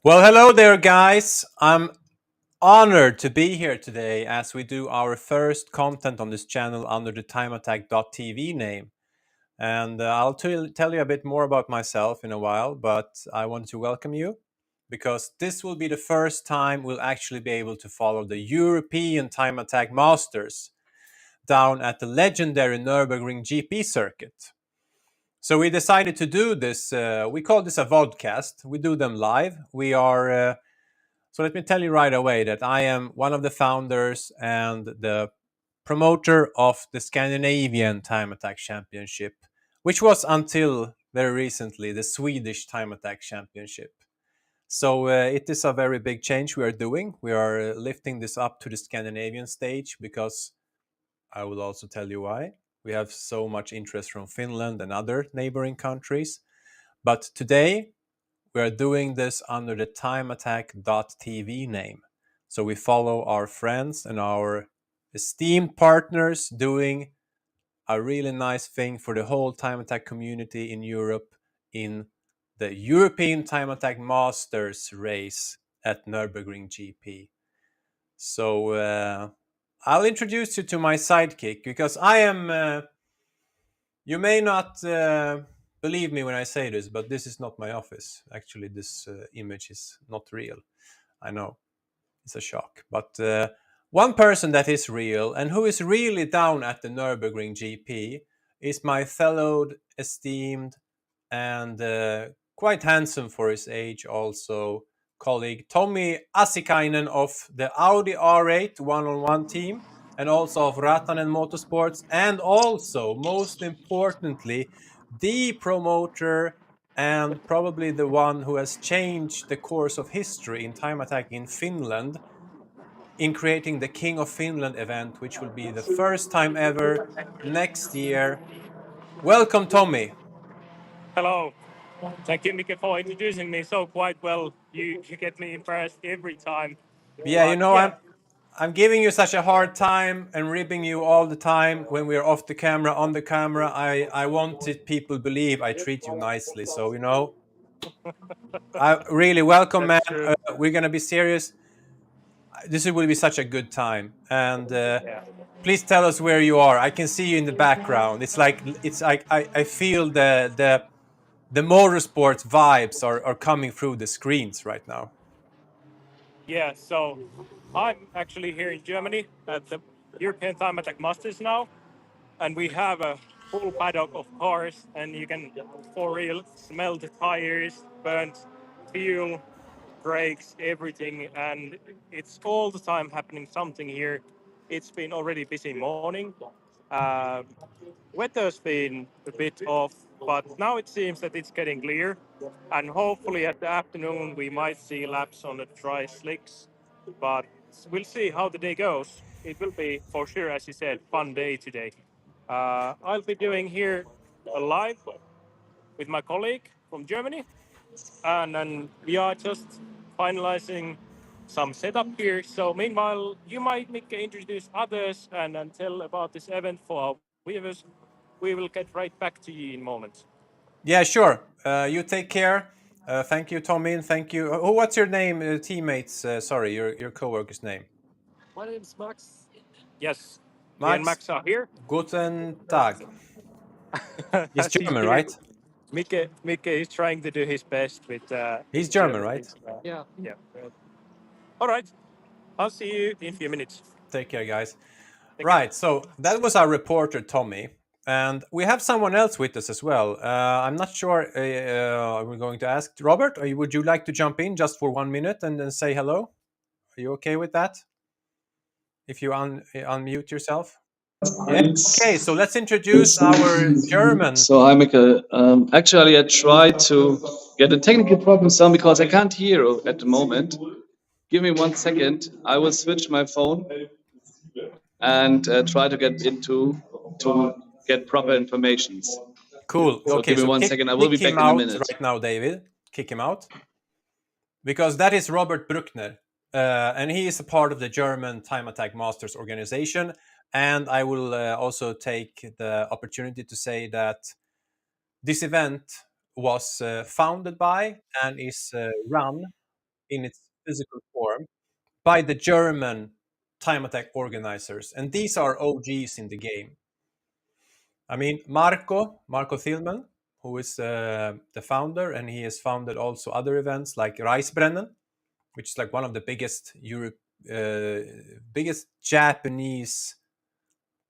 Well, hello there, guys. I'm honored to be here today as we do our first content on this channel under the timeattack.tv name. And I'll tell you a bit more about myself in a while, but I want to welcome you because this will be the first time we'll actually be able to follow the European Time Attack Masters down at the legendary Nürburgring GP circuit. So we decided to do this. We call this a vodcast. We do them live. So let me tell you right away that I am one of the founders and the promoter of the Scandinavian Time Attack Championship, which was until very recently the Swedish Time Attack Championship. So it is a very big change we are doing. We are lifting this up to the Scandinavian stage because I will also tell you why. We have so much interest from Finland and other neighboring countries. But today we are doing this under the timeattack.tv name. So we follow our friends and our esteemed partners doing a really nice thing for the whole time attack community in Europe in the European Time Attack Masters race at Nürburgring GP. So I'll introduce you to my sidekick because I am. You may not believe me when I say this, but this is not my office. Actually, this image is not real. I know it's a shock. But one person that is real and who is really down at the Nürburgring GP is my fellow esteemed and quite handsome for his age also colleague Tommi Asikainen of the Audi R8 one-on-one team and also of Ratanen Motorsports, and also most importantly the promoter and probably the one who has changed the course of history in time attack in Finland in creating the King of Finland event, which will be the first time ever next year. Welcome, Tommy. Hello. Thank you, Mika, for introducing me so quite well. You get me impressed every time. Yeah, But I'm yeah, giving you such a hard time and ribbing you all the time when we're off the camera, on the camera. I wanted people believe I treat you nicely. So, I really welcome, man. that's true. We're gonna be serious. This will be such a good time. And Yeah. please tell us where you are. I can see you in the background. It's like I feel the motorsports vibes are coming through the screens right now. Yeah, so I'm actually here in Germany at the European Time Attack Masters now, and we have a full paddock of cars, and you can, for real, smell the tires, burnt fuel, brakes, everything, and it's all the time happening something here. It's been already busy morning. Uh, Weather's been a bit off, but now it seems that it's getting clear, and hopefully at the afternoon we might see laps on the dry slicks, but we'll see how the day goes. It will be, for sure, as you said, fun day today. I'll be doing here a live with my colleague from Germany, and then we are just finalizing some setup here. So meanwhile, you might Mika, introduce others and tell about this event for our viewers. We will get right back to you in a moment. Yeah, sure. You take care. Thank you, Tommy, and thank you. What's your name, teammates? Sorry, your coworker's name. My name is Max. Yes, me and Max. Max are here. Guten Tag. He's As you German, hear, right? Mika is trying to do his best with He's German, German right? things. Yeah. Yeah. All right. I'll see you in a few minutes. Take care, guys. Thank you. Right. So that was our reporter, Tommy. And we have someone else with us as well. I'm not sure. We're going to ask Robert. Would you like to jump in just for 1 minute and then say hello? Are you okay with that? If you unmute yourself. Yeah. Okay. So let's introduce our German. So hi, Mika. Actually, I tried to get the technical problems done because I can't hear you at the moment. Give me 1 second. I will switch my phone and try to get into to get proper informations. Cool. So Okay. give me So one kick, second. I will kick be him back in a out minute. right now, David. Kick him out because that is Robert Bruckner, and he is a part of the German Time Attack Masters organization. And I will also take the opportunity to say that this event was founded by and is run in its physical form by the German time attack organizers, and these are OGs in the game. I mean, Marco Thielmann, who is the founder, and he has founded also other events like Reisbrennen, which is like one of the biggest Japanese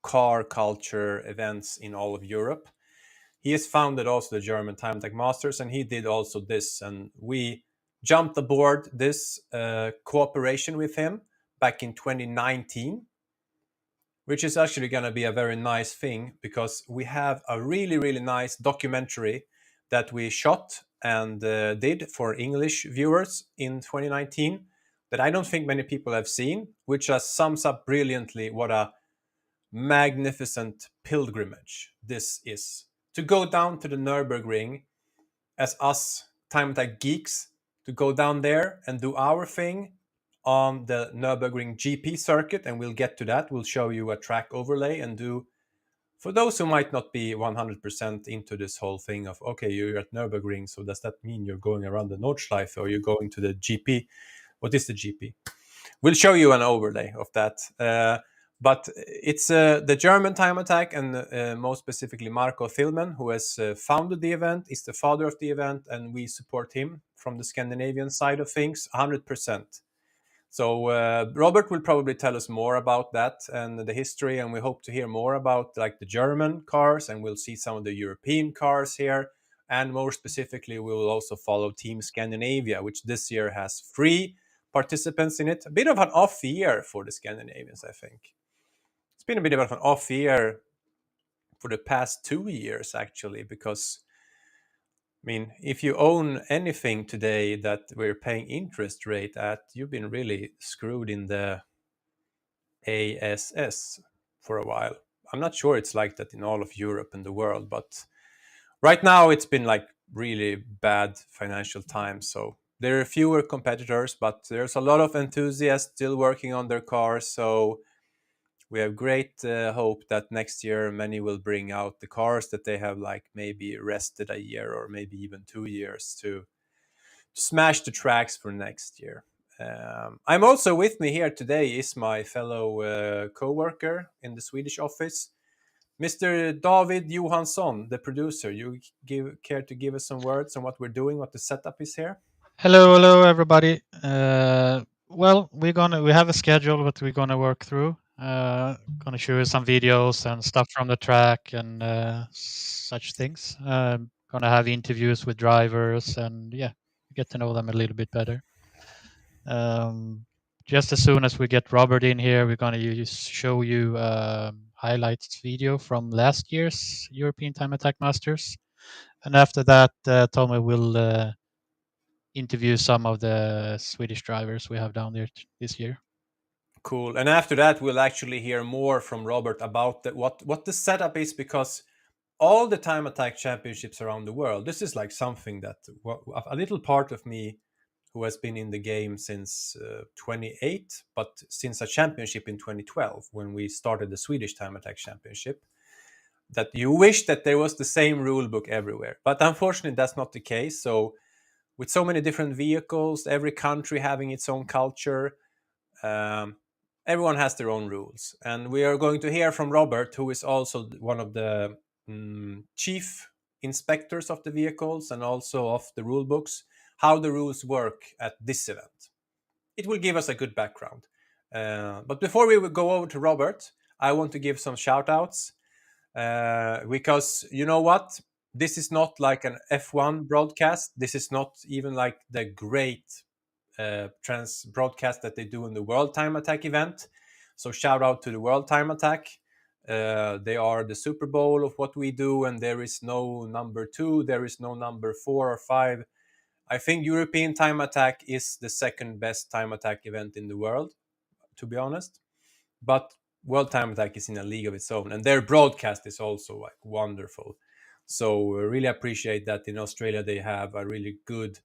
car culture events in all of Europe. He has founded also the German Time Attack Masters, and he did also this. And we jumped aboard this cooperation with him back in 2019, which is actually going to be a very nice thing because we have a really, really nice documentary that we shot and did for English viewers in 2019 that I don't think many people have seen, which just sums up brilliantly what a magnificent pilgrimage this is. To go down to the Nürburgring as us time attack geeks, to go down there and do our thing on the Nürburgring GP circuit, and we'll get to that. We'll show you a track overlay and do, for those who might not be 100% into this whole thing of, okay, you're at Nürburgring, so does that mean you're going around the Nordschleife or you're going to the GP? What is the GP? We'll show you an overlay of that. But it's the German time attack, and most specifically Marco Thielmann, who has founded the event, is the father of the event, and we support him from the Scandinavian side of things 100%. So Robert will probably tell us more about that and the history, and we hope to hear more about like the German cars, and we'll see some of the European cars here. And more specifically, we will also follow Team Scandinavia, which this year has 3 participants in it. A bit of an off year for the Scandinavians, I think. It's been a bit of an off year for the past 2 years, actually, because I mean, if you own anything today that we're paying interest rate at, you've been really screwed in the ASS for a while. I'm not sure it's like that in all of Europe and the world, but right now it's been like really bad financial times. So there are fewer competitors, but there's a lot of enthusiasts still working on their cars. So we have great hope that next year many will bring out the cars that they have like maybe rested a year or maybe even 2 years to smash the tracks for next year. I'm also with me here today is my fellow co-worker in the Swedish office, Mr. David Johansson, the producer. You care to give us some words on what we're doing, what the setup is here? Hello, everybody. Well, we have a schedule that we're gonna work through. Gonna show you some videos and stuff from the track and such things. Gonna have interviews with drivers and get to know them a little bit better. Just as soon as we get Robert in here, we're gonna show you highlights video from last year's European Time Attack Masters, and after that, Tommy will interview some of the Swedish drivers we have down there this year. Cool. And after that, we'll actually hear more from Robert about what the setup is, because all the time attack championships around the world, this is like something that a little part of me who has been in the game since 28, but since a championship in 2012 when we started the Swedish time attack championship, that you wish that there was the same rule book everywhere. But unfortunately, that's not the case. So with so many different vehicles, every country having its own culture, everyone has their own rules. And we are going to hear from Robert, who is also one of the chief inspectors of the vehicles and also of the rule books, how the rules work at this event. It will give us a good background. But before we go over to Robert, I want to give some shout outs, because you know what? This is not like an F1 broadcast. This is not even like the great trans broadcast that they do in the World Time Attack event. So shout out to the World Time Attack. They are the Super Bowl of what we do, and there is no number 2, there is no number 4 or 5. I think European Time Attack is the second best time attack event in the world, to be honest. But World Time Attack is in a league of its own, and their broadcast is also like wonderful. So really appreciate that in Australia they have a really good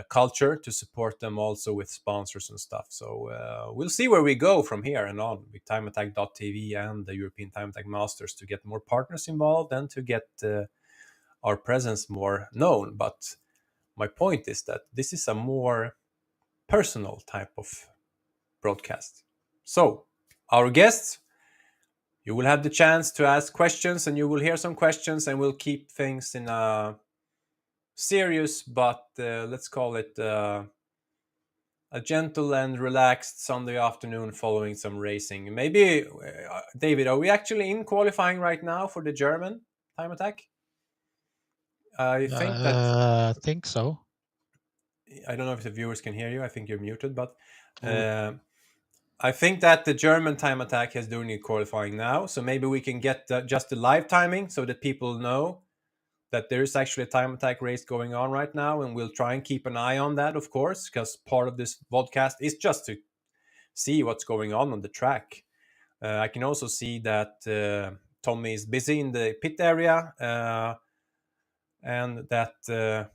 culture to support them also with sponsors and stuff. So we'll see where we go from here and on with timeattack.tv and the European Time Attack Masters to get more partners involved and to get our presence more known. But my point is that this is a more personal type of broadcast. So, our guests, you will have the chance to ask questions, and you will hear some questions, and we'll keep things in a serious, but let's call it a gentle and relaxed Sunday afternoon following some racing. Maybe, David, are we actually in qualifying right now for the German time attack? I think so. I don't know if the viewers can hear you. I think you're muted, but I think that the German time attack is doing the qualifying now. So maybe we can get just the live timing so that people know that there is actually a time attack race going on right now, and we'll try and keep an eye on that, of course, because part of this vodcast is just to see what's going on the track. I can also see that Tommy is busy in the pit area, and that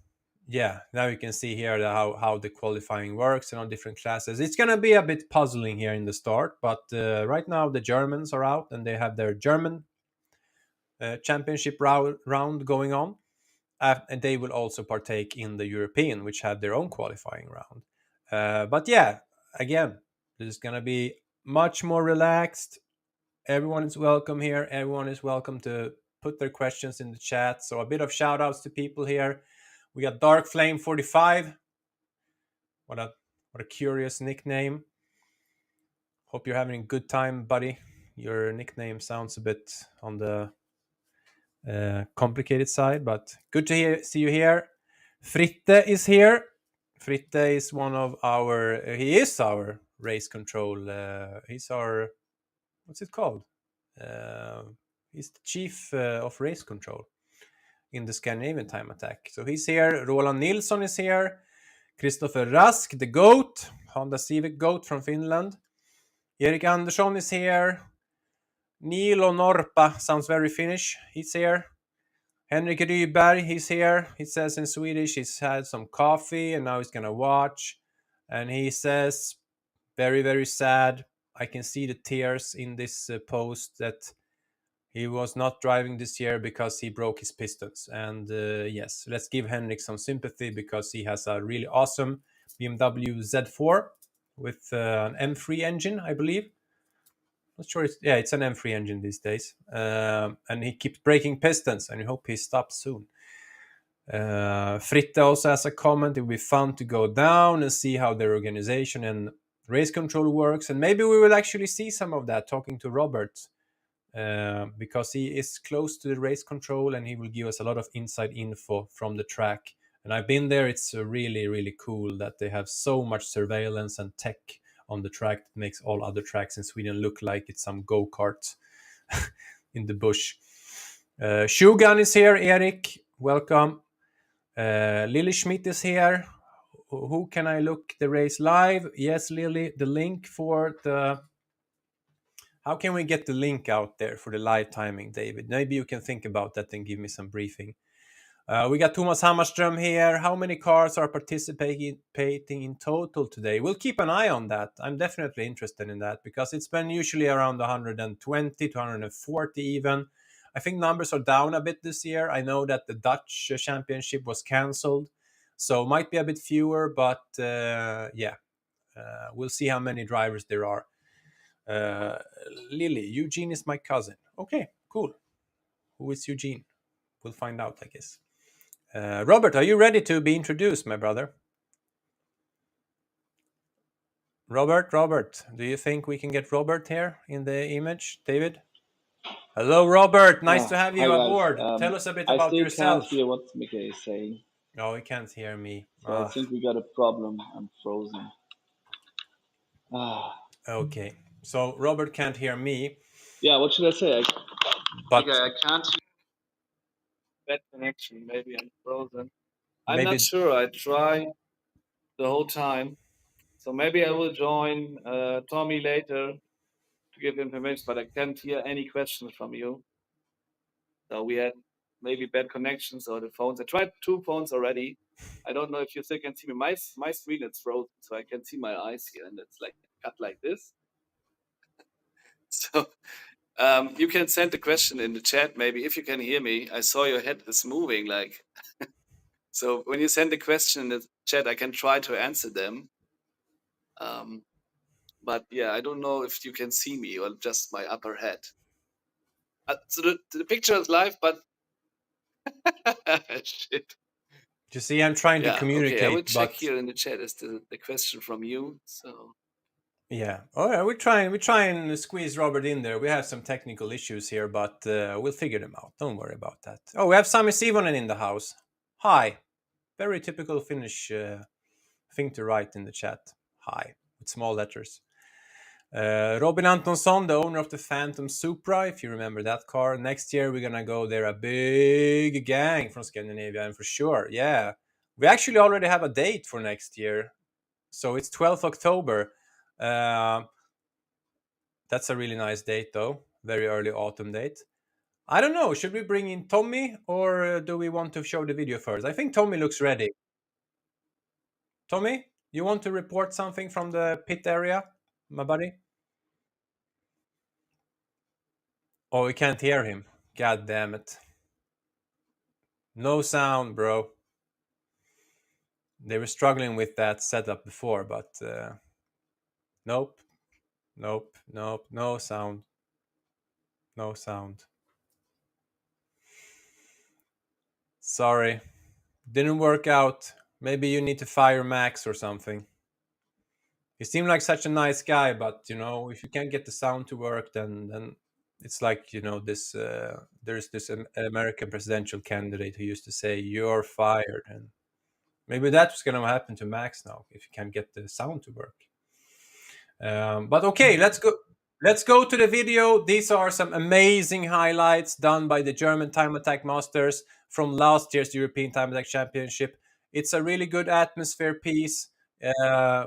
now you can see here how the qualifying works and on different classes. It's going to be a bit puzzling here in the start, but right now the Germans are out and they have their German championship round going on. And they will also partake in the European, which have their own qualifying round. But yeah, again, this is going to be much more relaxed. Everyone is welcome here. Everyone is welcome to put their questions in the chat. So a bit of shout outs to people here. We got Dark Flame 45. What a curious nickname. Hope you're having a good time, buddy. Your nickname sounds a bit on the complicated side, but good to see you here. Fritte is here. Fritte is one of he is our race control. He's our, what's it called? He's the chief of race control in the Scandinavian time attack. So he's here. Roland Nilsson is here. Christopher Rask, the GOAT, Honda Civic GOAT from Finland. Erik Andersson is here. Nilo Norpa, sounds very Finnish. He's here. Henrik Ryberg, he's here. He says in Swedish he's had some coffee and now he's going to watch. And he says, very, very sad. I can see the tears in this post that he was not driving this year because he broke his pistons. And yes, let's give Henrik some sympathy because he has a really awesome BMW Z4 with an M3 engine, I believe. Not sure. It's an M3 engine these days. And he keeps breaking pistons, and I hope he stops soon. Fritte also has a comment. It would be fun to go down and see how their organization and race control works. And maybe we will actually see some of that talking to Robert. Because he is close to the race control and he will give us a lot of inside info from the track. And I've been there. It's really, really cool that they have so much surveillance and tech on the track that makes all other tracks in Sweden look like it's some go-kart in the bush. Shugan is here. Erik, welcome. Lily Schmidt is here. Who can I look the race live? Yes, Lily, the link for the... How can we get the link out there for the live timing, David? Maybe you can think about that and give me some briefing. We got Thomas Hammarström here. How many cars are participating in total today? We'll keep an eye on that. I'm definitely interested in that because it's been usually around 120 to 140 even. I think numbers are down a bit this year. I know that the Dutch championship was cancelled, so might be a bit fewer, but we'll see how many drivers there are. Lily, Eugene is my cousin. Okay, cool. Who is Eugene? We'll find out, I guess. Robert, are you ready to be introduced, my brother? Robert, do you think we can get Robert here in the image? David? Hello, Robert. Nice to have you aboard. Tell us a bit about yourself. I still can't hear what Mika is saying. No, he can't hear me. So I think we got a problem. I'm frozen. Okay, so Robert can't hear me. Yeah, what should I say? But I can't hear. Bad connection. Maybe I'm frozen. I'm not sure. I tried the whole time. So maybe I will join Tommy later to give information, but I can't hear any questions from you. So we had maybe bad connections or the phones. I tried 2 phones already. I don't know if you still can see me. My screen is frozen, so I can see my eyes here, and it's like cut like this. So you can send the question in the chat, maybe, if you can hear me. I saw your head is moving, like. So when you send the question in the chat, I can try to answer them. But yeah, I don't know if you can see me or just my upper head. So the picture is live, but shit. You see, I'm trying to communicate. Okay, I will check but here in the chat. Is the question from you? So yeah, all right, we try and squeeze Robert in there. We have some technical issues here, but we'll figure them out. Don't worry about that. Oh, we have Sami Sivonen in the house. Hi, very typical Finnish thing to write in the chat. Hi, with small letters. Robin Antonsson, the owner of the Phantom Supra, if you remember that car. Next year, we're going to go there, a big gang from Scandinavia, and for sure, yeah. We actually already have a date for next year. So it's 12th October. That's a really nice date, though. Very early autumn date. I don't know. Should we bring in Tommy, or do we want to show the video first? I think Tommy looks ready. Tommy, you want to report something from the pit area, my buddy? Oh, we can't hear him. God damn it. No sound, bro. They were struggling with that setup before, but nope. No sound. No sound. Sorry. Didn't work out. Maybe you need to fire Max or something. He seemed like such a nice guy, but if you can't get the sound to work, then it's like this. There's this American presidential candidate who used to say, "You're fired," and maybe that's going to happen to Max now if you can't get the sound to work. But okay, let's go. Let's go to the video. These are some amazing highlights done by the German Time Attack Masters from last year's European Time Attack Championship. It's a really good atmosphere piece,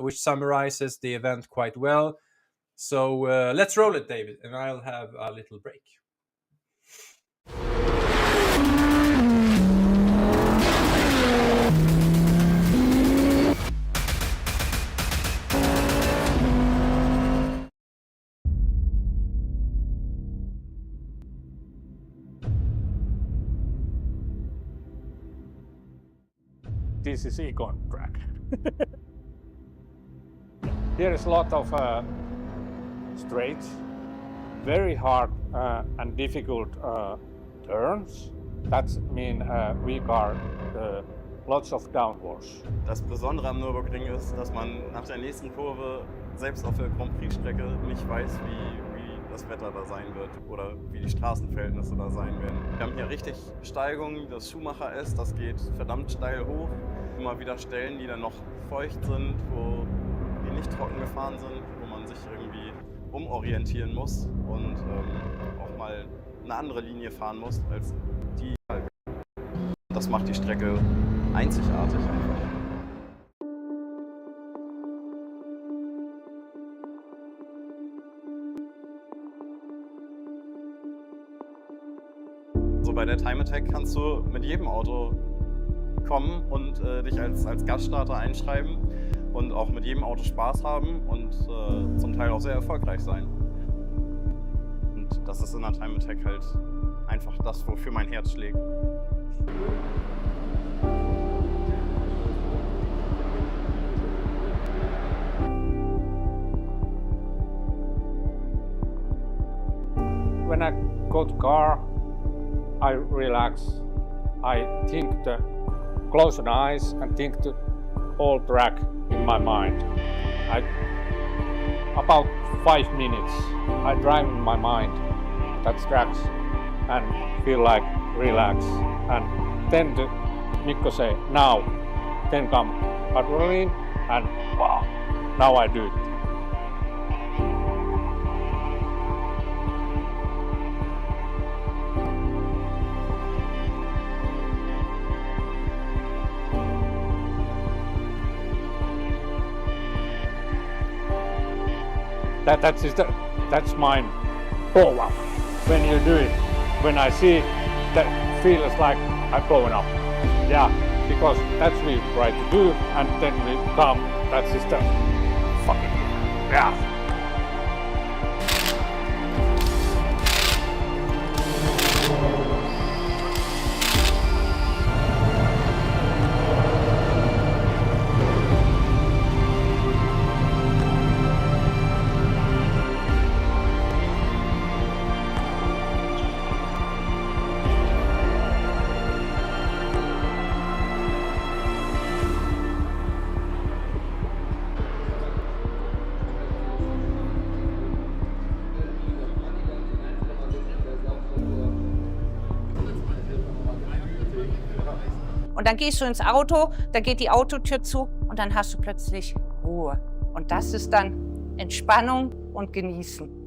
which summarizes the event quite well. So let's roll it, David, and I'll have a little break. This is Econ track. There is a lot of straights, very hard and difficult turns. That mean weak are lots of downforce. Das Besondere am Nürburgring ist, dass man nach der nächsten Kurve selbst auf der Grand Prix-Strecke nicht weiß, wie das Wetter da sein wird oder wie die Straßenverhältnisse da sein werden. Wir haben hier richtig Steigungen, das Schuhmacher ist, das geht verdammt steil hoch. Immer wieder Stellen, die dann noch feucht sind, wo die nicht trocken gefahren sind, wo man sich irgendwie umorientieren muss und auch mal eine andere Linie fahren muss als die. Das macht die Strecke einzigartig einfach. So bei der Time Attack kannst du mit jedem Auto kommen und dich als Gaststarter einschreiben und auch mit jedem Auto Spaß haben und zum Teil auch sehr erfolgreich sein. Und das ist in der Time Attack halt einfach das, wofür mein Herz schlägt. When I go to car, I relax. I think the close an eyes and think the whole track in my mind. About 5 minutes, I drive in my mind that tracks and feel like relax. And then the Mikko say, now, then come adrenaline and wow, now I do it. That's mine. Oh wow! When you do it, when I see that feels like I'm going up. Yeah, because that's what we try to do, and then we come. That's just the fucking yeah. Und dann gehst du ins Auto, da geht die Autotür zu und dann hast du plötzlich Ruhe. Und das ist dann Entspannung und Genießen.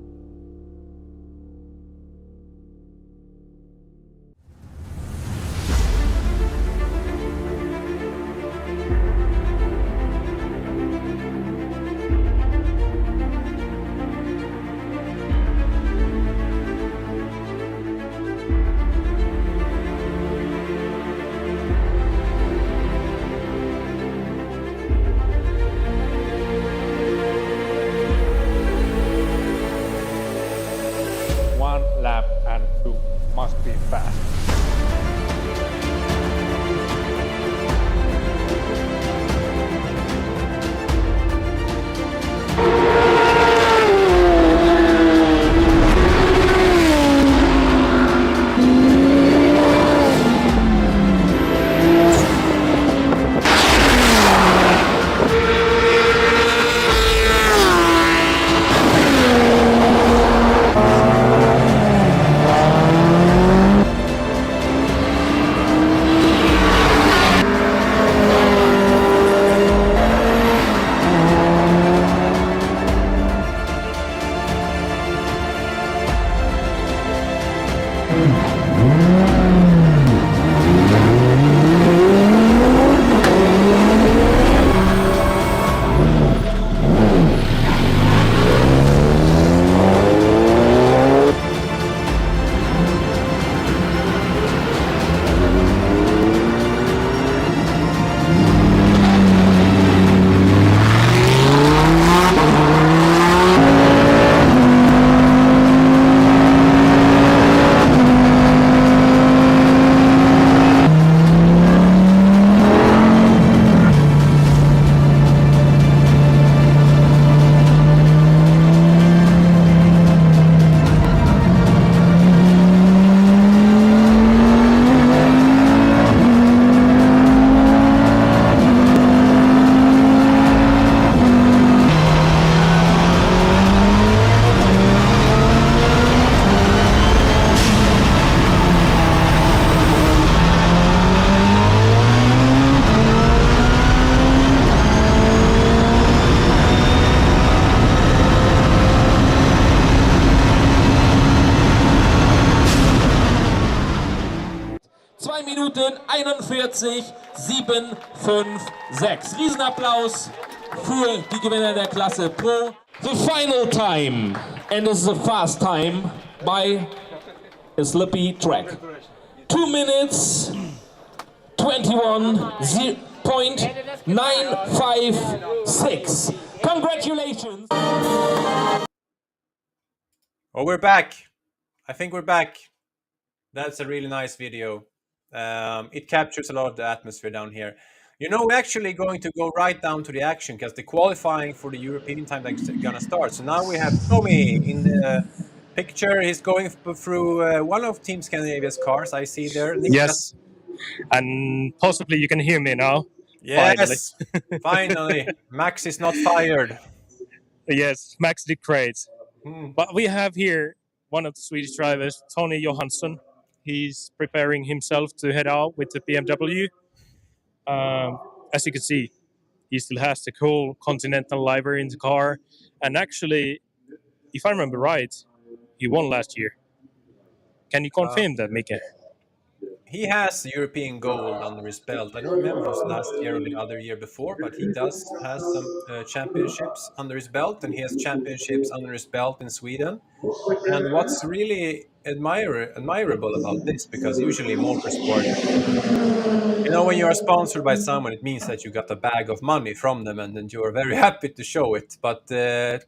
One lap and two must be fast. Minuten 41,756. Riesenapplaus für die Gewinner der Klasse Pro. The final time, and this is a fast time by a slippy track. 2 minutes 21.956. Congratulations. Oh, we're back. I think we're back. That's a really nice video. It captures a lot of the atmosphere down here. You know, we're actually going to go right down to the action because the qualifying for the European time is gonna start. So now we have Tommy in the picture. He's going through one of Team Scandinavia's cars. I see there. Yes, and possibly you can hear me now. Yes, finally. Max is not fired. Yes, Max did great. But we have here one of the Swedish drivers, Tony Johansson. He's preparing himself to head out with the BMW. As you can see, he still has the cool Continental livery in the car. And actually, if I remember right, he won last year. Can you confirm that, Mika? He has European gold under his belt. I don't remember if it was last year or the other year before, but he has some championships under his belt, and he has championships under his belt in Sweden. And what's really admirable about this, because usually motorsport, you know, when you are sponsored by someone, it means that you got a bag of money from them, and then you are very happy to show it. But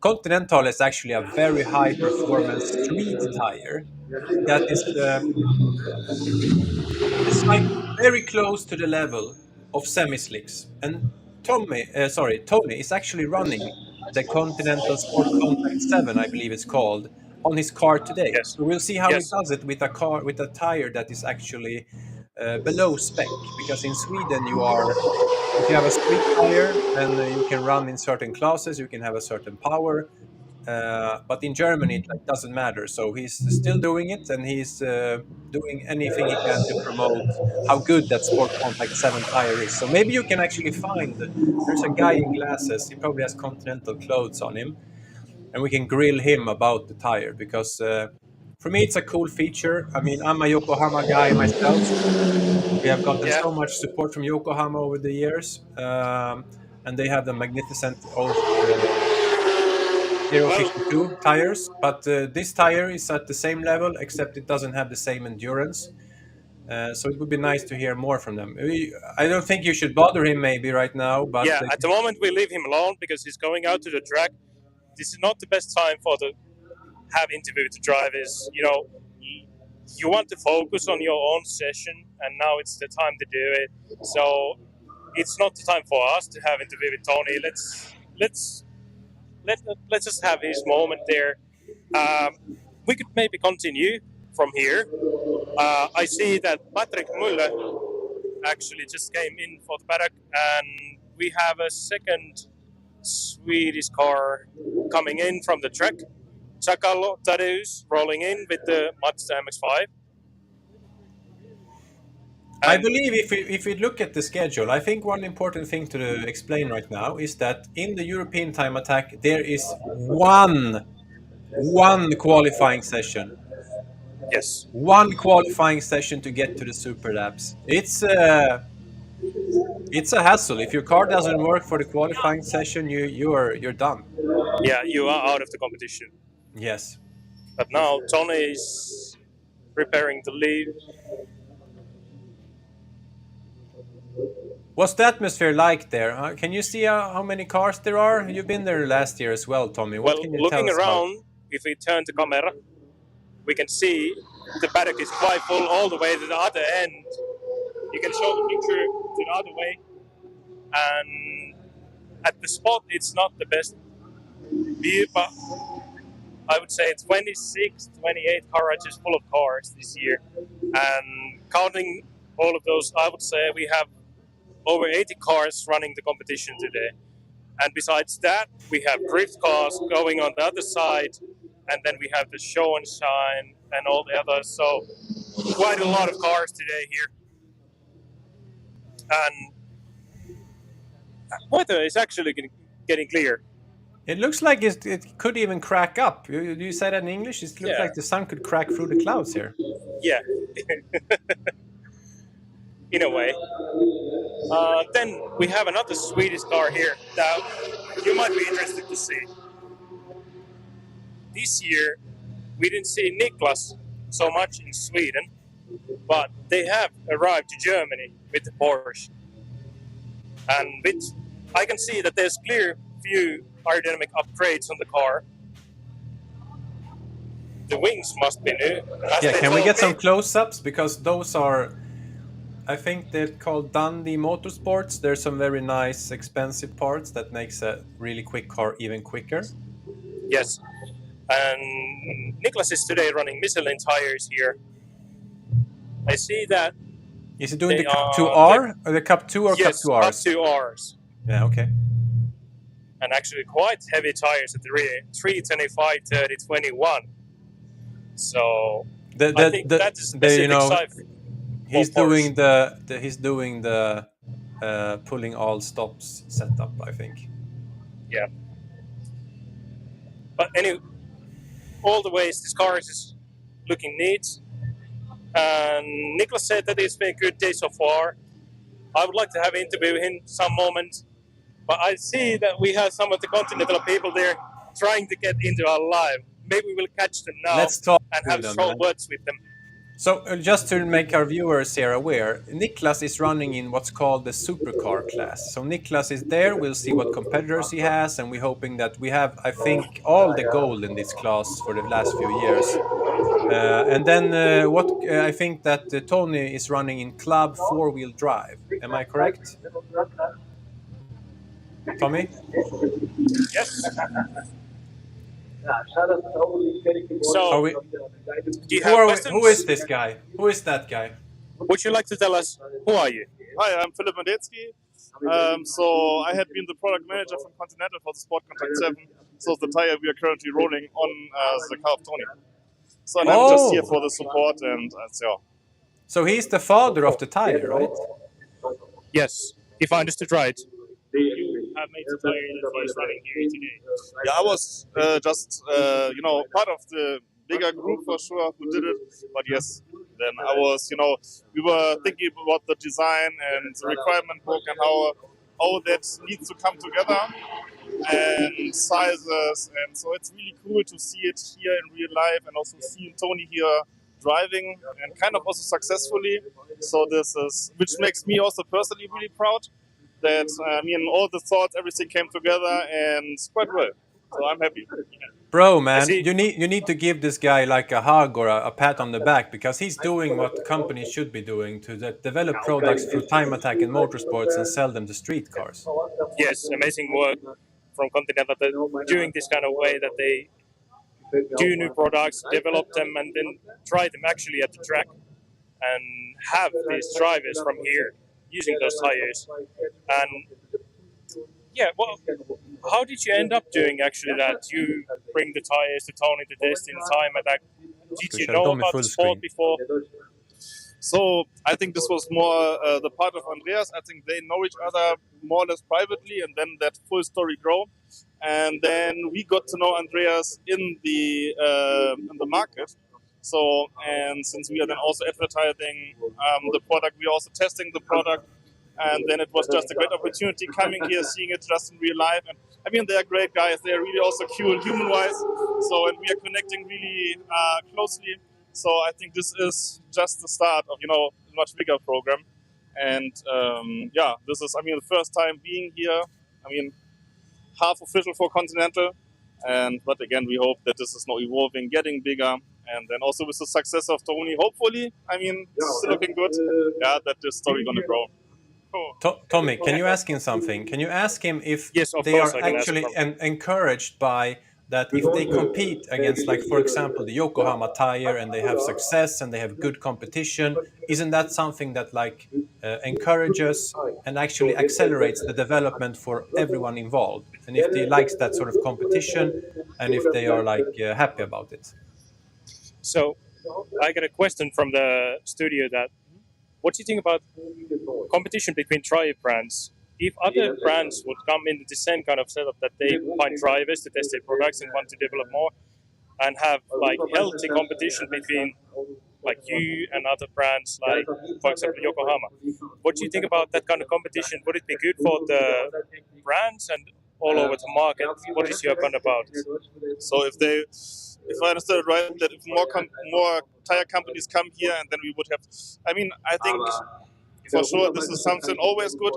Continental is actually a very high performance street tire that is designed very close to the level of semi-slicks. And Tony is actually running the Continental Sport Contact 7, I believe it's called, on his car today. Yes. So we'll see how he does it with a tire that is actually below spec. Because in Sweden, if you have a street tire, then you can run in certain classes, you can have a certain power. but in Germany it like, doesn't matter. So he's still doing it, and he's doing anything he can to promote how good that Sport Contact 7 tire is. So maybe you can actually find, there's a guy in glasses, he probably has Continental clothes on him, and we can grill him about the tire, because for me it's a cool feature. I mean, I'm a Yokohama guy myself. We have gotten so much support from Yokohama over the years, and they have the magnificent 052 tires, but this tire is at the same level, except it doesn't have the same endurance. So it would be nice to hear more from them. I don't think you should bother him maybe right now, but Yeah, at the moment we leave him alone because he's going out to the track. This is not the best time for the have interview with the drivers. You know, you want to focus on your own session, and now it's the time to do it. So it's not the time for us to have interview with Tony. Let's just have his moment there. We could maybe continue from here. I see that Patrick Muller actually just came in for the paddock, and we have a second Swedish car coming in from the track. Sakalo Tadeusz rolling in with the Mazda MX-5. I believe if we look at the schedule, I think one important thing to explain right now is that in the European Time Attack there is one qualifying session. Yes. One qualifying session to get to the Superlaps. It's a hassle. If your car doesn't work for the qualifying session, you're done. Yeah, you are out of the competition. Yes. But now Tony is preparing to leave. What's the atmosphere like there? Can you see how many cars there are? You've been there last year as well, Tommy. What can you tell us around, about? if we turn the camera, we can see the paddock is quite full all the way to the other end. You can show the picture to the other way. And at the spot, it's not the best view, but I would say 26, 28 garages full of cars this year. And counting all of those, I would say we have over 80 cars running the competition today. And besides that, we have drift cars going on the other side, and then we have the show and shine and all the others. So quite a lot of cars today here. And weather is actually getting clear. It looks like it could even crack up. You said that in English? It looks like the sun could crack through the clouds here. Yeah. In a way. Then we have another Swedish car here that you might be interested to see. This year, we didn't see Niklas so much in Sweden, but they have arrived to Germany with the Porsche. And I can see that there's clear few aerodynamic upgrades on the car. The wings must be new. Yeah, can we get some close-ups? Because those are, I think they're called Dundee Motorsports. There's some very nice, expensive parts that makes a really quick car even quicker. Yes. And Niklas is today running Michelin tires here. I see that. Is he doing the Cup 2R? Or the Cup 2 or Cup 2Rs? Cup 2Rs. Yeah, okay. And actually quite heavy tires at the rear. 325, 30, 21. So I think that is specific side. He's doing the pulling all stops setup, I think. Yeah. But anyway, all the ways this car is looking neat. And Niklas said that it's been a good day so far. I would like to have an interview with him some moment. But I see that we have some of the Continental people there trying to get into our live. Maybe we'll catch them now and have short words with them. So just to make our viewers here aware, Niklas is running in what's called the supercar class. So Niklas is there, we'll see what competitors he has, and we're hoping that we have, I think, all the gold in this class for the last few years. And then I think that Tony is running in club 4-wheel drive. Am I correct? Tommy? Yes. So, who is this guy? Who is that guy? Would you like to tell us, who are you? Hi, I'm Philip Mandetsky. So I had been the product manager from Continental for the Sport Contact 7 So the tire we are currently rolling on the car of Tony. So and I'm just here for the support and yeah. So he's the father of the tire, right? Yes, if I understood right. You have made the tire that he is running here today. Yeah, I was just part of the bigger group for sure who did it. But yes, then I was, we were thinking about the design and the requirement book and how that needs to come together and sizes. And so it's really cool to see it here in real life and also see Tony here driving and kind of also successfully. So this is, which makes me also personally really proud that, all the thoughts, everything came together and quite well. So I'm happy. Bro, man, you need to give this guy like a hug or a pat on the back, because he's doing what companies should be doing to develop products for time attack and motorsports and sell them to street cars. Yes, amazing work from Continental doing this kind of way that they do new products, develop them, and then try them actually at the track and have these drivers from here using those tires. And yeah, well, how did you end up doing actually that? You bring the tires to Tony to test in time attack. Did you know about the sport before? So I think this was more the part of Andreas. I think they know each other more or less privately, and then that full story grew. And then we got to know Andreas in the market. So, and since we are then also advertising the product, we are also testing the product. And then it was just a great opportunity coming here, seeing it just in real life. And they are great guys. They are really also cool human-wise. So, and we are connecting really closely. So I think this is just the start of, a much bigger program. And this is, the first time being here. Half official for Continental. But again, we hope that this is now evolving, getting bigger. And then also with the success of Tony, hopefully, it's looking good. Yeah, that this story going to grow. Tommy, can you ask him something? Can you ask him if they are actually encouraged by that, if they compete against, like, for example, the Yokohama tire, and they have success and they have good competition, isn't that something that encourages and actually accelerates the development for everyone involved? And if they likes that sort of competition, and if they are happy about it. So I got a question from the studio that, what do you think about competition between drive brands? If other brands would come into the same kind of setup, that they find drivers to test their products and want to develop more, and have healthy competition between you and other brands, like for example Yokohama, what do you think about that kind of competition? Would it be good for the brands and all over the market? What is your opinion about it? So if I understood right, that if more tire companies come here, and then we would have, I think for sure this is something always good.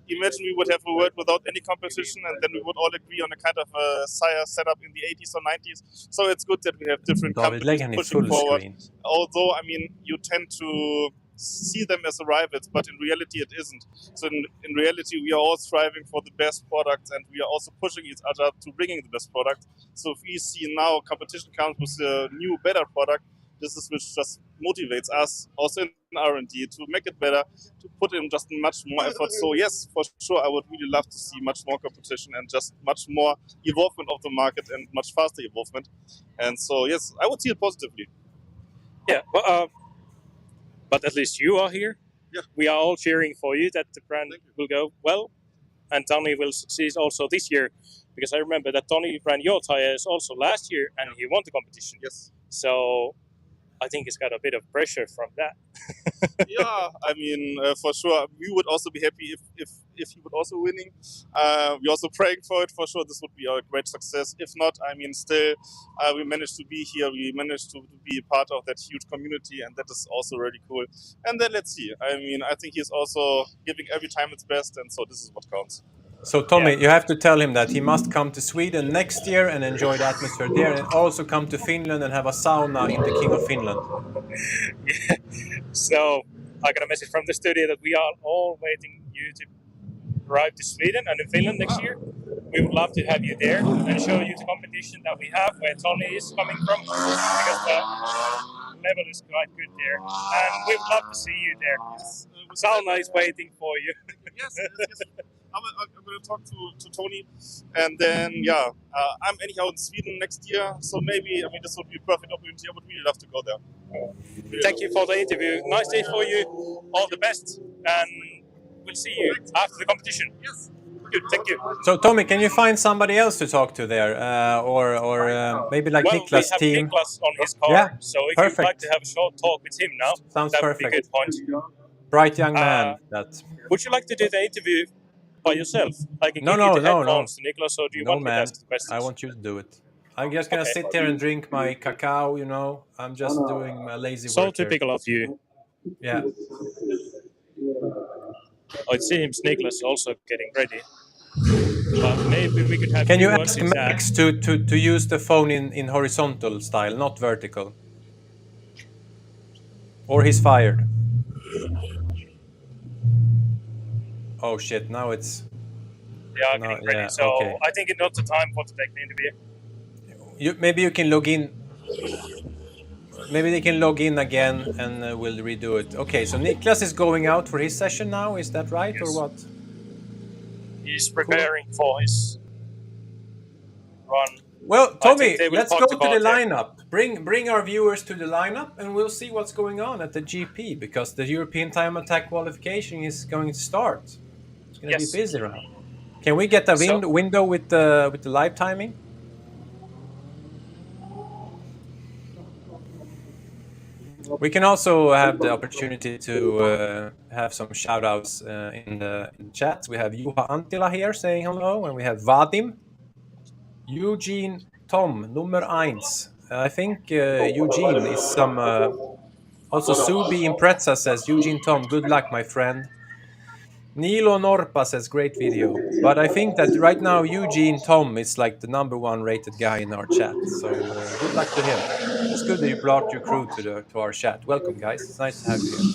Imagine we would have a world without any competition, and then we would all agree on a kind of a tire setup in the 80s or 90s. So it's good that we have different companies pushing forward. Screen. Although, you tend to see them as rivals, but in reality it isn't. So in reality, we are all striving for the best products, and we are also pushing each other to bringing the best product. So if we see now competition comes with a new, better product, this is which just motivates us also in R&D to make it better, to put in just much more effort. So yes, for sure, I would really love to see much more competition and just much more evolvement of the market and much faster evolvement. And so yes, I would see it positively. Yeah, but at least you are here. Yeah. We are all cheering for you that the brand will go well, and Tony will succeed also this year, because I remember that Tony ran your tires also last year, and he won the competition. Yes. So I think he's got a bit of pressure from that. Yeah, for sure, we would also be happy if he would also winning. We're also praying for it. For sure, this would be a great success. If not, still, we managed to be here. We managed to be part of that huge community, and that is also really cool. And then let's see. I think he's also giving every time its best, and so this is what counts. So Tommy, you have to tell him that he must come to Sweden next year and enjoy the atmosphere there, and also come to Finland and have a sauna in the King of Finland. Yeah. So I got a message from the studio that we are all waiting you to arrive to Sweden and in Finland next year. We would love to have you there and show you the competition that we have, where Tony is coming from, because the level is quite good there. And we would love to see you there. Sauna is waiting for you. Yes. I'm going to talk to Tony, and then I'm anyhow in Sweden next year, so maybe this would be a perfect opportunity. I would really love to go there. Thank you for the interview. Nice day for you. All the best, and we'll see you after the competition. Yes. Good. Thank you. So Tommy, can you find somebody else to talk to there, or maybe like Well, we Niklas' have team? Niklas on his car, Yeah, so if you'd like perfect. to have a short talk with him now, Sounds that would be a perfect. good point. Bright young man. Would you like to do the interview by yourself? I can No, give you no, the no, no. headphones to Niklas, or do you No, want me to man. ask the questions? I want you to do it. I'm just gonna sit here and drink my cacao. You know, I'm just doing my lazy So work here. typical of you. Yeah. Oh, it seems Niklas is also getting ready. But maybe we could have Can few you words ask in chat. Max to use the phone in horizontal style, not vertical? Or he's fired. Oh shit! Now it's. Yeah, getting ready. So okay. I think it's not the time for the tech interview. Maybe you can log in. Maybe they can log in again and we'll redo it. Okay, so Niklas is going out for his session now. Is that right, or what? He's preparing for his run. Well, Tommy, they will let's park go the to car the there. lineup. Bring our viewers to the lineup, and we'll see what's going on at the GP, because the European Time Attack qualification is going to start. It's going to be busy now. Can we get a window with the live timing? We can also have the opportunity to have some shout-outs in the chat. We have Juha Antila here saying hello, and we have Vadim, Eugene, Tom, nummer 1. I think Eugene is some... also Subi Impreza says, Eugene Tom, good luck, my friend. Nilo Norpa says, great video. But I think that right now Eugene Tom is like the #1 rated guy in our chat. So good luck to him. It's good that you brought your crew to our chat. Welcome, guys. It's nice to have you here.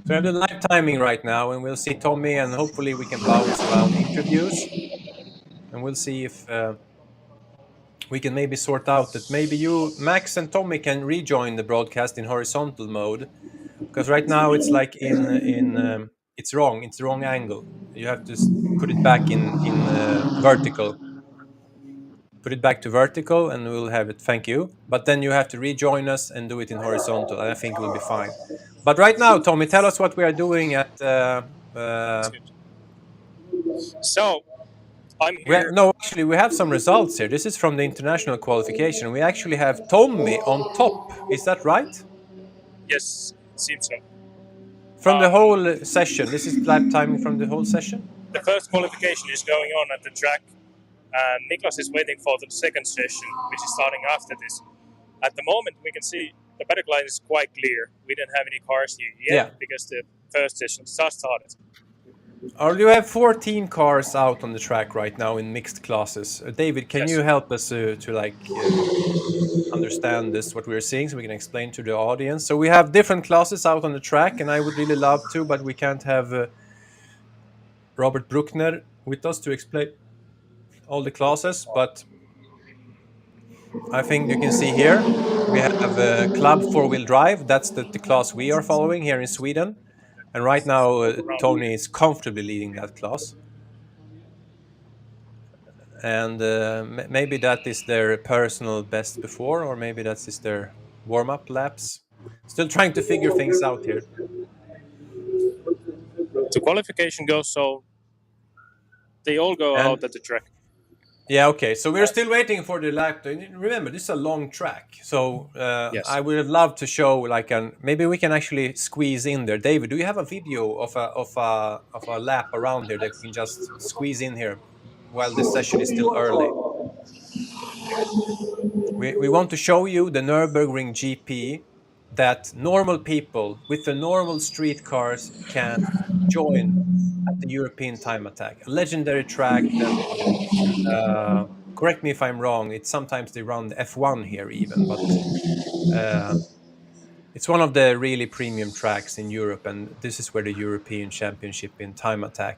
So we have the live timing right now, and we'll see Tommy, and hopefully we can bounce around interviews. And we'll see if we can maybe sort out that maybe you, Max and Tommy, can rejoin the broadcast in horizontal mode. Because right now it's like it's wrong. It's the wrong angle. You have to put it back in vertical. Put it back to vertical, and we'll have it. Thank you. But then you have to rejoin us and do it in horizontal, and I think we'll be fine. But right now, Tommy, tell us what we are doing at. So, I'm here. No, actually, we have some results here. This is from the international qualification. We actually have Tommy on top. Is that right? Yes, it seems so. From the whole session. This is lap timing from the whole session? The first qualification is going on at the track, and Niklas is waiting for the second session, which is starting after this. At the moment, we can see the paddock line is quite clear. We don't have any cars here yet because the first session just started. You have 14 cars out on the track right now in mixed classes. David, can you help us to understand this, what we're seeing, so we can explain to the audience? So we have different classes out on the track, and I would really love to, but we can't have Robert Bruckner with us to explain all the classes. But I think you can see here, we have a Club 4-wheel drive. That's the class we are following here in Sweden. And right now, Tony is comfortably leading that class. And maybe that is their personal best before, or maybe that is their warm-up laps. Still trying to figure things out here. The qualification goes so they all go out at the track. Yeah, okay. So we're still waiting for the lap. Remember, this is a long track. So I would have loved to show maybe we can actually squeeze in there. David, do you have a video of a lap around here that we can just squeeze in here while this session is still early? We want to show you the Nürburgring GP that normal people with the normal street cars can join at the European Time Attack. A legendary track that, correct me if I'm wrong, sometimes they run the F1 here even, but it's one of the really premium tracks in Europe, and this is where the European Championship in Time Attack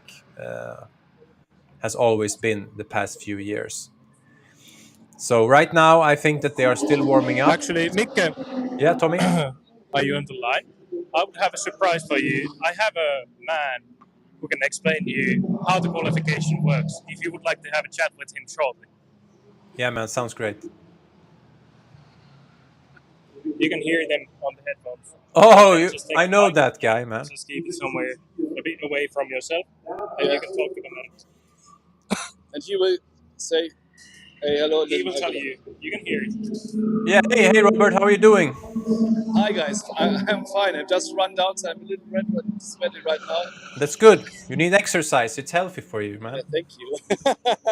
has always been the past few years. So right now, I think that they are still warming up. Actually, Mikke. Yeah, Tommy? Are you on the line? I would have a surprise for you. I have a man who can explain to you how the qualification works, if you would like to have a chat with him shortly. Yeah, man, sounds great. You can hear them on the headphones. Oh, Just take I the know mic, that guy, man. just keep it somewhere a bit away from yourself, and you can talk to them. And he will say, hey, hello. He will tell you. You can hear it. Yeah, hey, Robert, how are you doing? Hi guys, I'm fine. I've just run down, so I'm a little red and sweaty right now. That's good. You need exercise. It's healthy for you, man. Yeah, thank you.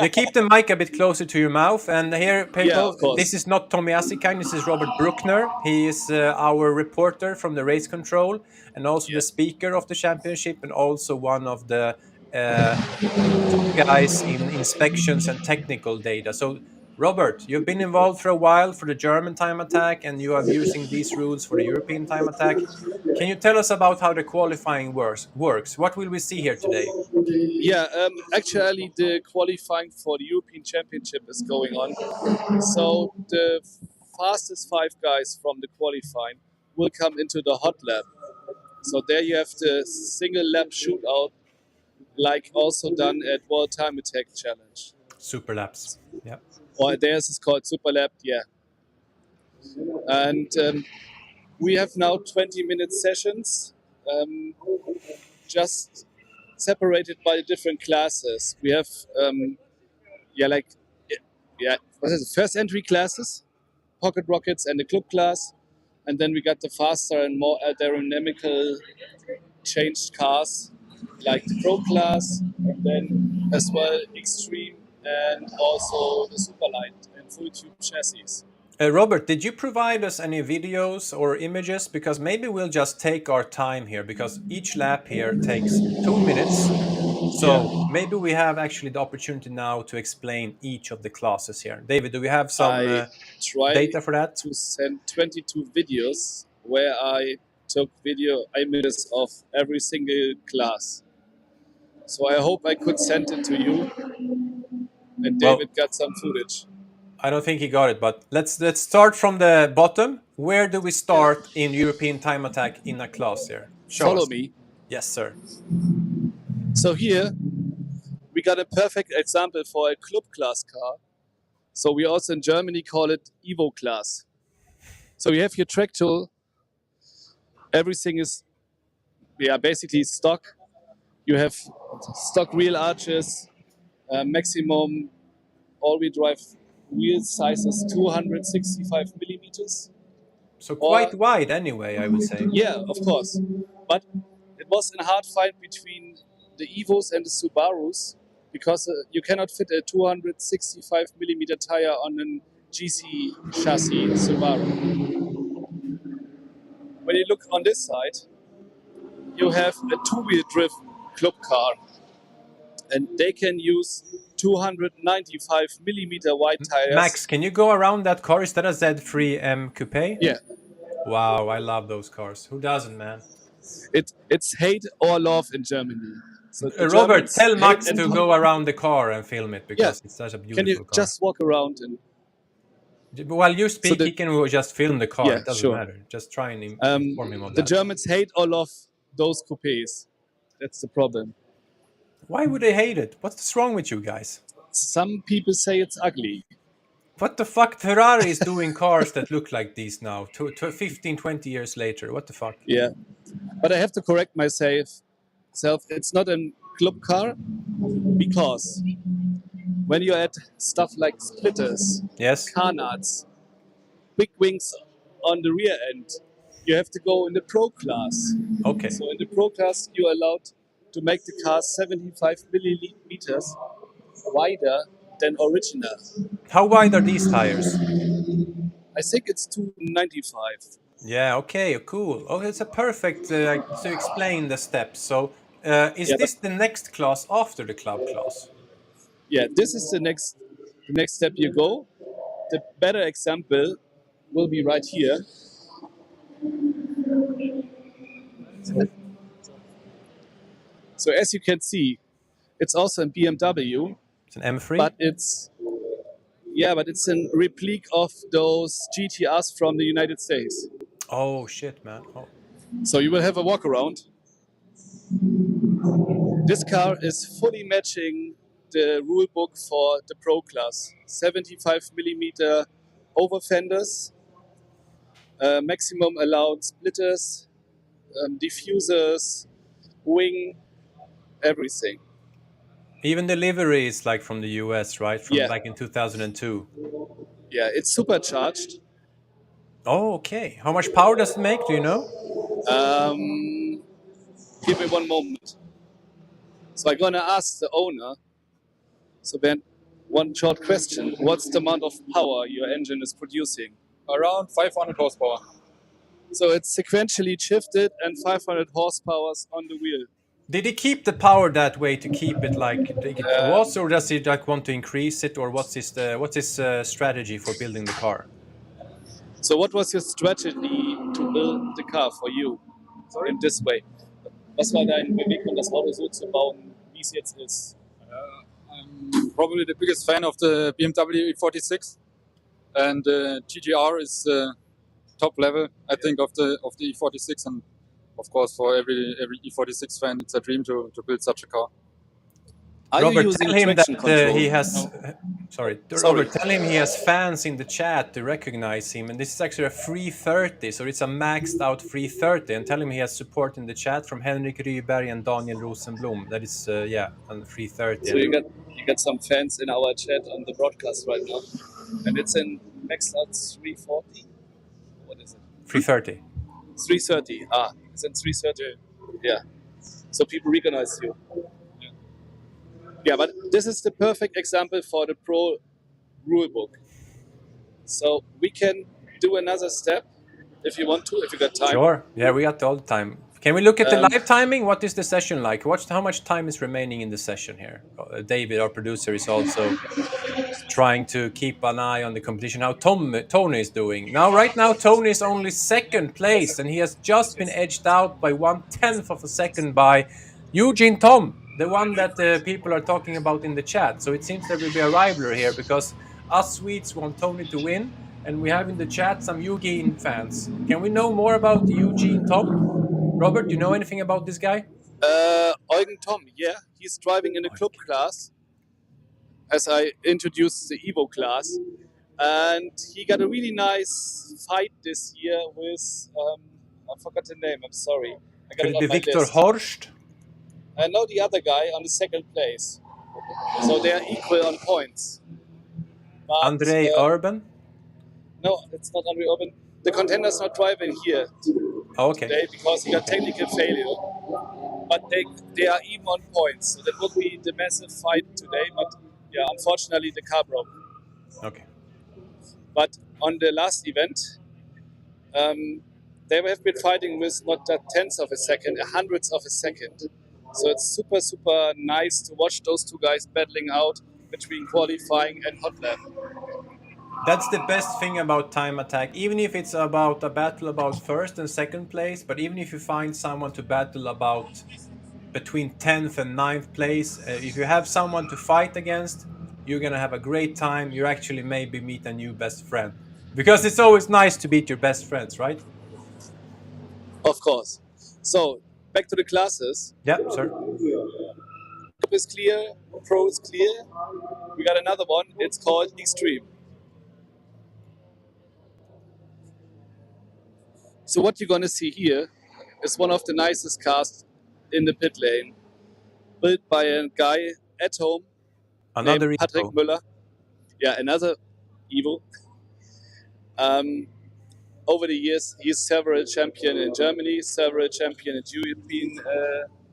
You keep the mic a bit closer to your mouth. And here, people, Yeah, of course. this is not Tommy Assikang. This is Robert Bruckner. He is our reporter from the race control and also the speaker of the championship and also one of the top guys in inspections and technical data. So, Robert, you've been involved for a while for the German time attack and you are using these rules for the European time attack. Can you tell us about how the qualifying works? What will we see here today? Yeah, actually the qualifying for the European Championship is going on. So the fastest 5 guys from the qualifying will come into the hot lap. So there you have the single lap shootout, like also done at World Time Attack Challenge. Superlaps. Yeah. Or theirs is called Superlap, yeah. And we have now 20-minute sessions, just separated by different classes. We have, what is it? First entry classes, pocket rockets, and the club class, and then we got the faster and more aerodynamical changed cars, like the pro class, and then as well extreme, and also the superlight and full tube chassis. Robert, did you provide us any videos or images? Because maybe we'll just take our time here because each lap here takes 2 minutes. So maybe we have actually the opportunity now to explain each of the classes here. David, do we have some data for that? To send 22 videos where I took video images of every single class. So I hope I could send it to you. And David got some footage. I don't think he got it, but let's start from the bottom. Where do we start in European time attack in a class here? Follow me. Yes, sir. So here we got a perfect example for a club class car. So we also in Germany call it Evo class. So you have your track tool. Everything is basically stock. You have stock wheel arches, maximum all-wheel drive wheel size is 265 millimeters. So quite wide anyway, I would say. Yeah, of course. But it was a hard fight between the Evos and the Subarus because you cannot fit a 265 millimeter tire on an GC chassis Subaru. When you look on this side, you have a two-wheel drive club car, and they can use 295 millimeter wide tires. Max, can you go around that car? Is that a Z3M Coupe? Yeah. Wow, I love those cars. Who doesn't, man? It's hate or love in Germany. So Robert, tell Max to go around the car and film it because it's such a beautiful car. Can you just walk around and... While you speak, he can just film the car. Yeah, it doesn't matter. Just try and inform him of the that. Germans hate or love those coupes. That's the problem. Why would they hate it? What's wrong with you guys? Some people say it's ugly. What the fuck? Ferrari is doing cars that look like these now, 15, 20 years later. What the fuck? Yeah. But I have to correct myself. It's not a club car because when you're at stuff like splitters, carnards, big wings on the rear end, you have to go in the pro class. Okay. So in the pro class, you're allowed to make the car 75 millimeters wider than original. How wide are these tires? I think it's 295. Yeah, okay, cool. Oh, it's a perfect to explain the steps. So is this the next class after the club class? Yeah, this is the next step you go. The better example will be right here. So as you can see, it's also a BMW. It's an M3? But it's a replica of those GTRs from the United States. Oh, shit, man. Oh. So you will have a walk around. This car is fully matching the rule book for the Pro class. 75mm over fenders, maximum allowed splitters, diffusers, wing, everything. Even the livery is like from the US, right? From Yeah. back in 2002. Yeah, it's supercharged. Oh, okay. How much power does it make? Do you know? Give me one moment. So I'm gonna ask the owner. So Ben, one short question. What's the amount of power your engine is producing? Around 500 horsepower. So it's sequentially shifted and 500 horsepower on the wheel. Did he keep the power that way to keep it like it was, or does he like want to increase it, or what's his strategy for building the car? So what was your strategy to build the car for you? Sorry? In this way? Was war dein Beweggrund, das Auto so zu bauen, wie es jetzt ist? I'm probably the biggest fan of the BMW E46, and GGR is top level, I think, of the E46, and of course for every E46 fan, it's a dream to build such a car. Robert, tell him that he has. Sorry, Robert, tell him he has fans in the chat to recognize him, and this is actually a 330, so it's a maxed out 330, and tell him he has support in the chat from Henrik Ryberg and Daniel Rosenblom. That is, yeah, on 330. So you got some fans in our chat on the broadcast right now, and it's in maxed out 340. What is it? 330. 330. Ah, it's in 330. Yeah. So people recognize you. Yeah, but this is the perfect example for the Pro rulebook. So we can do another step if you want to, if you got time. Sure. Yeah, we got all the time. Can we look at the live timing? What is the session like? How much time is remaining in the session here? David, our producer, is also trying to keep an eye on the competition. How Tony is doing. Right now, Tony is only second place, and he has just been edged out by 1/10 of a second by Eugene Tom, the one that people are talking about in the chat. So it seems there will be a rivalry here because us Swedes want Tony to win, and we have in the chat some Eugene fans. Can we know more about Eugene Tom? Robert, do you know anything about this guy? Eugen Tom, yeah. He's driving in the club class, as I introduced the Evo class. And he got a really nice fight this year with, I forgot the name, I'm sorry. Could it be Victor Horst? No, the other guy on the second place. So they are equal on points. But, Andrei Urban? No, it's not Andrei Urban. The contender's not driving here today because he got technical failure. But they are even on points. So that would be the massive fight today. But yeah, unfortunately the car broke. Okay. But on the last event, they have been fighting with not a tenth of a second, a hundredth of a second. So it's super, super nice to watch those two guys battling out between qualifying and hot lap. That's the best thing about Time Attack, even if it's about a battle about first and second place, but even if you find someone to battle about between 10th and 9th place, if you have someone to fight against, you're going to have a great time. You actually maybe meet a new best friend. Because it's always nice to beat your best friends, right? Of course. So, back to the classes. Yeah, sir. Cup is clear, Pro is clear. We got another one, it's called Extreme. So what you're going to see here is one of the nicest cars in the pit lane, built by a guy at home named Patrick Müller. Yeah, another Evo. Over the years, he's several champion in Germany, several champion at European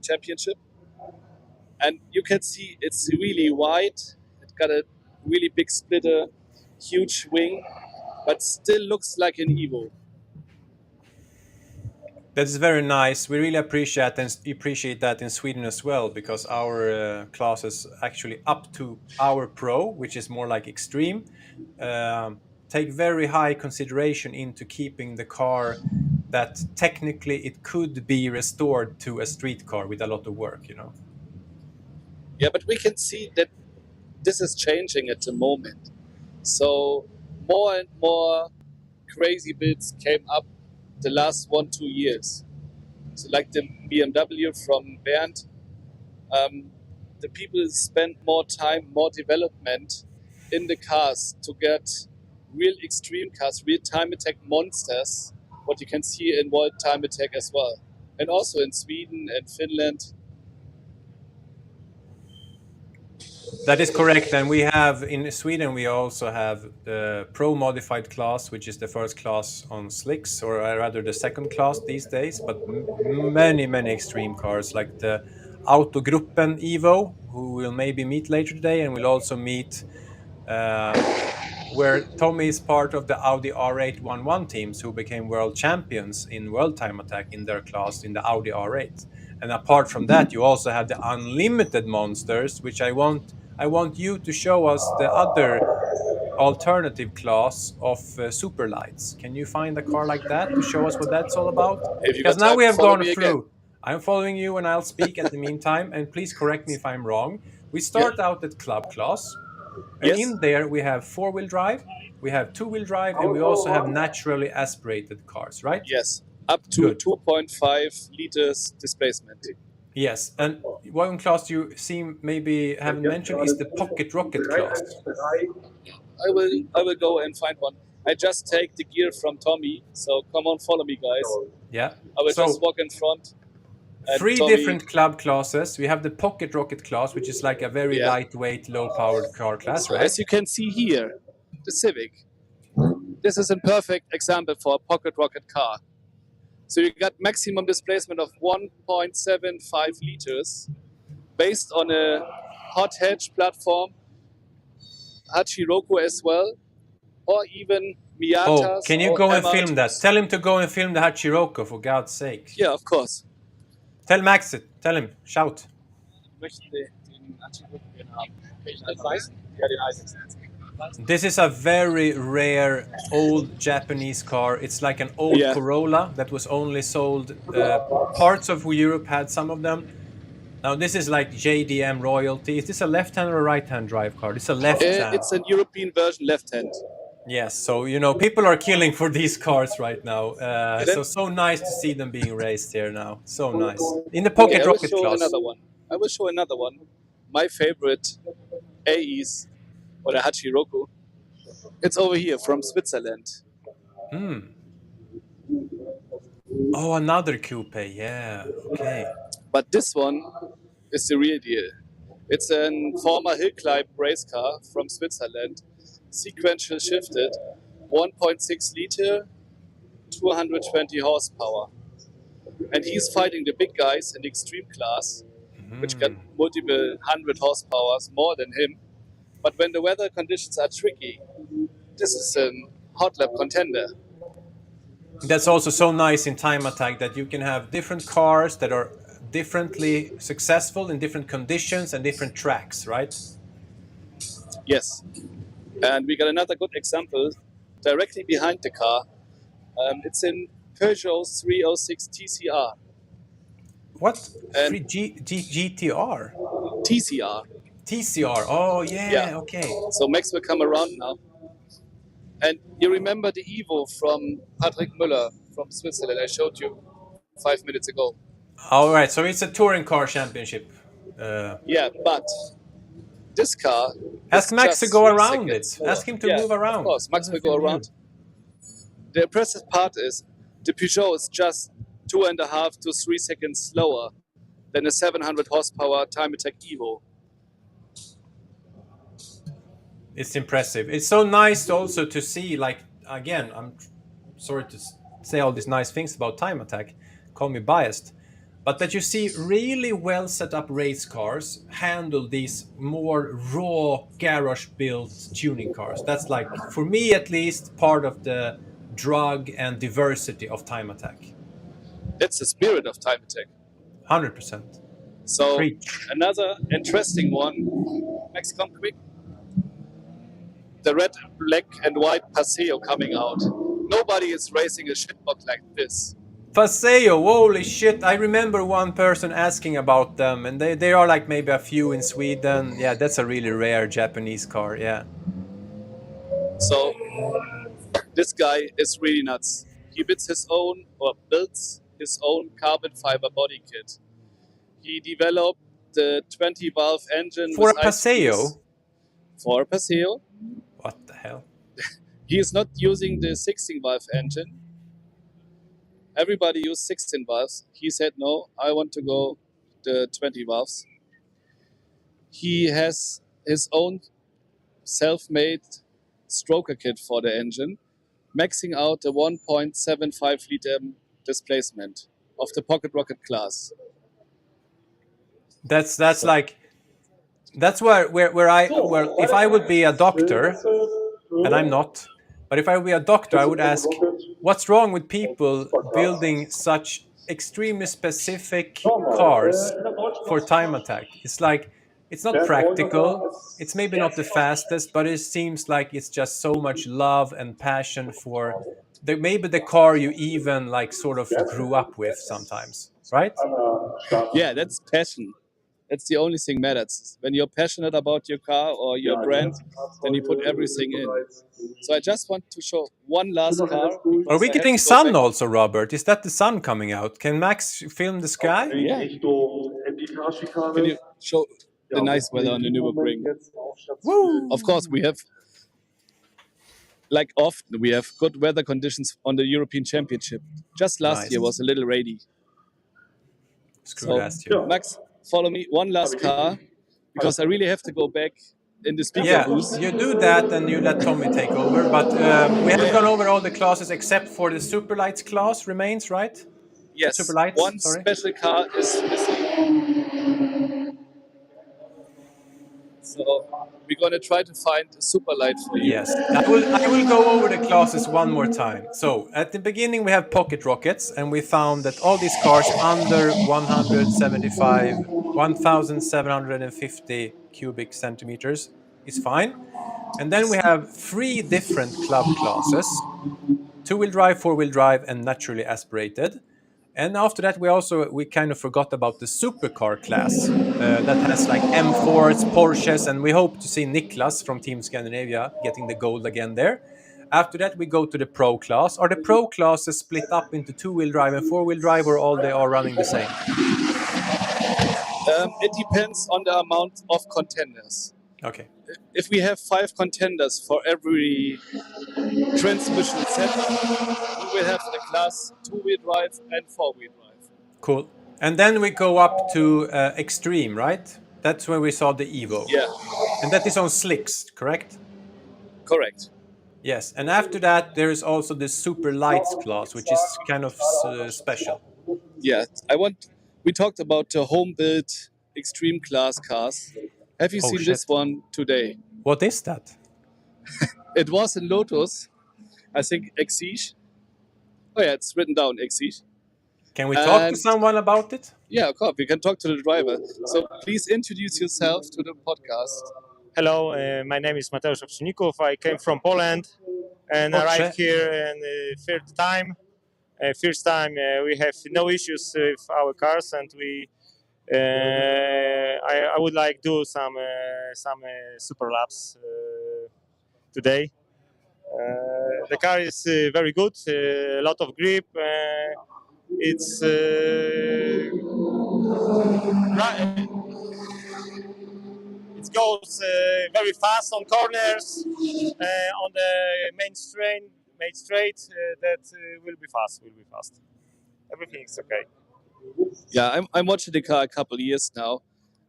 Championship. And you can see it's really wide. It's got a really big splitter, huge wing, but still looks like an Evo. That's very nice. We really appreciate that in Sweden as well, because our classes actually up to our Pro, which is more like extreme, take very high consideration into keeping the car that technically it could be restored to a street car with a lot of work, you know. Yeah, but we can see that this is changing at the moment. So more and more crazy builds came up the last 1-2 years. So like the BMW from Bernd, the people spend more time, more development in the cars to get real extreme cars, real time attack monsters, what you can see in World Time Attack as well. And also in Sweden and Finland. That is correct. And we have in Sweden, we also have the Pro Modified class, which is the first class on slicks, or rather the second class these days. But many, many extreme cars like the Autogruppen Evo, who we'll maybe meet later today. And we'll also meet where Tommy is part of the Audi R811 teams who became world champions in World Time Attack in their class in the Audi R8. And apart from that, you also have the unlimited monsters, which I want you to show us the other alternative class of super lights. Can you find a car like that to show us what that's all about? If you Because got now time, we have follow gone me through. again. I'm following you and I'll speak at the meantime. And please correct me if I'm wrong. We start out at club class. And Yes. in there we have four-wheel drive, we have two-wheel drive, and we also have naturally aspirated cars, right? Yes, up to Good. 2.5 liters displacement. Yes, and one class you seem maybe haven't mentioned is the pocket rocket class. I will go and find one. I just take the gear from Tommy, so come on, follow me, guys. Yeah. I will just walk in front. Three Tommy, different club classes. We have the pocket rocket class, which is like a very lightweight, low-powered car class, so right? as you can see here, the Civic. This is a perfect example for a pocket rocket car. So you got maximum displacement of 1.75 liters based on a hot hatch platform, Hachiroku as well, or even Miatas. Oh, can you go and film that? Tell him to go and film the Hachiroku, for God's sake. Yeah, of course. Tell Max it. Tell him. Shout. This is a very rare old Japanese car. It's like an old Corolla that was only sold. Parts of Europe had some of them. Now this is like JDM royalty. Is this a left-hand or a right-hand drive car? It's a left-hand. It's a European version left-hand. Yes, so you know people are killing for these cars right now. So nice to see them being raced here now. So nice in the pocket rocket class. I will show another one. My favorite AEs or the Hachiroku. It's over here from Switzerland. Oh, another coupe. Yeah. Okay. But this one is the real deal. It's a former hill climb race car from Switzerland, sequential shifted, 1.6 liter, 220 horsepower. And he's fighting the big guys in the extreme class, which got multiple 100 horsepower more than him. But when the weather conditions are tricky, this is a hot lap contender. That's also so nice in Time Attack that you can have different cars that are differently successful in different conditions and different tracks, right? Yes. And we got another good example directly behind the car. It's in Peugeot 306 TCR. What? GTR? TCR. TCR. Oh, yeah. Okay. So Max will come around now. And you remember the Evo from Patrick Müller from Switzerland I showed you 5 minutes ago. All right. So it's a touring car championship. Yeah, but this car... Ask Max to go around it. Ask him to move around. Of course, Max will go around. The impressive part is the Peugeot is just 2.5 to 3 seconds slower than a 700 horsepower Time Attack Evo. It's impressive. It's so nice also to see, like, again, I'm sorry to say all these nice things about Time Attack, call me biased, but that you see really well set up race cars handle these more raw garage built tuning cars. That's like, for me at least, part of the drug and diversity of Time Attack. That's the spirit of Time Attack. 100%. So another interesting one. Max, come quick. The red, black and white Paseo coming out. Nobody is racing a shitbox like this. Paseo, holy shit. I remember one person asking about them, and they are like maybe a few in Sweden. Yeah, that's a really rare Japanese car, yeah. So this guy is really nuts. He builds his own carbon fiber body kit. He developed the 20 valve engine For with a Paseo? For a Paseo. What the hell? He is not using the 16 valve engine. Everybody used 16 valves. He said, no, I want to go the 20 valves. He has his own self-made stroker kit for the engine, maxing out a 1.75 liter displacement of the pocket rocket class. That's like, that's where if I would be a doctor, and I'm not, but if I would be a doctor, I would ask, what's wrong with people building such extremely specific cars for time attack? It's like, it's not practical. It's maybe not the fastest, but it seems like it's just so much love and passion for maybe the car you even like sort of grew up with sometimes, right? Yeah, that's passion. That's the only thing matters. When you're passionate about your car or your brand, then you put everything in. So I just want to show one last car. Are we getting sun also, Robert? Is that the sun coming out? Can Max film the sky? Yeah. Can you show the nice weather on the Nürburgring? Woo! Of course, we have, like often, we have good weather conditions on the European Championship. Just last year was a little rainy. Last year. Max, follow me. One last car, because I really have to go back in the speaker booth. You do that and you let Tommy take over. But we have gone over all the classes except for the Super Lights class remains, right? Yes. Super Lights, one special car is missing. So we're going to try to find a super light for you. Yes, I will go over the classes one more time. So at the beginning we have pocket rockets, and we found that all these cars under 1,750 cubic centimeters is fine. And then we have 3 different club classes: 2-wheel drive, 4-wheel drive, and naturally aspirated. And after that, we kind of forgot about the supercar class that has like M4s, Porsches, and we hope to see Niklas from Team Scandinavia getting the gold again there. After that, we go to the pro class. Are the pro classes split up into 2-wheel drive and 4-wheel drive, or all they are running the same? It depends on the amount of contenders. Okay. If we have 5 contenders for every transmission setup, we will have the class 2-wheel drive and 4-wheel drive. Cool. And then we go up to Extreme, right? That's where we saw the Evo. Yeah. And that is on slicks, correct? Correct. Yes. And after that, there is also the Super Lights class, which is kind of special. Yeah. We talked about the home-built Extreme class cars. Have you seen this one today? What is that? It was in Lotus, I think Exige. Oh yeah, it's written down, Exige. Can we talk to someone about it? Yeah, of course. We can talk to the driver. So please introduce yourself to the podcast. Hello, my name is Mateusz Owczynikow. I came from Poland and arrived here in the third time. First time we have no issues with our cars, and I would like to do some super laps today. The car is very good, a lot of grip. It goes very fast on corners, on the main straight. That will be fast. Everything is okay. Yeah, I'm watching the car a couple of years now,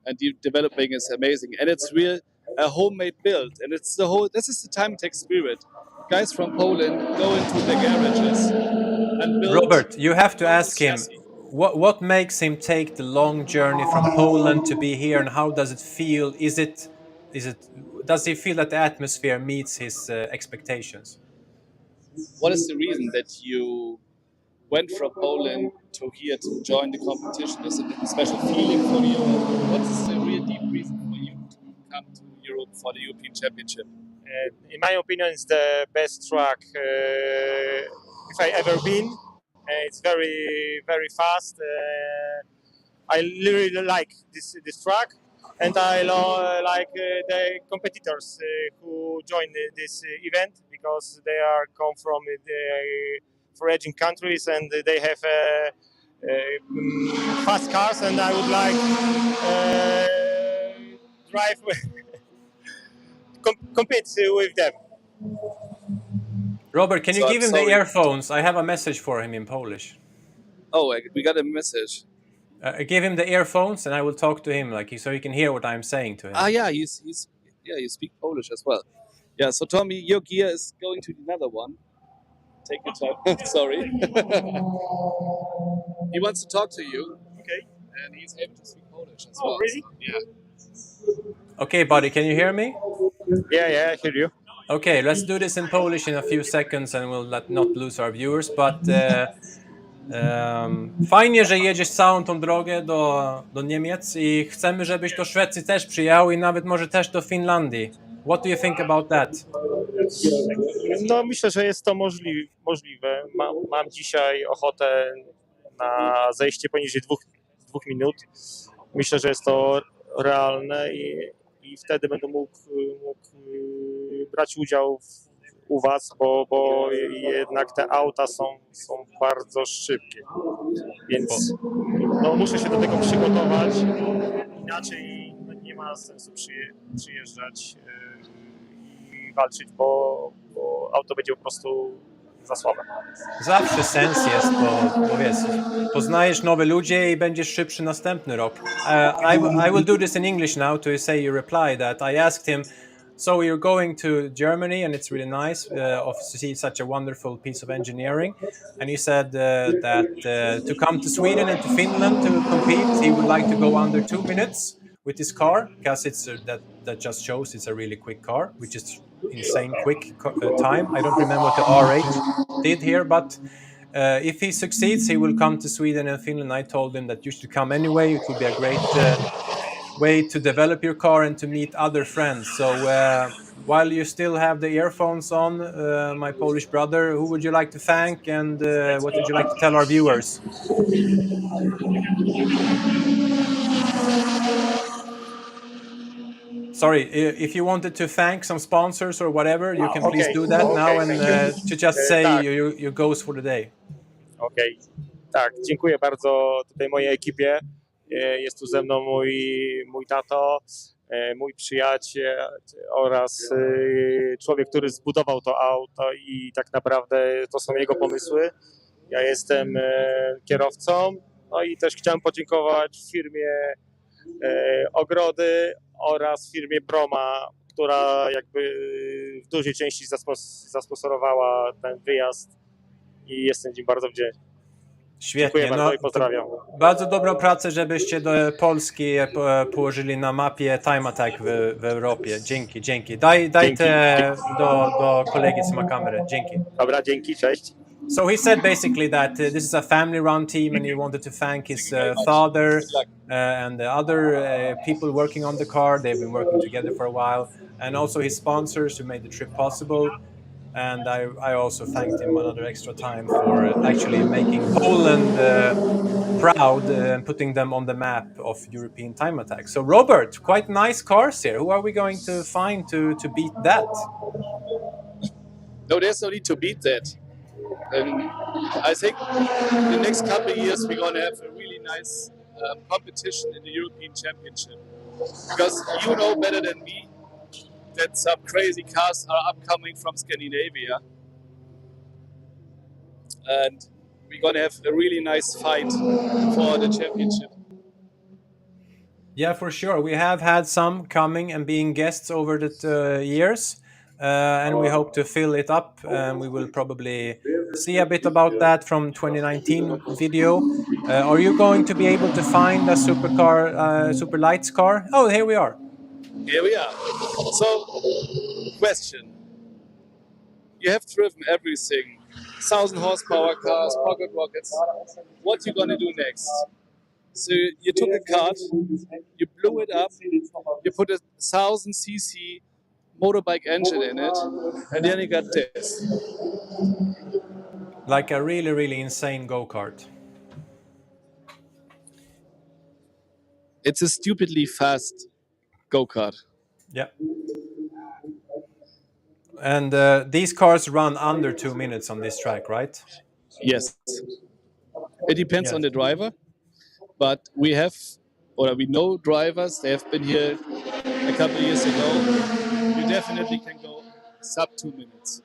and the developing is amazing. And it's real a homemade build, and it's this is the time tech spirit. Guys from Poland go into the garages and build. Robert, you have to ask him what makes him take the long journey from Poland to be here, and how does it feel? Does he feel that the atmosphere meets his expectations? What is the reason that you went from Poland to here to join the competition? Is it a special feeling for you? What's the real deep reason for you to come to Europe for the European Championship? In my opinion, it's the best track if I ever been. It's very, very fast. I really like this track, and I like the competitors who join this event, because they come from foraging countries, and they have fast cars, and I would like drive compete with them. Robert, can you give him the earphones? I have a message for him in Polish. Oh, we got a message. Give him the earphones, and I will talk to him, so he can hear what I'm saying to him. Yeah, you speak Polish as well. Yeah, so Tommy, your gear is going to another one. Take your time. Sorry. He wants to talk to you. Okay. And he's able to speak Polish as well. Really? So, yeah. Okay, buddy, can you hear me? Yeah, I hear you. Okay, let's do this in Polish in a few seconds and we'll not lose our viewers, but fajnie, że jedziesz całą tą drogę do Niemiec i chcemy, żebyś do Szwecji też przyjechał i nawet może też do Finlandii. What do you think about that? No myślę, że jest to możliwe. Mam dzisiaj ochotę na zejście poniżej 2 minut. Myślę, że jest to realne i wtedy będę mógł brać udział u was, bo jednak te auta są bardzo szybkie. Więc muszę się do tego przygotować. Inaczej nie ma sensu przyjeżdżać i walczyć, bo auto będzie po prostu za słabe. Zawsze sens jest, bo wiesz, poznajesz nowe ludzie i będziesz szybszy następny rok. I will do this in English now to say your reply that I asked him, so you're going to Germany and it's really nice to see such a wonderful piece of engineering. And he said that to come to Sweden and to Finland to compete, he would like to go under 2 minutes with his car, because it's that just shows it's a really quick car, which is insane quick time. I don't remember what the R8 did here, but if he succeeds, he will come to Sweden and Finland. I told him that you should come anyway. It would be a great way to develop your car and to meet other friends. So while you still have the earphones on, my Polish brother, who would you like to thank, and what would you like to tell our viewers? Sorry, if you wanted to thank some sponsors or whatever, you can please do that now, and to just say your goals for the day. Okej, tak, dziękuję bardzo tutaj mojej ekipie. Jest tu ze mną mój tato, mój przyjaciel oraz człowiek, który zbudował to auto i tak naprawdę to są jego pomysły. Ja jestem kierowcą, no i też chciałem podziękować firmie Ogrody oraz firmie Broma, która jakby w dużej części zasponsorowała ten wyjazd i jestem im bardzo wdzięczny. Świetnie, dziękuję bardzo i pozdrawiam. Bardzo dobrą pracę, żebyście do Polski położyli na mapie Time Attack w Europie. Dzięki. Daj do kolegi, co ma kamerę. Dzięki. Dobra, dzięki, cześć. So he said basically that this is a family-run team, and he wanted to thank his father and the other people working on the car. They've been working together for a while, and also his sponsors who made the trip possible. And I also thanked him another extra time for actually making Poland proud and putting them on the map of European Time Attack. So Robert, quite nice cars here. Who are we going to find to beat that? No, there's no need to beat that. I think in the next couple of years we're going to have a really nice competition in the European Championship. Because you know better than me that some crazy cars are upcoming from Scandinavia. And we're going to have a really nice fight for the championship. Yeah, for sure. We have had some coming and being guests over the years. And we hope to fill it up, and we will probably see a bit about that from 2019 video. Are you going to be able to find a Super Lights car? Oh, here we are. Here we are. So, question. You have driven everything. 1,000 horsepower cars, pocket rockets. What are you going to do next? So you took a kart, you blew it up, you put a 1,000cc motorbike engine in it, and then you got this. Like a really, really insane go-kart. It's a stupidly fast go-kart. Yeah. And these cars run under 2 minutes on this track, right? Yes. It depends on the driver, but we know drivers. They have been here a couple of years ago. You definitely can go sub 2 minutes.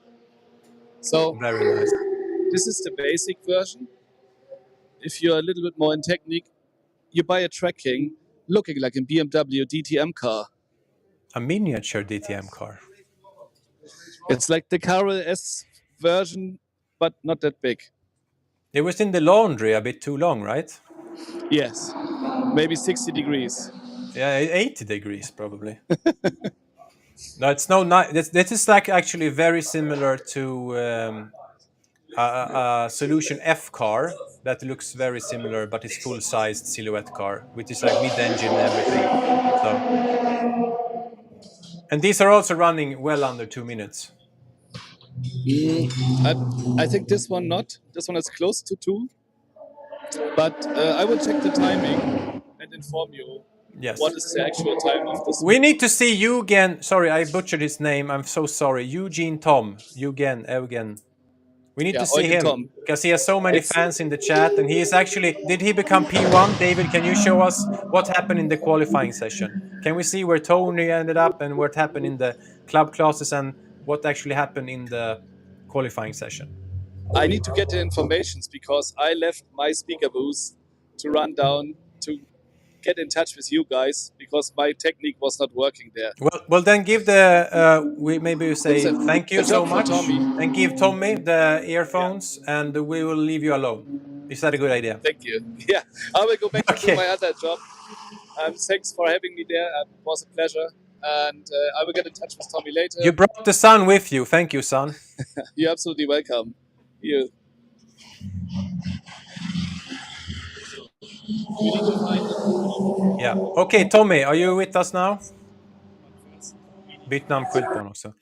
So Very nice. this is the basic version. If you're a little bit more in technique, you buy a tracking looking like a BMW DTM car. A miniature DTM car. It's like the Carol S version, but not that big. It was in the laundry a bit too long, right? Yes, maybe 60 degrees. Yeah, 80 degrees probably. No, it's no. This is like actually very similar to a Solution F car that looks very similar, but it's full-sized silhouette car, which is like mid-engine and everything. So, and these are also running well under 2 minutes. I think this one not. This one is close to 2. But I will check the timing and inform you. Yes. What is the actual time of this? We need to see Eugen. Sorry, I butchered his name. I'm so sorry. Eugen. We need to see him because he has so many fans in the chat, and he is actually. Did he become P1? David, can you show us what happened in the qualifying session? Can we see where Tony ended up and what happened in the club classes and what actually happened in the qualifying session? I need to get the information because I left my speaker booth to run down to get in touch with you guys because my technique was not working there. Well, then give the maybe you say thank you so much and give Tommy the earphones, and we will leave you alone. Is that a good idea? Thank you. Yeah, I will go back to my other job. Thanks for having me there. It was a pleasure, and I will get in touch with Tommy later. You brought the son with you. Thank you, son. You're absolutely welcome. You. Yeah. Okay, Tommy, are you with us now? Byt namnskylt på honom också.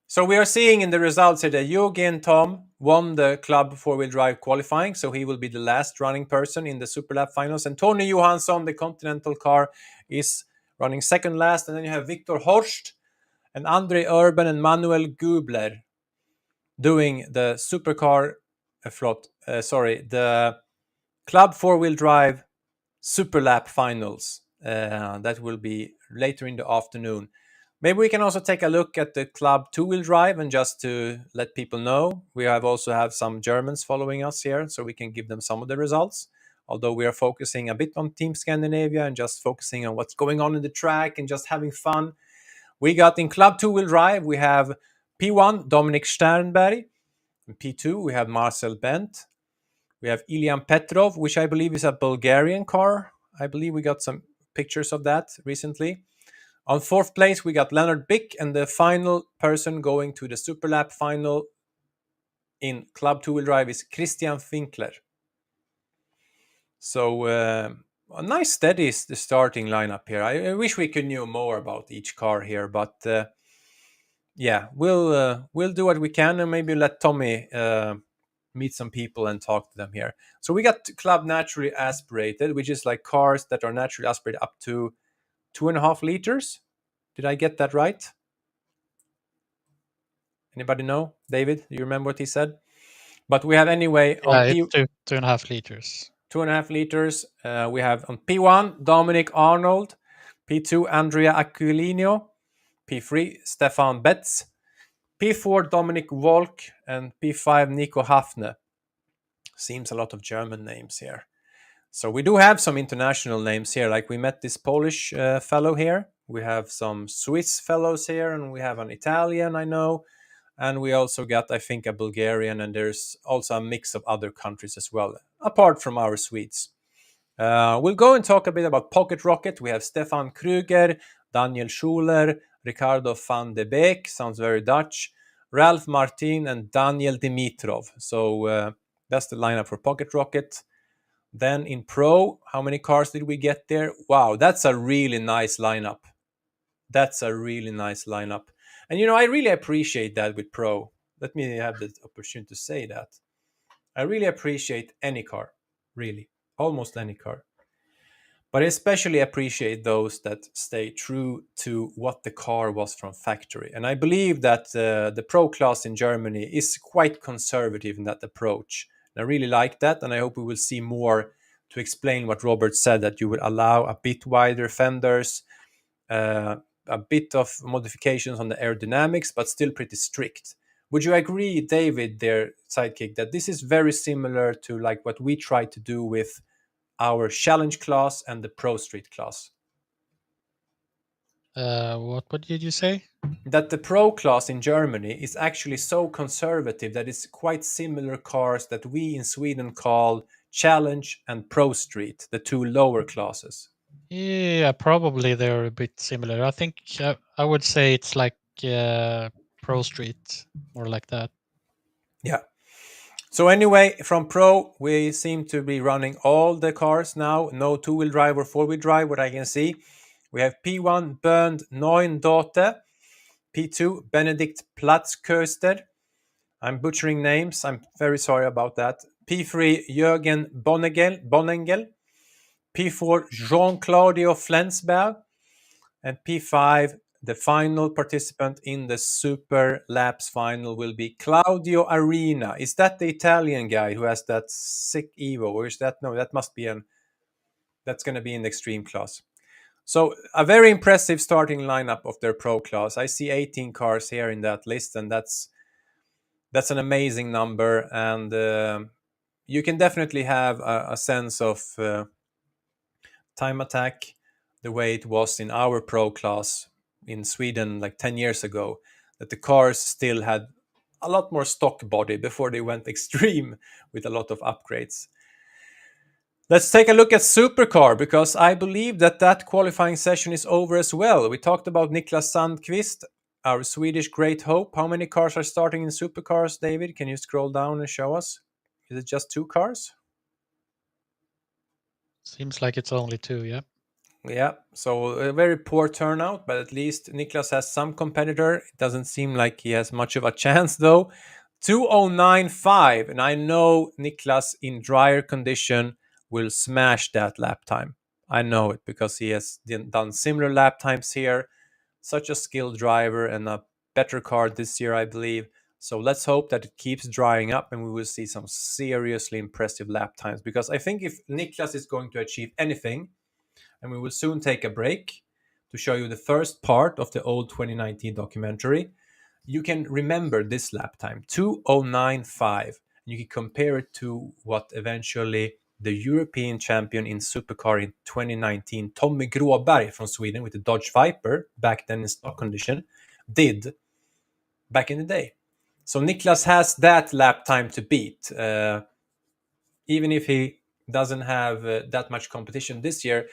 So we are seeing in the results here that Eugen Tom won the club four-wheel drive qualifying, so he will be the last running person in the Superlap finals. And Tony Johansson, the Continental car, is running second last. And then you have Victor Horst and Andre Urban and Manuel Gubler doing the supercar, the club four-wheel drive Superlap finals. That will be later in the afternoon. Maybe we can also take a look at the club two-wheel drive, and just to let people know, we also have some Germans following us here, so we can give them some of the results. Although we are focusing a bit on Team Scandinavia and just focusing on what's going on in the track and just having fun. We got in club two-wheel drive, we have P1, Dominik Sternberg. In P2, we have Marcel Bent. We have Ilyan Petrov, which I believe is a Bulgarian car. I believe we got some pictures of that recently. On fourth place, we got Leonard Bick, and the final person going to the Superlap final in Club Two-Wheel Drive is Christian Finkler. So a nice steady the starting lineup here. I wish we could know more about each car here, but yeah, we'll do what we can, and maybe let Tommy meet some people and talk to them here. So we got Club Naturally Aspirated, which is like cars that are naturally aspirated up to 2.5 liters. Did I get that right? Anybody know? David, you remember what he said? But we have anyway on it's 2.5 liters. 2.5 liters. We have on P1 Dominic Arnold, P2 Andrea Aquilino, P3 Stefan Betz, P4 Dominic Volk, and P5 Nico Hafne. Seems a lot of German names here. So we do have some international names here, like we met this Polish fellow here. We have some Swiss fellows here, and we have an Italian, I know. And we also got, I think, a Bulgarian, and there's also a mix of other countries as well, apart from our Swedes. We'll go and talk a bit about Pocket Rocket. We have Stefan Kruger, Daniel Schuler, Ricardo van de Beek, sounds very Dutch, Ralph Martin, and Daniel Dimitrov. So that's the lineup for Pocket Rocket. Then in Pro, how many cars did we get there? Wow, that's a really nice lineup. And, you know, I really appreciate that with Pro. Let me have the opportunity to say that. I really appreciate any car, really. Almost any car. But I especially appreciate those that stay true to what the car was from factory. And I believe that the Pro class in Germany is quite conservative in that approach. And I really like that, and I hope we will see more to explain what Robert said, that you will allow a bit wider fenders, a bit of modifications on the aerodynamics, but still pretty strict. Would you agree, David, their sidekick, that this is very similar to like what we try to do with our challenge class and the Pro Street class? What did you say? That the Pro class in Germany is actually so conservative that it's quite similar cars that we in Sweden call Challenge and Pro Street, the two lower classes. Yeah, probably they're a bit similar. I think I would say it's like Pro Street, or like that. Yeah. So anyway, from Pro, we seem to be running all the cars now. No two-wheel drive or four-wheel drive, what I can see. We have P1 Bernd Neundote, P2 Benedikt Platzköster. I'm butchering names. I'm very sorry about that. P3 Jürgen Bonengel. P4 Jean-Claudio Flensberg. And P5, the final participant in the Superlap's final will be Claudio Arena. Is that the Italian guy who has that sick Evo? Or is that, no, that must be that's going to be in the extreme class. So a very impressive starting lineup of their pro class. I see 18 cars here in that list, and that's an amazing number. And you can definitely have a sense of time attack the way it was in our pro class in Sweden like 10 years ago, that the cars still had a lot more stock body before they went extreme with a lot of upgrades. Let's take a look at Supercar, because I believe that qualifying session is over as well. We talked about Niklas Sandqvist, our Swedish great hope. How many cars are starting in Supercars, David? Can you scroll down and show us? Is it just 2 cars? Seems like it's only 2, yeah. Yeah, so a very poor turnout, but at least Niklas has some competitor. It doesn't seem like he has much of a chance, though. 2:09.5, and I know Niklas in drier condition will smash that lap time. I know it because he has done similar lap times here. Such a skilled driver and a better car this year, I believe. So let's hope that it keeps drying up and we will see some seriously impressive lap times. Because I think if Niklas is going to achieve anything, and we will soon take a break to show you the first part of the old 2019 documentary, you can remember this lap time, 2:09.5. You can compare it to what eventually the European champion in Supercar in 2019, Tommy Gråberg from Sweden with the Dodge Viper, back then in stock condition, did back in the day. So Niklas has that lap time to beat. Even if he doesn't have that much competition this year,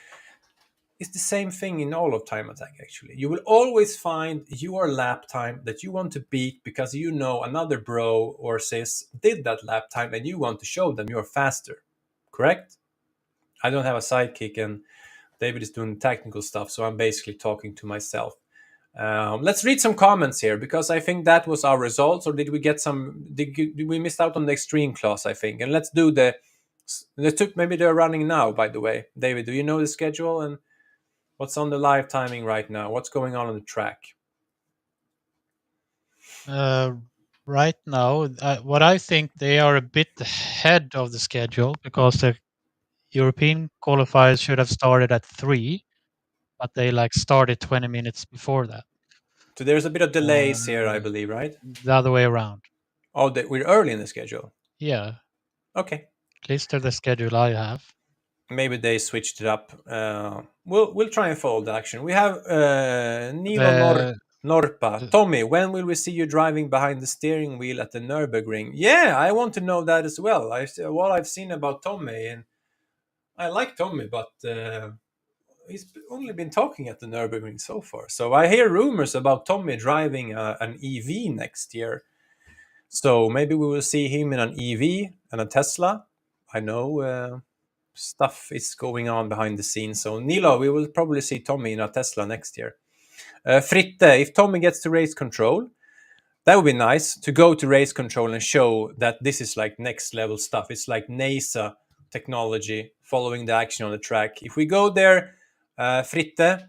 it's the same thing in all of time attack, actually. You will always find your lap time that you want to beat because you know another bro or sis did that lap time and you want to show them you're faster. Correct? I don't have a sidekick and David is doing technical stuff, so I'm basically talking to myself. Let's read some comments here, because I think that was our results. Or did we get some? Did we miss out on the extreme class? I think. And let's do maybe they're running now. By the way, David, do you know the schedule and what's on the live timing right now? What's going on the track? Right now, what I think, they are a bit ahead of the schedule, because the European qualifiers should have started at 3, but they started 20 minutes before that. So there's a bit of delays here, I believe, right? The other way around. Oh, we're early in the schedule. Yeah. Okay. At least to the schedule I have. Maybe they switched it up. We'll try and follow the action. We have Nilo Norpa. Tommy, when will we see you driving behind the steering wheel at the Nürburgring? Yeah, I want to know that as well. What I've seen about Tommy, and I like Tommy, but he's only been talking at the Nürburgring so far. So I hear rumors about Tommy driving an EV next year. So maybe we will see him in an EV and a Tesla. I know stuff is going on behind the scenes. So Nilo, we will probably see Tommy in a Tesla next year. Fritte, if Tommy gets to race control, that would be nice to go to race control and show that this is like next level stuff. It's like NASA technology following the action on the track. If we go there, Fritte,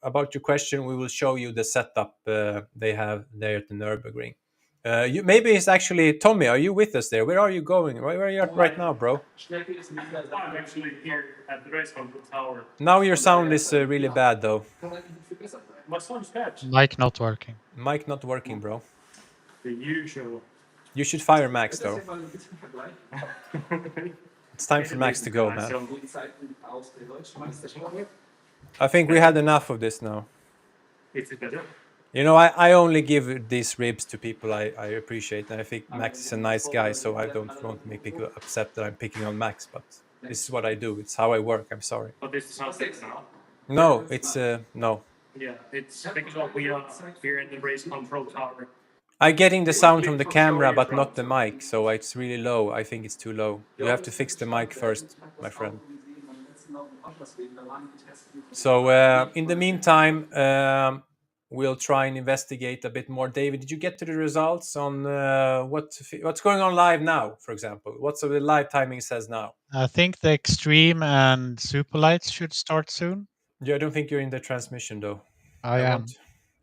about your question, we will show you the setup they have there at the Nürburgring. Maybe it's actually Tommy. Are you with us there? Where are you going? Where are you at right now, bro? I'm actually here at the race control tower. Now your sound is really bad, though. My sound's bad. Mic not working. Mic not working, bro. The usual. You should fire Max, though. It's time for Max to go, man. I think we had enough of this now. Is it better? You know, I only give these ribs to people I appreciate, and I think Max is a nice guy, so I don't want to make people upset that I'm picking on Max, but this is what I do. It's how I work. I'm sorry. But this is not fixed now. No, it's no. Yeah, it's because we are here in the race control tower. I'm getting the sound from the camera, but not the mic, so it's really low. I think it's too low. You have to fix the mic first, my friend. So in the meantime, we'll try and investigate a bit more. David, did you get to the results on what's going on live now, for example? What's the live timing says now? I think the Extreme and Super Lights should start soon. Yeah, I don't think you're in the transmission, though. I am.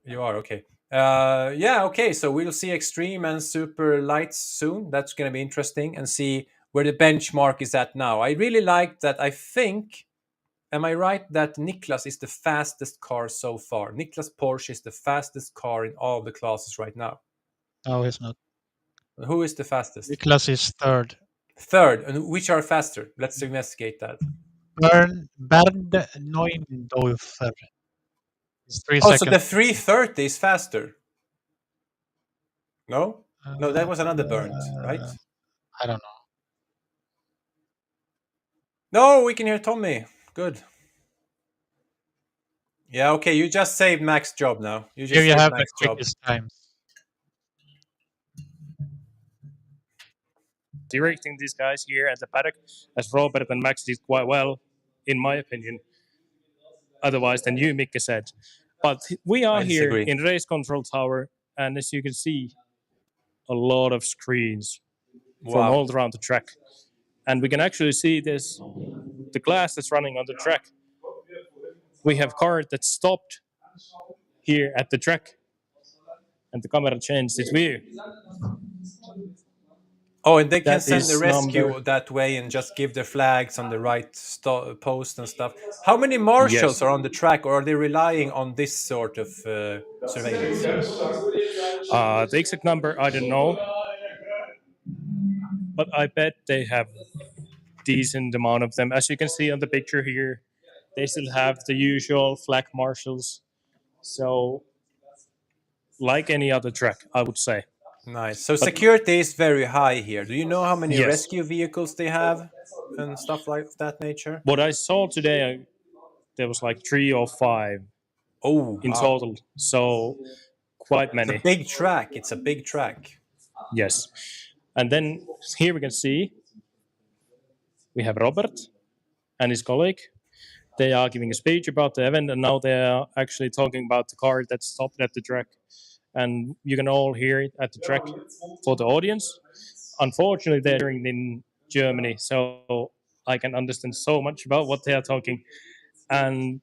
You are, okay. Yeah, okay, so we'll see Extreme and Super Lights soon. That's going to be interesting, and see where the benchmark is at now. I really like that. I think, am I right that Niklas is the fastest car so far? Niklas Porsche is the fastest car in all the classes right now. No, he's not. Who is the fastest? Niklas is third. Third, and which are faster? Let's investigate that. Bernd Neundorfer. It's 3 Oh, seconds. so the 330 is faster. No? No, that was another Bernd, right? I don't know. No, we can hear Tommy. Good. Yeah, okay, you just saved Max's job now. You just Here you saved have the Max's job. quickest times. Directing these guys here at the paddock, as Robert and Max did quite well, in my opinion. Otherwise than you, Mikke said. But we are here in race control tower, and as you can see, a lot of screens from all around the track. And we can actually see this, the glass that's running on the track. We have cars that stopped here at the track, and the camera changed its view. Oh, and they can send the rescue that way and just give the flags on the right post and stuff. How many marshals are on the track, or are they relying on this sort of surveillance? The exact number, I don't know. But I bet they have decent amount of them. As you can see on the picture here, they still have the usual flag marshals. So, like any other track, I would say. Nice. So security is very high here. Do you know how many rescue vehicles they have and stuff like that nature? What I saw today, there was like 3 or 5 in total. So quite many. It's a big track. It's a big track. Yes. And then here we can see we have Robert and his colleague. They are giving a speech about the event, and now they are actually talking about the car that stopped at the track. And you can all hear it at the track for the audience. Unfortunately, they're in Germany, so I can understand so much about what they are talking. And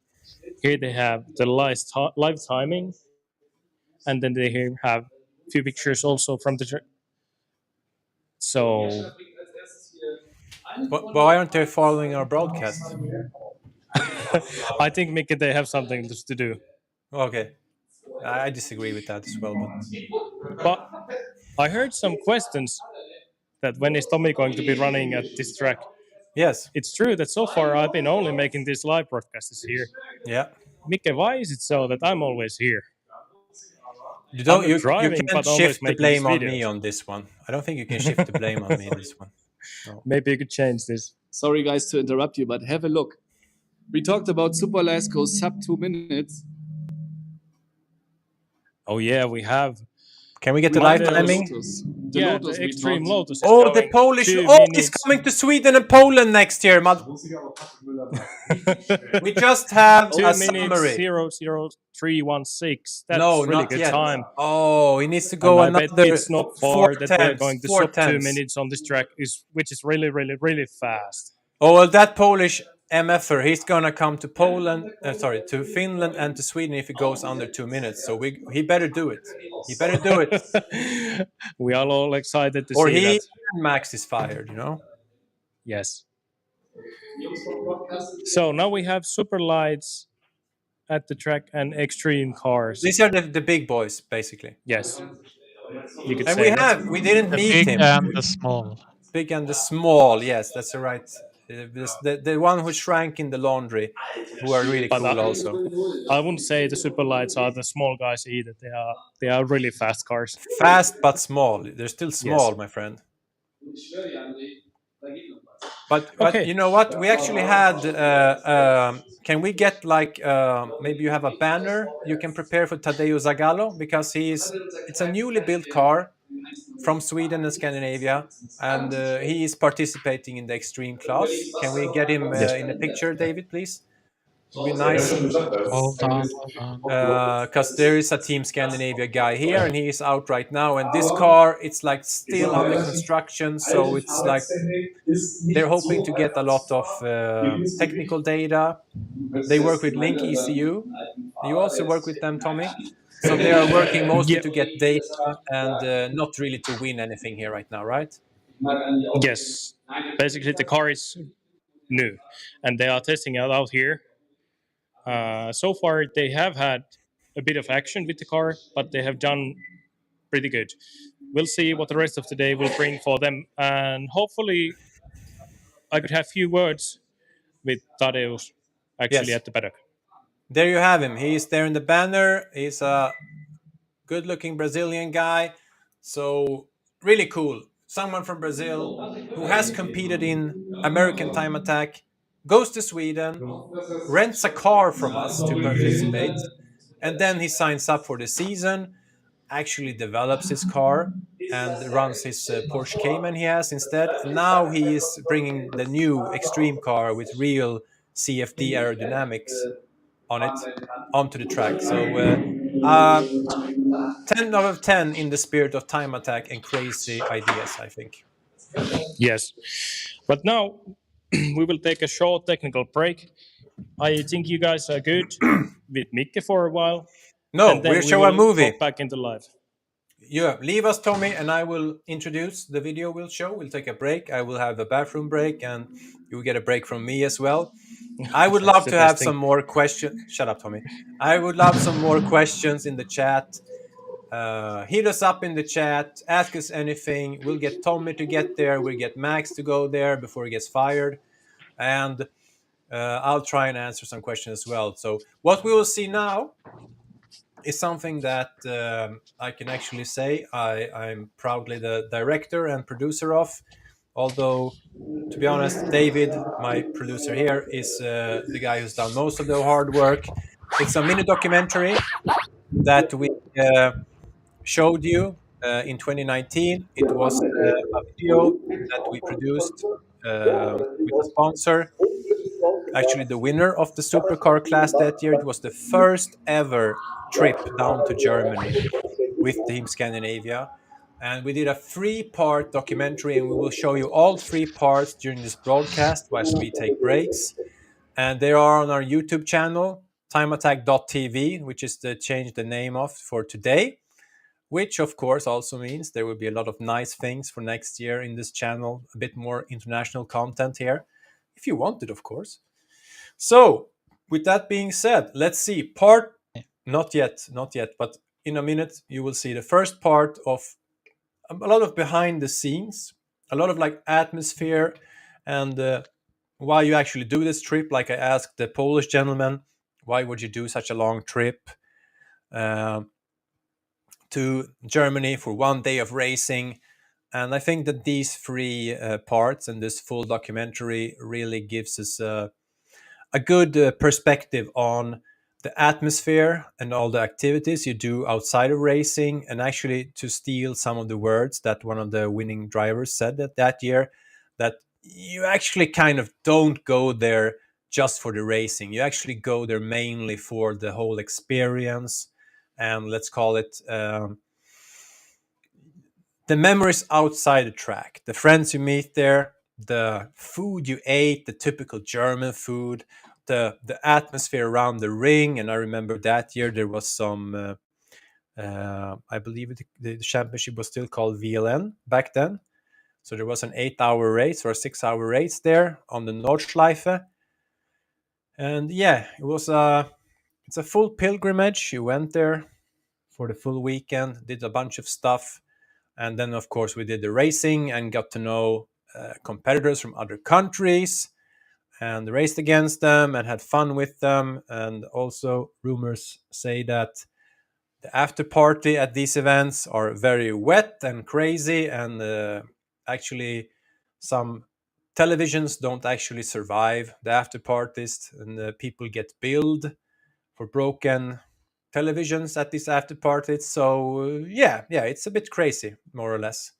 here they have the live timing, and then they here have a few pictures also from the track. So, but why aren't they following our broadcast? I think Mikke, they have something to do. Okay. I disagree with that as well, but I heard some questions that when is Tommy going to be running at this track? Yes, it's true that so far I've been only making these live broadcasts here. Yeah, Mikke, why is it so that I'm always here? You can't shift the blame on me on this one. I don't think you can shift the blame on me on this one. No. Maybe you could change this. Sorry, guys, to interrupt you, but have a look. We talked about Superlap goes sub 2 minutes. Oh yeah, we have. Can we get the live timing? The Extreme Lotus. Oh, the Polish! Oh, he's coming to Sweden and Poland next year, We just have 2 a minutes, summary. 00316. That's no, really not good yet. time. Oh, he needs to go and another. I bet it's not far that they're tenths, going to stop 2 minutes on this track, which is really, really, really fast. Oh, well, that Polish MFer, he's gonna come to to Finland and to Sweden if he goes under 2 minutes. So he better do it. He better do it. We are all excited to Or see he that. and Max is fired, you know? Yes. So now we have super lights at the track and extreme cars. These are the big boys, basically. Yes. You could And say that. we didn't The meet big him. and the small. Big and the small, yes, that's right. The one who shrank in the laundry, who are really But cool also. I wouldn't say the super lights are the small guys either. They are really fast cars. Fast but small. They're still small, Yes. my friend. But Okay. you know what? We actually had. Can we get like maybe you have a banner you can prepare for Tadeo Zagallo, because it's a newly built car from Sweden and Scandinavia, and he is participating in the extreme class. Can we get him in the picture, David, please? It would be nice. Hold on. Because there is a Team Scandinavia guy here, and he is out right now. And this car, it's like still under construction, so it's like they're hoping to get a lot of technical data. They work with Link ECU. You also work with them, Tommy. So they are working mostly to get data and not really to win anything here right now, right? Yes. Basically, the car is new, and they are testing it out here. So far, they have had a bit of action with the car, but they have done pretty good. We'll see what the rest of the day will bring for them, and hopefully, I could have few words with Tadeusz actually Yes. at the paddock. There you have him. He's there in the banner. He's a good-looking Brazilian guy. So really cool. Someone from Brazil who has competed in American Time Attack, goes to Sweden, rents a car from us to participate, and then he signs up for the season, actually develops his car, and runs his Porsche Cayman he has instead. And now he is bringing the new extreme car with real CFD aerodynamics on it onto the track. So 10 out of 10 in the spirit of Time Attack and crazy ideas, I think. Yes. But now we will take a short technical break. I think you guys are good with Mikke for a while. No, and then we'll show a movie. Hop back into live. Yeah, leave us, Tommy, and I will introduce the video we'll show. We'll take a break. I will have a bathroom break, and you will get a break from me as well. I would love to have some more questions. Shut up, Tommy. I would love some more questions in the chat. Hit us up in the chat. Ask us anything. We'll get Tommy to get there. We'll get Max to go there before he gets fired. And I'll try and answer some questions as well. So what we will see now is something that I can actually say I'm proudly the director and producer of. Although, to be honest, David, my producer here, is the guy who's done most of the hard work. It's a mini documentary that we showed you in 2019. It was a video that we produced with a sponsor. Actually, the winner of the supercar class that year. It was the first ever trip down to Germany with Team Scandinavia. And we did a 3-part documentary, and we will show you all 3 parts during this broadcast whilst we take breaks. And they are on our YouTube channel, timeattack.tv, which is to change the name of for today, which of course also means there will be a lot of nice things for next year in this channel, a bit more international content here, if you want it, of course. So, with that being said, let's see. Not yet, but in a minute you will see the first part of a lot of behind the scenes, a lot of like atmosphere, and why you actually do this trip. Like I asked the Polish gentleman, why would you do such a long trip to Germany for 1 day of racing? And I think that these 3 parts and this full documentary really gives us a good perspective on the atmosphere and all the activities you do outside of racing, and actually to steal some of the words that one of the winning drivers said that year, that you actually kind of don't go there just for the racing. You actually go there mainly for the whole experience, and let's call it the memories outside the track, the friends you meet there, the food you ate, the typical German food, the atmosphere around the ring. And I remember that year there was some, I believe the championship was still called VLN back then. So there was an 8-hour race or a 6-hour race there on the Nordschleife. And yeah, it's a full pilgrimage. You went there for the full weekend, did a bunch of stuff. And then, of course, we did the racing and got to know competitors from other countries and raced against them and had fun with them. And also, rumors say that the after party at these events are very wet and crazy. And actually, some televisions don't actually survive the after parties, and people get billed for broken televisions at these after parties. So yeah, it's a bit crazy, more or less.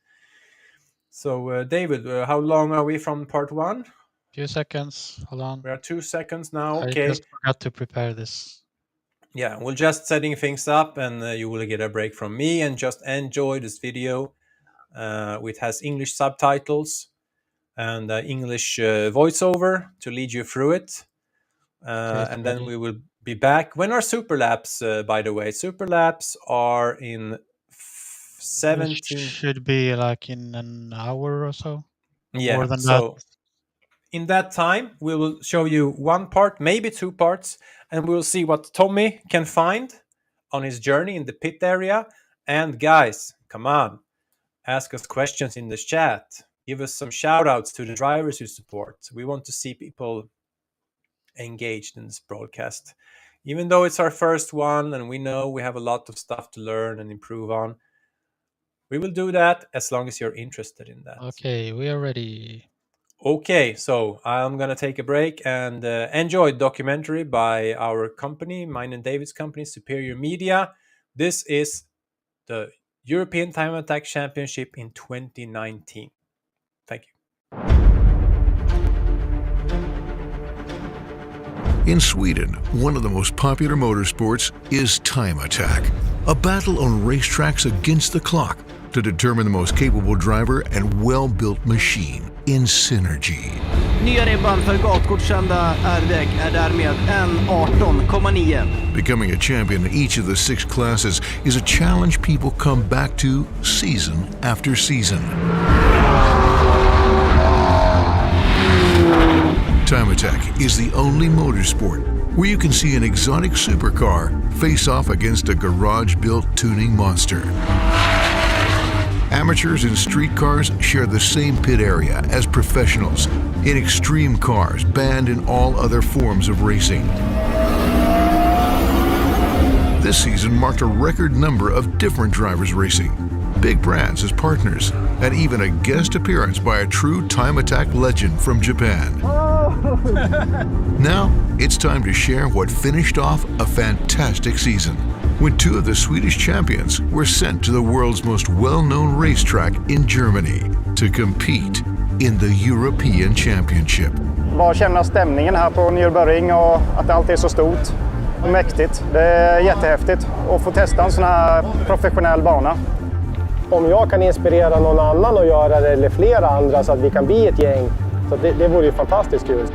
So David, how long are we from part 1? Few seconds. Hold on. We are 2 seconds now. Okay. I just forgot to prepare this. Yeah, we're just setting things up, and you will get a break from me and just enjoy this video. It has English subtitles and English voiceover to lead you through it. And then we will be back. When are Superlaps, by the way? Superlaps are in 17... Should be like in an hour or so. Yeah, more than so that. In that time, we will show you 1 part, maybe 2 parts, and we will see what Tommy can find on his journey in the pit area. And guys, come on, ask us questions in the chat. Give us some shout outs to the drivers you support. We want to see people engaged in this broadcast. Even though it's our first one and we know we have a lot of stuff to learn and improve on, we will do that as long as you're interested in that. Okay, we are ready. Okay, so I'm going to take a break and enjoy the documentary by our company, mine and David's company, Superior Media. This is the European Time Attack Championship in 2019. Thank you. In Sweden, one of the most popular motorsports is time attack, a battle on racetracks against the clock to determine the most capable driver and well-built machine in synergy. Nya ribban för gatgodkända R-däck är därmed 1:18,9. Becoming a champion in each of the 6 classes is a challenge people come back to season after season. Time Attack is the only motorsport where you can see an exotic supercar face off against a garage-built tuning monster. Amateurs in street cars share the same pit area as professionals in extreme cars banned in all other forms of racing. This season marked a record number of different drivers racing, big brands as partners, and even a guest appearance by a true Time Attack legend from Japan. Now, it's time to share what finished off a fantastic season, when 2 of the Swedish champions were sent to the world's most well-known racetrack in Germany to compete in the European Championship. Bara känna stämningen här på Nürburgring och att allt är så stort och mäktigt. Det är jättehäftigt att få testa en sån här professionell bana. Om jag kan inspirera någon annan att göra det, eller flera andra, så att vi kan bli ett gäng, så det vore ju fantastiskt kul.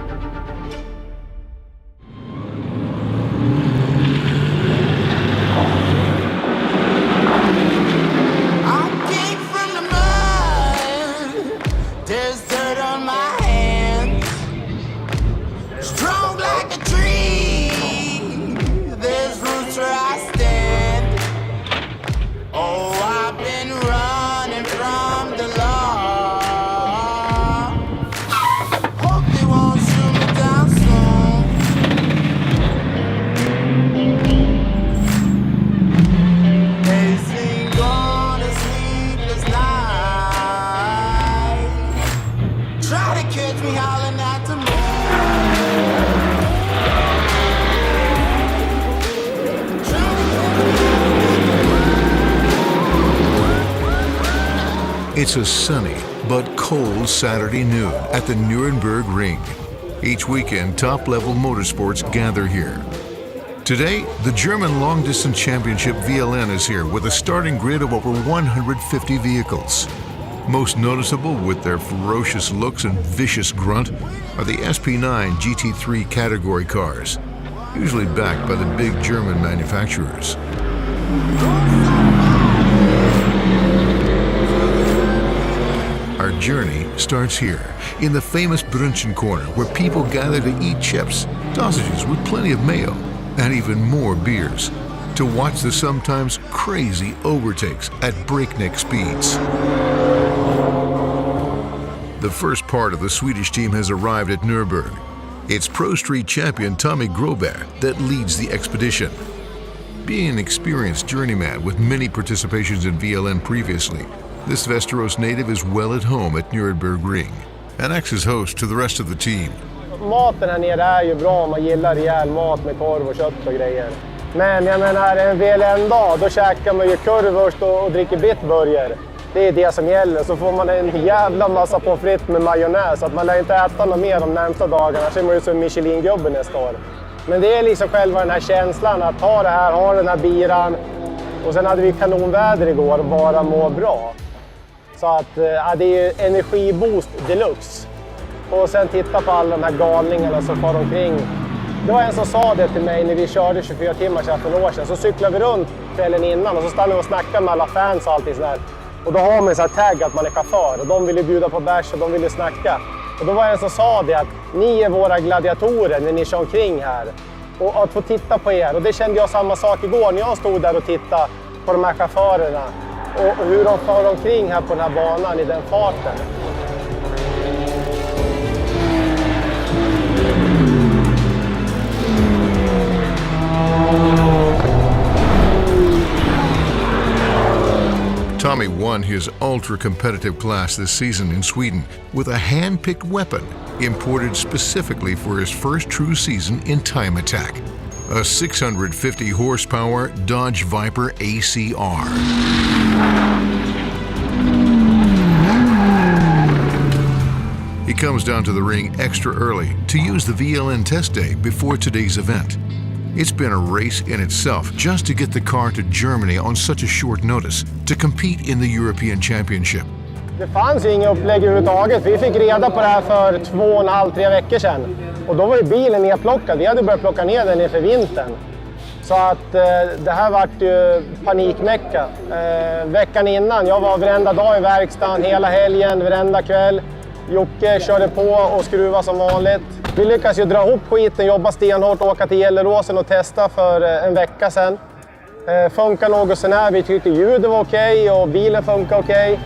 It's a sunny but cold Saturday noon at the Nürburgring Ring. Each weekend, top-level motorsports gather here. Today, the German long-distance championship VLN is here with a starting grid of over 150 vehicles. Most noticeable with their ferocious looks and vicious grunt are the SP9 GT3 category cars, usually backed by the big German manufacturers. Our journey starts here, in the famous Brunchen corner, where people gather to eat chips, sausages with plenty of mayo, and even more beers, to watch the sometimes crazy overtakes at breakneck speeds. The first part of the Swedish team has arrived at Nürburgring. It's Pro Street champion Tommy Grobert that leads the expedition. Being an experienced journeyman with many participations in VLN previously, this Västerås native is well at home at Nürburgring and acts as host to the rest of the team. Maten här nere är ju bra om man gillar rejäl mat med korv och kött och grejer. Men jag menar, en VLN-dag, då käkar man ju kurvurst och dricker bitburger. Det är det som gäller. Så får man en jävla massa pommes frites med majonnäs. Att man lär inte äta något mer de närmsta dagarna. Så är man ju som Michelin-gubbe nästa år. Men det är liksom själva den här känslan att ha det här, ha den här biran. Och sen hade vi kanonväder igår och bara må bra. Så att ja, det är ju energiboost deluxe. Och sen titta på alla de här galningarna som far omkring. Det var en som sa det till mig när vi körde 24 timmar sedan för några år sedan. Så cyklade vi runt kvällen innan och så stannade vi och snackade med alla fans och allting sådär. Och då har man en sån här tagg att man är chaufför och de ville bjuda på bärs och de ville snacka. Och då var det en som sa det att ni är våra gladiatorer när ni kör omkring här. Och att få titta på er. Och det kände jag samma sak igår när jag stod där och tittade på de här chaufförerna. Och hur de far omkring här på den här banan i den farten. Tommy won his ultra-competitive class this season in Sweden with a hand-picked weapon imported specifically for his first true season in Time Attack, a 650 horsepower Dodge Viper ACR. He comes down to the ring extra early to use the VLN test day before today's event. It's been a race in itself just to get the car to Germany on such a short notice to compete in the European Championship. Det fanns ju inga upplägg överhuvudtaget. Vi fick reda på det här för 2,5-3 veckor sedan. Och då var ju bilen nedplockad. Vi hade börjat plocka ner den inför vintern. Så att det här vart ju panikmecka. Veckan innan, jag var varenda dag i verkstaden, hela helgen, varenda kväll. Jocke körde på och skruva som vanligt. Vi lyckades ju dra ihop skiten, jobba stenhårt, åka till Gelleråsen och testa för en vecka sedan. Funkar något sån här. Vi tyckte ljudet var okej och bilen funkar okej.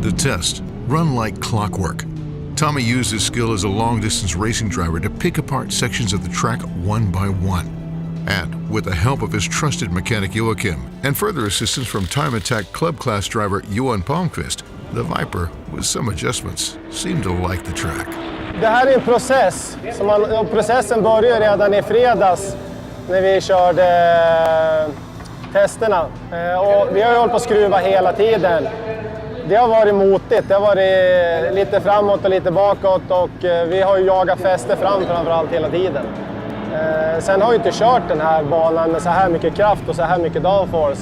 The test run like clockwork. Tommy used his skill as a long-distance racing driver to pick apart sections of the track one by one. And with the help of his trusted mechanic Joachim and further assistance from Time Attack Club class driver Johan Palmqvist, the Viper, with some adjustments, seemed to like the track. Det här är en process. Processen började redan i fredags när vi körde testerna. Och vi har ju hållit på att skruva hela tiden. Det har varit motigt, det har varit lite framåt och lite bakåt och vi har ju jagat fäste framförallt hela tiden. Sen har jag inte kört den här banan med så här mycket kraft och så här mycket downforce.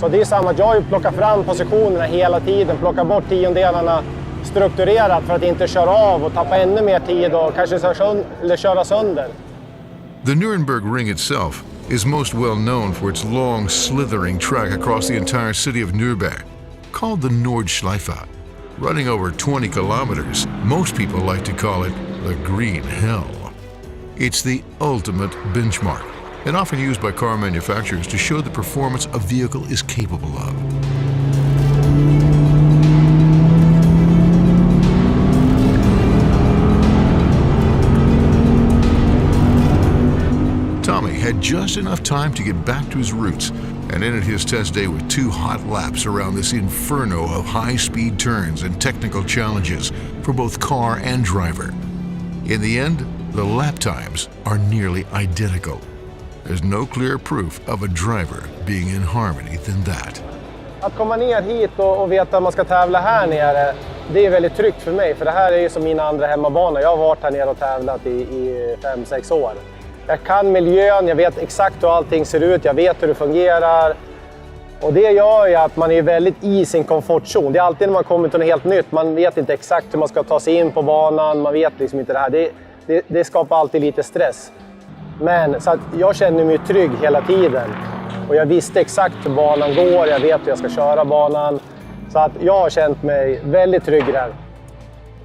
Så det är samma att jag har ju plockat fram positionerna hela tiden, plockat bort tiondelarna strukturerat för att inte köra av och tappa ännu mer tid och kanske köra sönder. The Nürburgring itself is most well known for its long, slithering track across the entire city of Nürnberg, called the Nordschleife. Running over 20 kilometers, most people like to call it the Green Hell. It's the ultimate benchmark, and often used by car manufacturers to show the performance a vehicle is capable of. Tommy had just enough time to get back to his roots and ended his test day with 2 hot laps around this inferno of high-speed turns and technical challenges for both car and driver. In the end, the lap times are nearly identical. There's no clearer proof of a driver being in harmony than that. Att komma ner hit och veta att man ska tävla här nere, det är väldigt tryggt för mig. För det här är ju som min andra hemmabana. Jag har varit här nere och tävlat i 5-6 år. Jag kan miljön, jag vet exakt hur allting ser ut, jag vet hur det fungerar. Och det gör ju att man är väldigt i sin komfortzon. Det är alltid när man kommer till något helt nytt, man vet inte exakt hur man ska ta sig in på banan, man vet liksom inte det här. Det skapar alltid lite stress. Men så att jag känner mig trygg hela tiden. Och jag visste exakt hur banan går, jag vet hur jag ska köra banan. Så att jag har känt mig väldigt trygg där.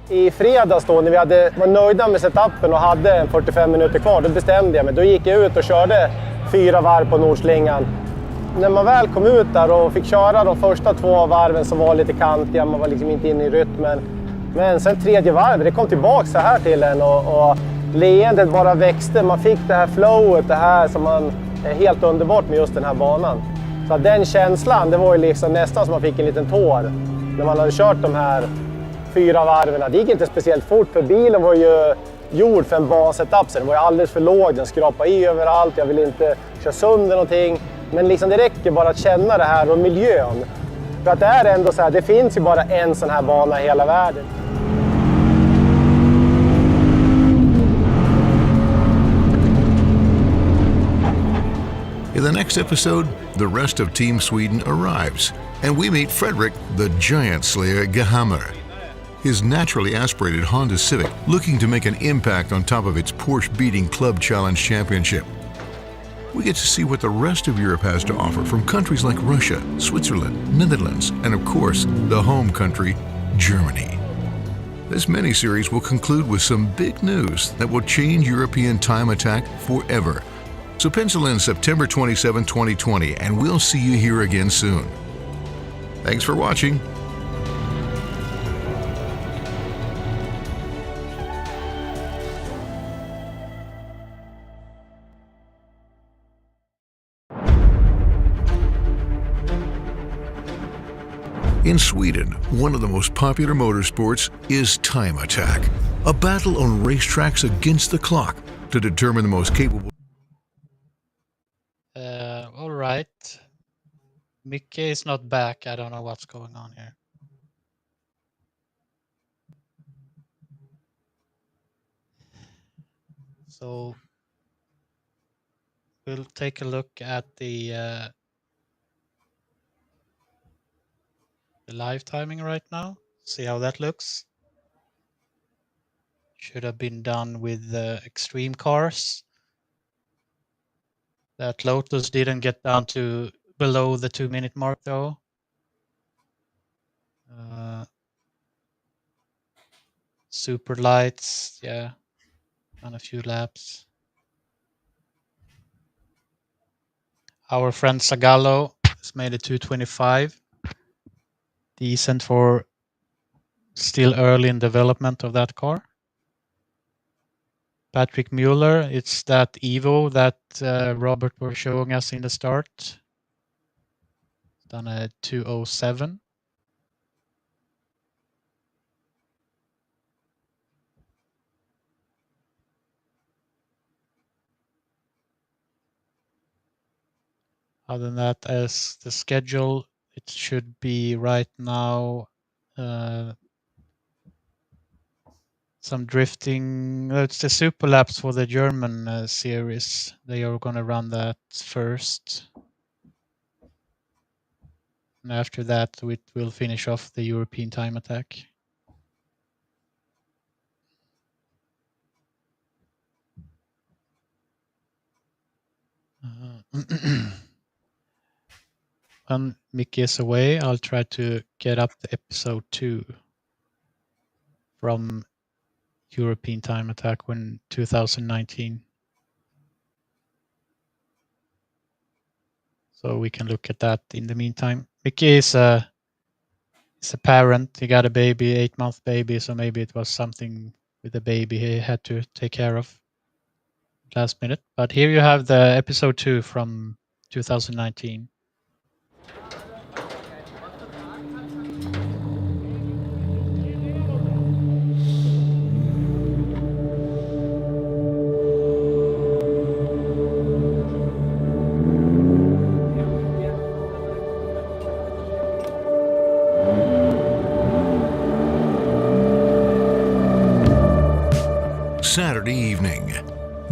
I fredags då, när vi var nöjda med setupen och hade 45 minuter kvar, då bestämde jag mig. Då gick jag ut och körde 4 varv på Nordslingan. När man väl kom ut där och fick köra de första 2 varven som var lite kantiga, man var liksom inte inne i rytmen. Men sen tredje varvet, det kom tillbaka så här till en och leendet bara växte. Man fick det här flowet, det här som man är helt underbart med just den här banan. Så den känslan, det var ju liksom nästan som man fick en liten tår när man hade kört de här 4 varven. Det gick inte speciellt fort, för bilen var ju gjord för en bansetup, så den var ju alldeles för låg, den skrapade i överallt, jag ville inte köra sönder någonting. Men liksom det räcker bara att känna det här och miljön. För att det är ändå så här, det finns ju bara en sån här bana i hela världen. In the next episode, the rest of Team Sweden arrives, and we meet Fredrik, the giant slayer Gehammer. His naturally aspirated Honda Civic looking to make an impact on top of its Porsche-beating Club Challenge Championship. We get to see what the rest of Europe has to offer from countries like Russia, Switzerland, Netherlands, and of course, the home country, Germany. This mini-series will conclude with some big news that will change European time attack forever. So pencil in September 27, 2020, and we'll see you here again soon. Thanks for watching. In Sweden, one of the most popular motorsports is time attack, a battle on racetracks against the clock to determine the most capable. All right. Mickey is not back. I don't know what's going on here. So we'll take a look at the live timing right now. See how that looks. Should have been done with the extreme cars. That Lotus didn't get down to below the 2-minute mark though. Super lights, yeah, on a few laps. Our friend Zagallo has made a 2:25. Decent for still early in development of that car. Patrick Mueller, it's that Evo that Robert was showing us in the start. Done a 2:07. Other than that, as the schedule, it should be right now some drifting. It's the Superlaps for the German series. They are going to run that first. And after that, we will finish off the European time attack. When Mickey is away, I'll try to get up the episode 2 from European time attack when 2019. So we can look at that in the meantime. Mickey is a parent. He got a baby, 8-month baby, so maybe it was something with the baby he had to take care of last minute. But here you have the episode 2 from 2019. Saturday evening.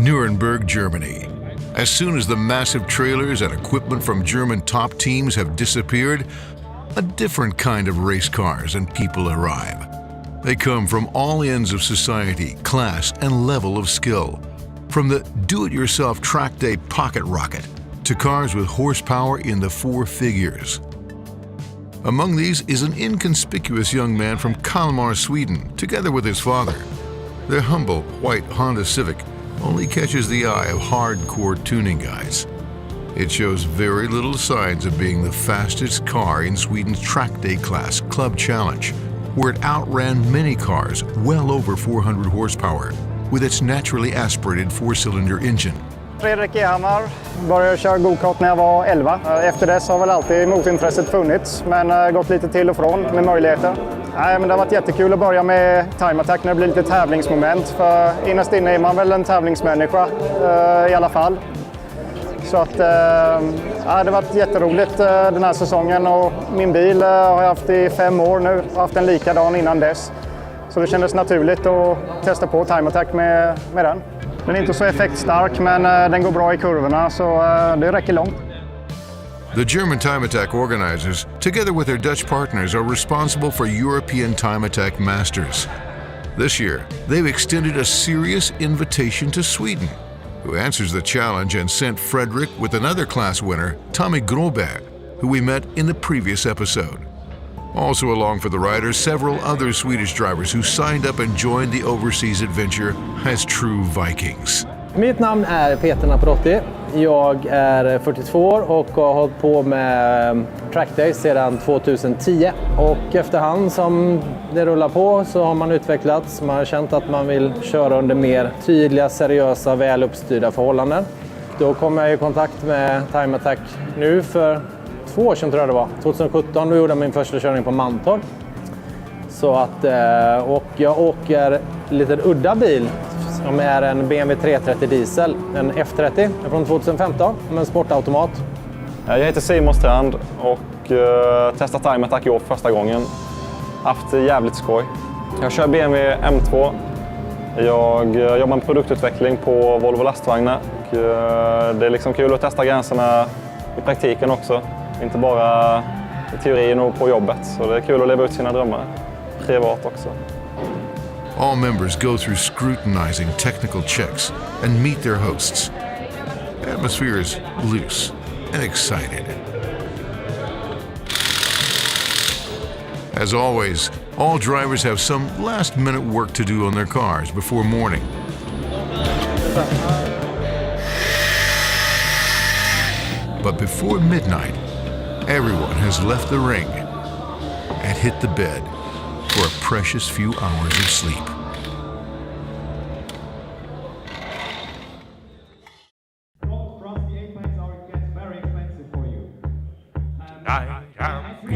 Nürburgring, Germany. As soon as the massive trailers and equipment from German top teams have disappeared, a different kind of race cars and people arrive. They come from all ends of society, class, and level of skill. From the do-it-yourself track day pocket rocket to cars with horsepower in the 4 figures. Among these is an inconspicuous young man from Kalmar, Sweden, together with his father. Their humble white Honda Civic only catches the eye of hardcore tuning guys. It shows very little signs of being the fastest car in Sweden's track day class Club Challenge, where it outran many cars well over 400 horsepower with its naturally aspirated 4-cylinder engine. Fredrik Ehammar började köra go-kart när jag var 11. Efter dess har väl alltid motintresset funnits, men gått lite till och från med möjligheter. Nej, men det har varit jättekul att börja med time attack när det blir lite tävlingsmoment. För innerst inne är man väl en tävlingsmänniska i alla fall. Så att det har varit jätteroligt den här säsongen, och min bil har jag haft i 5 år nu. Jag har haft en likadan innan dess. Så det kändes naturligt att testa på time attack med den. Den är inte så effektstark, men den går bra i kurvorna, så det räcker långt. The German Time Attack organizers, together with their Dutch partners, are responsible for European Time Attack Masters. This year, they've extended a serious invitation to Sweden, who answers the challenge and sent Fredrik with another class winner, Tommy Groberg, who we met in the previous episode. Also along for the riders, several other Swedish drivers who signed up and joined the overseas adventure as true Vikings. Mitt namn är Peter Naprotti. Jag är 42 år och har hållit på med trackday sedan 2010. Och efterhand som det rullar på så har man utvecklats. Man har känt att man vill köra under mer tydliga, seriösa, väl uppstyrda förhållanden. Då kom jag i kontakt med Time Attack nu för 2 år sedan, tror jag det var. 2017, då gjorde jag min första körning på Mantorp. Så att, och jag åker en liten udda bil som är en BMW 330 diesel, en F30 från 2015 med en sportautomat. Jag heter Simon Strand och testat Time Attack i år första gången. Haft jävligt skoj. Jag kör BMW M2. Jag jobbar med produktutveckling på Volvo lastvagnar. Och det är liksom kul att testa gränserna i praktiken också. Inte bara i teorin och på jobbet. Så det är kul att leva ut sina drömmar. Privat också. All members go through scrutinizing technical checks and meet their hosts. The atmosphere is loose and excited. As always, all drivers have some last-minute work to do on their cars before morning. But before midnight, everyone has left the ring and hit the bed for a precious few hours of sleep.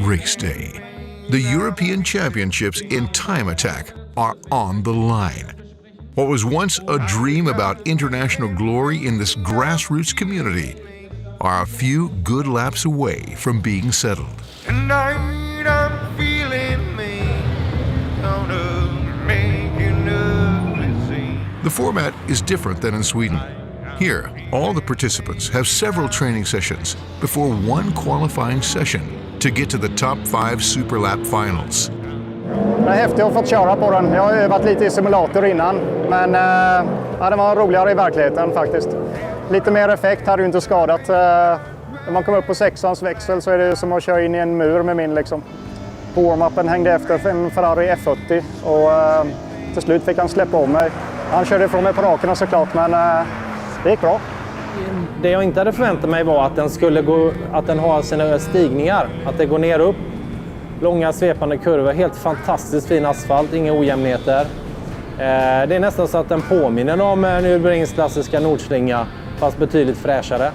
Race day. The European Championships in Time Attack are on the line. What was once a dream about international glory in this grassroots community are a few good laps away from being settled. Tonight I'm feeling me. The format is different than in Sweden. Here, all the participants have several training sessions before one qualifying session to get to the top 5 Superlap finals. Det är häftigt att få köra på den. Jag har övat lite i simulator innan, men det var roligare i verkligheten faktiskt. Lite mer effekt hade ju inte skadat. När man kommer upp på 6ans växel så är det som att köra in i en mur med min liksom. På warm-upen hängde efter en Ferrari F40 och till slut fick han släppa om mig. Han körde ifrån mig på rakerna såklart, men det gick bra. Det jag inte hade förväntat mig var att att den har sina stigningar. Att det går ner upp. Långa svepande kurvor, helt fantastiskt fin asfalt, inga ojämnheter. Det är nästan så att den påminner om Nürburgrings klassiska nordslinga, fast betydligt fräschare.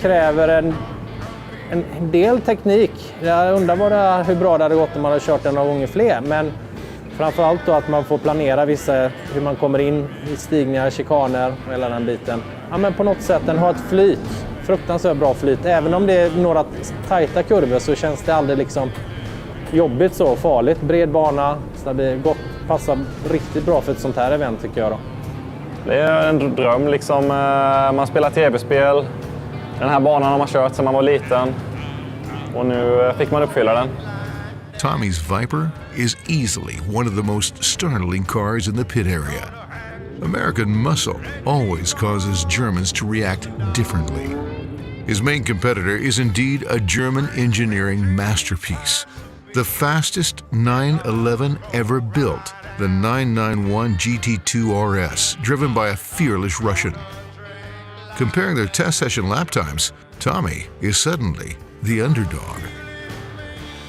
Kräver en del teknik. Jag undrar bara hur bra det hade gått om man hade kört den några gånger fler. Men framförallt då att man får planera hur man kommer in i stigningar, chikaner och hela den biten. Ja, men på något sätt, den har ett flyt. Fruktansvärt bra flyt. Även om det är några tajta kurvor så känns det aldrig liksom jobbigt så, farligt. Bred bana, stabil, gott, passar riktigt bra för ett sånt här event tycker jag då. Det är en dröm liksom. Man spelar tv-spel. Den här banan har man kört sedan man var liten. Och nu fick man uppfylla den. Tommy's Viper is easily one of the most startling cars in the pit area. American muscle always causes Germans to react differently. His main competitor is indeed a German engineering masterpiece. The fastest 911 ever built, the 991 GT2 RS, driven by a fearless Russian. Comparing their test session lap times, Tommy is suddenly the underdog.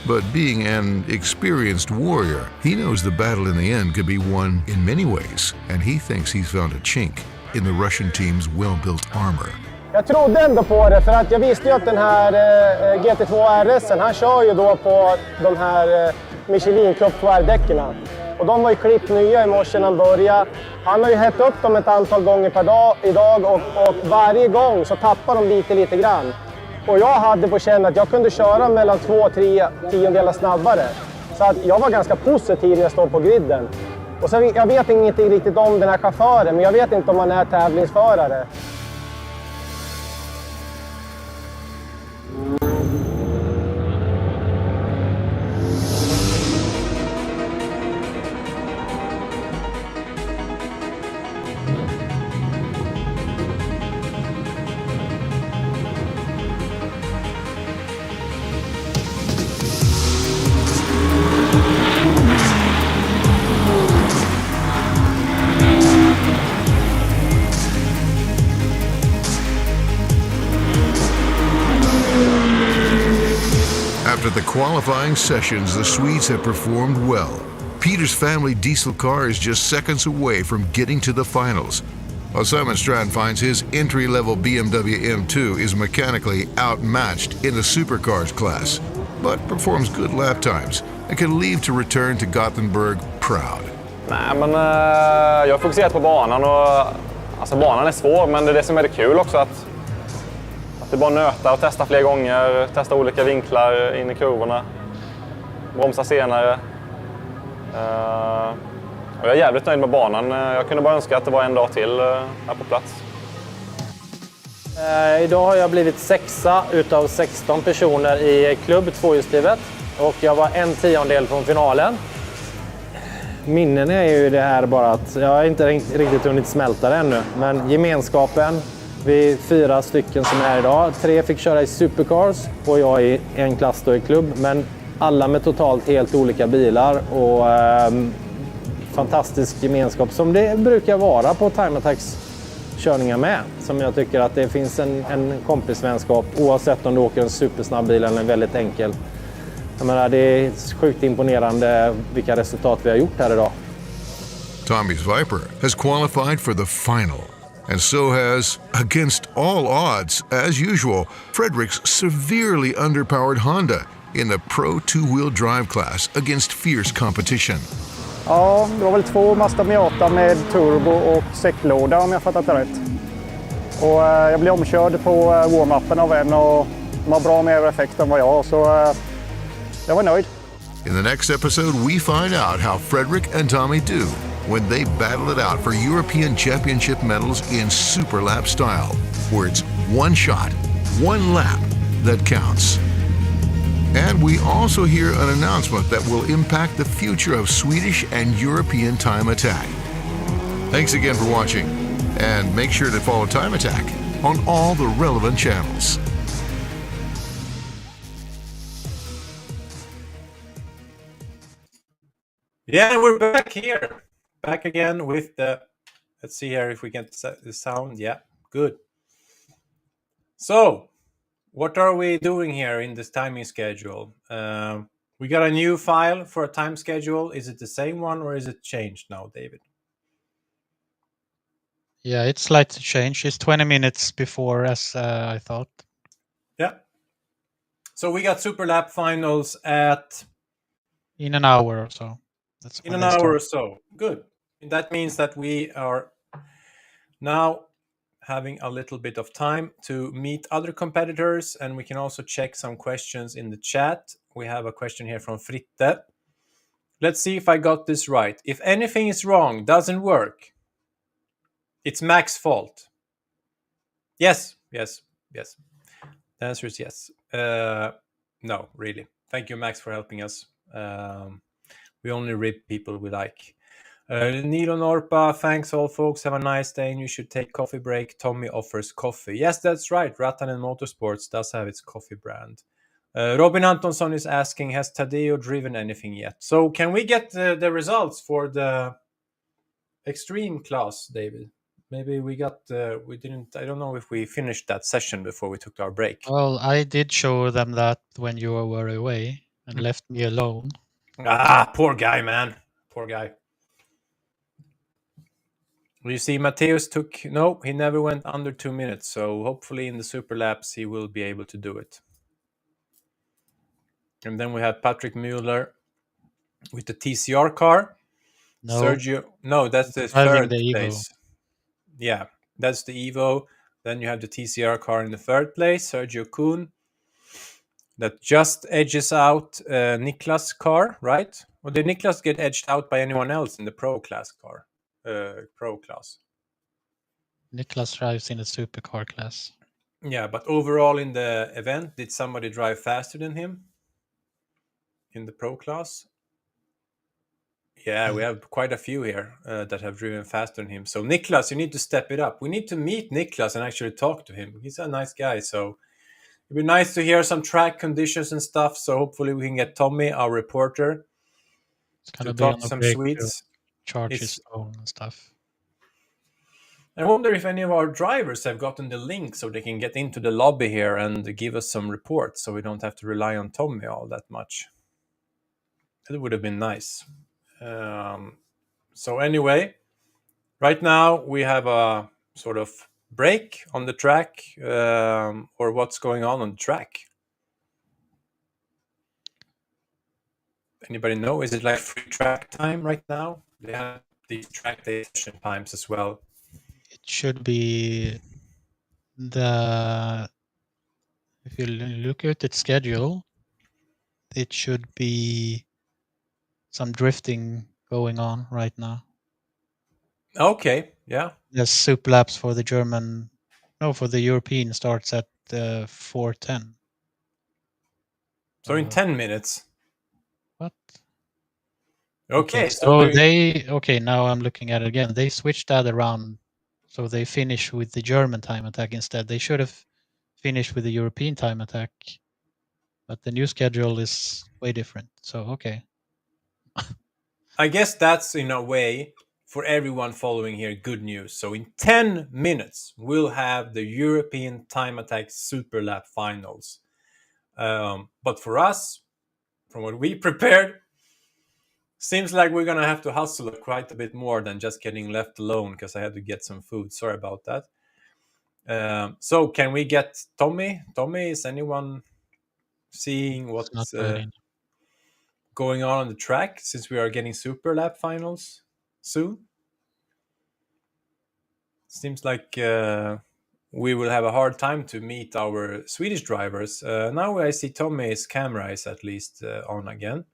But being an experienced warrior, he knows the battle in the end could be won in many ways, and he thinks he's found a chink in the Russian team's well-built armor. Jag trodde ändå på det, för att jag visste ju att den här GT2 RS, han kör ju då på de här Michelin Club 2R-däckerna. Och de var ju klippt nya i morse när han började. Han har ju hett upp dem ett antal gånger per dag idag och varje gång så tappar de lite grann. Och jag hade på känn att jag kunde köra mellan 2-3 tiondelar snabbare. Så att jag var ganska positiv när jag stod på griden. Och så, jag vet ingenting riktigt om den här chauffören, men jag vet inte om han är tävlingsförare. After the qualifying sessions, the Swedes have performed well. Peter's family diesel car is just seconds away from getting to the finals, while Simon Strand finds his entry-level BMW M2 is mechanically outmatched in the supercars class, but performs good lap times and can leave to return to Gothenburg proud. Nej, men jag har fokuserat på banan och alltså banan är svår, men det är det som är det kul också att det är bara nöta och testa fler gånger, testa olika vinklar in i kurvorna, bromsa senare. Och jag är jävligt nöjd med banan. Jag kunde bara önska att det var en dag till här på plats. Idag har jag blivit 6:a utav 16 personer i klubb tvåhjulsdrivet och jag var 1/10 från finalen. Minnen är ju det här bara att jag har inte riktigt hunnit smälta det ännu, men gemenskapen. Vi är 4 stycken som är här idag. 3 fick köra i supercars och jag i en klass då i klubb. Men alla med totalt helt olika bilar och fantastisk gemenskap som det brukar vara på Time Attacks körningar med. Som jag tycker att det finns en kompisvänskap oavsett om du åker en supersnabb bil eller en väldigt enkel. Jag menar, det är sjukt imponerande vilka resultat vi har gjort här idag. Tommy's Viper has qualified for the final. And so has, against all odds, as usual, Fredrik's severely underpowered Honda in the Pro two-wheel drive class against fierce competition. Ja, det var väl 2 Mazda Miata med turbo och säcklåda om jag fattat det rätt. Och jag blev omkörd på warm-upen av en och de har bra mer effekt än vad jag har, så jag var nöjd. In the next episode, we find out how Fredrik and Tommy do when they battle it out for European Championship medals in Superlap style, where it's one shot, one lap that counts. And we also hear an announcement that will impact the future of Swedish and European Time Attack. Thanks again for watching, and make sure to follow Time Attack on all the relevant channels. Yeah, we're back here. Back again with the, let's see here if we can set the sound. Yeah, good. So, what are we doing here in this timing schedule? We got a new file for a time schedule. Is it the same one or is it changed now, David? Yeah, it's slightly changed. It's 20 minutes before, as I thought. Yeah. So we got Superlap finals at... In an hour or so. That's in an hour or so. Good. That means that we are now having a little bit of time to meet other competitors, and we can also check some questions in the chat. We have a question here from Fritte. Let's see if I got this right. If anything is wrong, doesn't work, It's Mac's fault. Yes. The answer is yes. No, really. Thank you, Max, for helping us. We only rip people we like. Nilo Norpa, thanks all folks. Have a nice day, and you should take coffee break. Tommy offers coffee. Yes, that's right. Rattan and Motorsports does have its coffee brand. Robin Antonsson is asking, has Tadeo driven anything yet? So can we get the results for the extreme class, David? Maybe we didn't, I don't know if we finished that session before we took our break. Well, I did show them that when you were away and left me alone. Poor guy, man. Poor guy. You see, Mateus he never went under 2 minutes. So hopefully in the Superlaps, he will be able to do it. And then we have Patrick Mueller with the TCR car. No. Sergio, no, that's the third place. Yeah, that's the Evo. Then you have the TCR car in the third place, Sergio Kuhn. That just edges out Niklas' car, right? Or did Niklas get edged out by anyone else in the Pro Class car? Pro Class. Niklas drives in the supercar class. Yeah, but overall in the event, did somebody drive faster than him in the Pro Class? Yeah, we have quite a few here that have driven faster than him. So Niklas, you need to step it up. We need to meet Niklas and actually talk to him. He's a nice guy, so it'd be nice to hear some track conditions and stuff. So hopefully we can get Tommy, our reporter, to talk to some Swedes. Charge his phone and stuff. I wonder if any of our drivers have gotten the link so they can get into the lobby here and give us some reports so we don't have to rely on Tommy all that much. It would have been nice. So anyway, right now we have a sort of break on the track, or what's going on the track. Anybody know? Is it like free track time right now? They have these track day session times as well. It should be if you look at its schedule, it should be some drifting going on right now. Okay, yeah. There's Superlaps for the European starts at 4:10. So in 10 minutes. What? Okay, now I'm looking at it again. They switched that around, so they finish with the German time attack instead. They should have finished with the European time attack, but the new schedule is way different. So okay. I guess that's in a way for everyone following here good news. So in 10 minutes we'll have the European time attack Superlap finals. But for us, from what we prepared, seems like we're gonna have to hustle quite a bit more than just getting left alone because I had to get some food. Sorry about that. So can we get Tommy? Tommy, is anyone seeing what's going on the track since we are getting Superlap finals soon? Seems like we will have a hard time to meet our Swedish drivers. Now I see Tommy's camera is at least on again.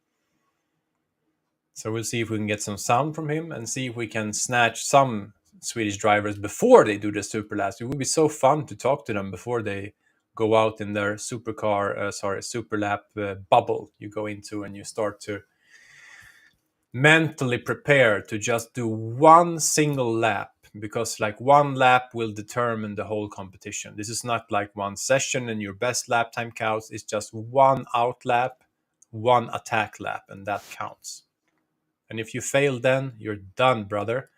So we'll see if we can get some sound from him and see if we can snatch some Swedish drivers before they do the Superlaps. It would be so fun to talk to them before they go out in their Superlap bubble you go into, and you start to mentally prepare to just do one single lap, because like one lap will determine the whole competition. This is not like one session and your best lap time counts. It's just one out lap, one attack lap, and that counts. And if you fail, then you're done, brother.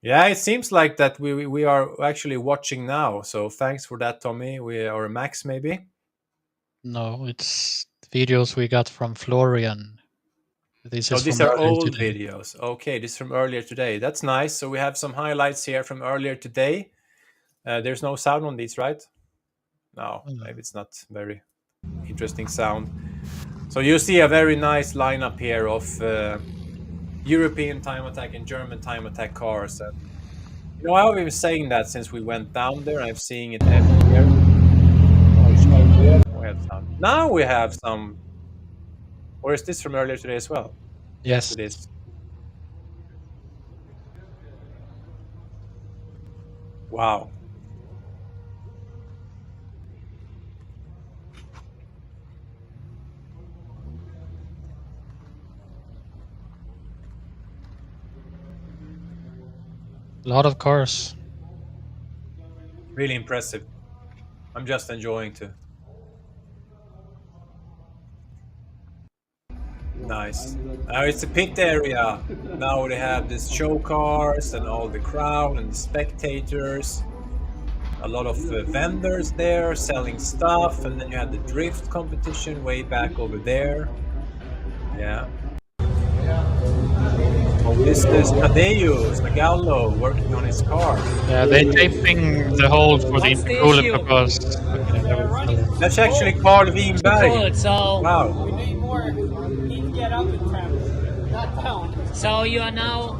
Yeah, it seems like that we are actually watching now. So thanks for that, Tommy. Or Max, maybe? No, it's videos we got from Florian. These are old videos. Okay, this is from earlier today. That's nice. So we have some highlights here from earlier today. There's no sound on these, right? No, maybe it's not very interesting sound. So you see a very nice lineup here of European time attack and German time attack cars. And, I've been saying that since we went down there. I'm seeing it everywhere. Now we have some. Or is this from earlier today as well? Yes, it is. Wow. A lot of cars. Really impressive. I'm just enjoying too. Nice. Now it's a pit area. Now they have this show cars and all the crowd and the spectators. A lot of vendors there selling stuff, and then you had the drift competition way back over there. Yeah. Oh, this is Tadeo Zagallo working on his car. Yeah, they're taping the hole for the intercooler because That's actually Carl Wienberg. So Wow. we need more heat to get up in temps, not down. So you are now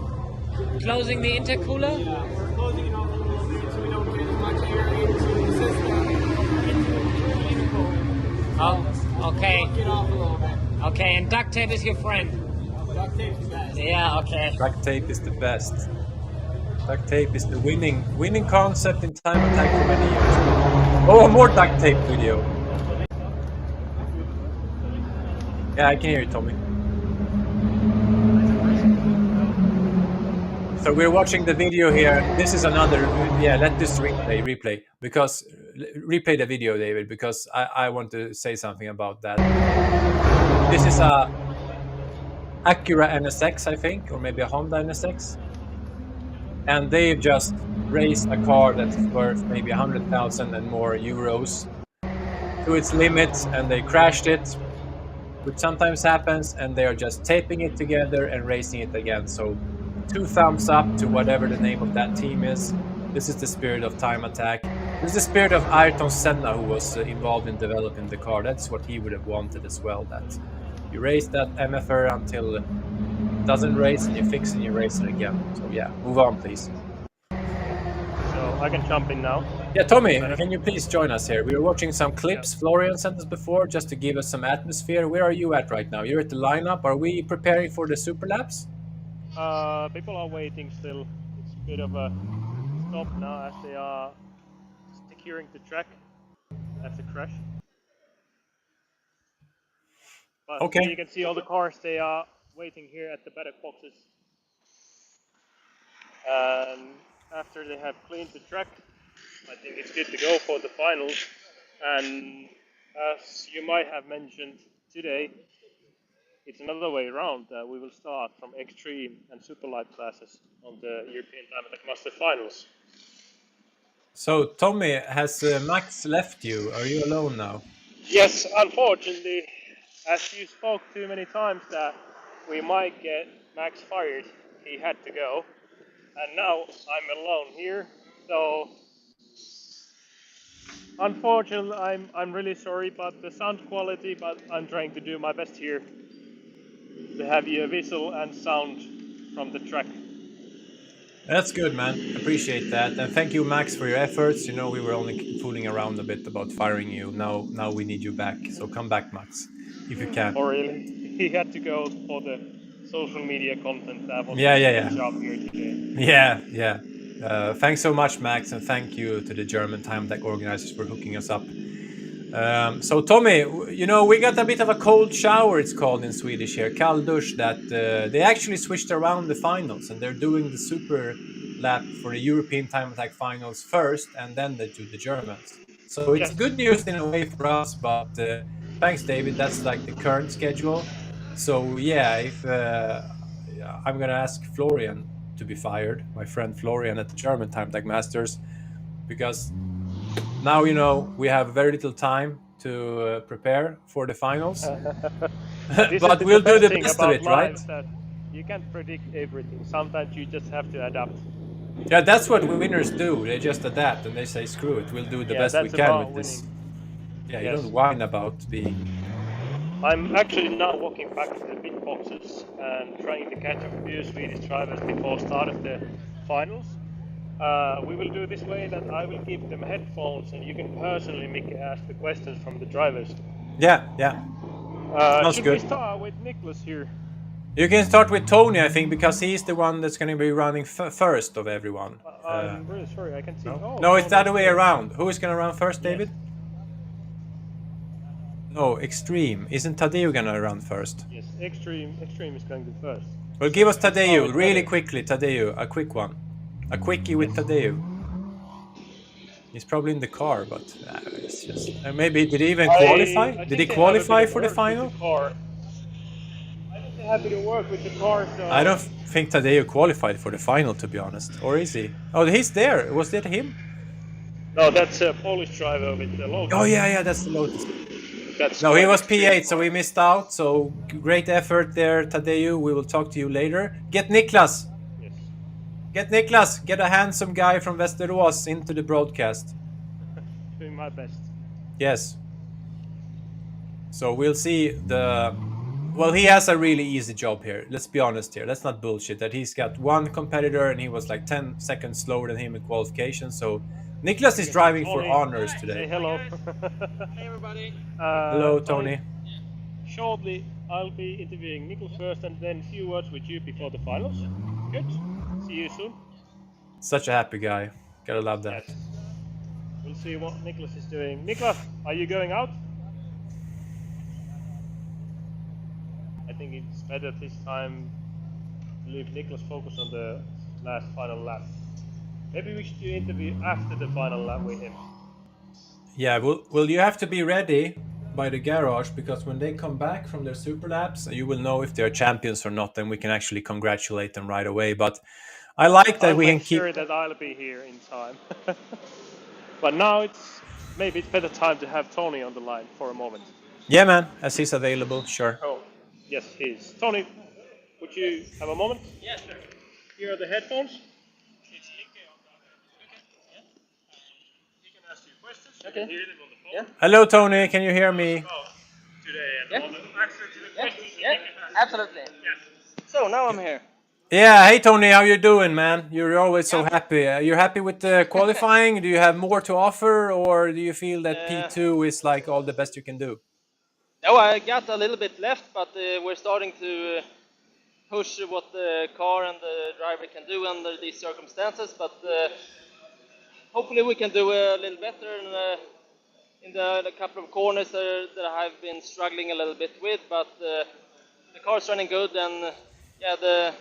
closing the intercooler? Yeah, we're closing it off a little bit so we don't get as much air into the system, into the intercooler. Oh, okay. Get off a little bit. Okay, and duct tape is your friend? Duct tape is the best. Yeah, okay. Duct tape is the best. Duct tape is the winning concept in Time Attack for many years. Oh, more duct tape video. Yeah, I can hear you, Tommy. So we're watching the video here. This is another, yeah, let this replay, because replay the video, David, because I want to say something about that. This is a Acura NSX, I think, or maybe a Honda NSX. And they've just raised a car that's worth maybe 100,000 and more euros to its limits, and they crashed it, which sometimes happens, and they are just taping it together and racing it again. So 2 thumbs up to whatever the name of that team is. This is the spirit of Time Attack. This is the spirit of Ayrton Senna, who was involved in developing the car. That's what he would have wanted as well, that you race that MFR until it doesn't race, and you fix it and you race it again. So yeah, move on, please. So I can jump in now. Yeah, Tommy, can you please join us here? We were watching some clips Florian sent us before, just to give us some atmosphere. Where are you at right now? You're at the lineup. Are we preparing for the Superlaps? People are waiting still. It's a bit of a stop now as they are securing the track after crash. But okay. You can see all the cars, they are waiting here at the paddock boxes. And after they have cleaned the track, I think it's good to go for the finals. And as you might have mentioned today, it's another way around. We will start from Extreme and Superlap classes on the European Time Attack Master Finals. So, Tommy, has Max left you? Are you alone now? Yes, unfortunately, as you spoke too many times that we might get Max fired, he had to go. And now I'm alone here, so unfortunately I'm really sorry about the sound quality, but I'm trying to do my best here to have you a visual and sound from the track. That's good, man. Appreciate that. And thank you, Max, for your efforts. You know, we were only fooling around a bit about firing you. Now we need you back. So come back, Max, if you can. Oh, really? He had to go for the social media content that was Yeah. job here today. Yeah. Thanks so much, Max, and thank you to the German Time Attack organizers for hooking us up. So Tommy, you know, we got a bit of a cold shower, it's called in Swedish here, kalldusch, that they actually switched around the finals, and they're doing the Superlap for the European Time Attack finals first, and then they do the Germans. So it's good news in a way for us, but thanks, David, that's like the current schedule. So yeah, if I'm gonna ask Florian to be fired, my friend Florian at the German Time Attack Masters, because now, you know, we have very little time to prepare for the finals. But we'll do the best of it, right? That you can't predict everything. Sometimes you just have to adapt. Yeah, that's what winners do. They just adapt and they say, screw it, we'll do the best we can with this. Yeah, you don't whine about being... I'm actually now walking back to the pit boxes and trying to catch a few Swedish drivers before start of the finals. We will do this way that I will give them headphones and you can personally ask the questions from the drivers. Yeah. Sounds should good. we start with Nicholas here? You can start with Tony, I think, because he's the one that's going to be running first of everyone. I'm really sorry, I can't see. No, Oh, no, it's the Tony other is way there. around. Who is going to run first, Yes. David? No, Extreme. Isn't Tadeu going to run first? Yes, Extreme is going to first. Well, give us Oh, Tadeu, it's really Tadeu. quickly, Tadeu, a quick one. A quickie with Tadeu. He's probably in the car, but it's just... maybe, did he even qualify? I Did he think they have a bit qualify of for the work with final? the car. I think they have a bit of work with the car, so... I don't think Tadeu qualified for the final, to be honest. Or is he? Oh, he's there. Was that him? No, that's a Polish driver with the Lotus. Oh, yeah, that's the Lotus. That's No, he quite was extreme P8, so we missed out. So great effort there, Tadeu. We will talk to you later. Get Niklas. Yes. Get Niklas. Get a handsome guy from Västerås into the broadcast. Doing my best. Yes. So we'll see the... Well, he has a really easy job here. Let's be honest here. Let's not bullshit that he's got one competitor and he was like 10 seconds slower than him in qualification. So Niklas is driving for honors today. Say hello. Hey everybody. Hello, Tony. Shortly, I'll be interviewing Niklas first and then a few words with you before the finals. Good. See you soon. Such a happy guy. Gotta love that. Yes. We'll see what Niklas is doing. Niklas, are you going out? I think it's better this time to leave Niklas focus on the last final lap. Maybe we should do an interview after the final lap with him. Yeah, well, you have to be ready by the garage because when they come back from their Superlaps, you will know if they're champions or not, and we can actually congratulate them right away. But I like that we can keep... I'll make sure that I'll be here in time. But now maybe it's better time to have Tony on the line for a moment. Yeah, man, as he's available, sure. Oh, yes, he is. Tony, would you have a moment? Yeah, sure. Here are the headphones. It's Linke on the other. Okay. Yeah. He can ask you questions. You can hear them on the phone. Yeah. Hello, Tony. Can you hear me? Today and all the answer to the questions. Yeah, absolutely. Yes. So now I'm here. Yeah, hey Tony, how you doing, man? You're always so happy. You're happy with the qualifying? Do you have more to offer, or do you feel that P2 is like all the best you can do? No, I got a little bit left, but we're starting to push what the car and the driver can do under these circumstances. But hopefully we can do a little better in the couple of corners that I've been struggling a little bit with. But the car's running good, and yeah, the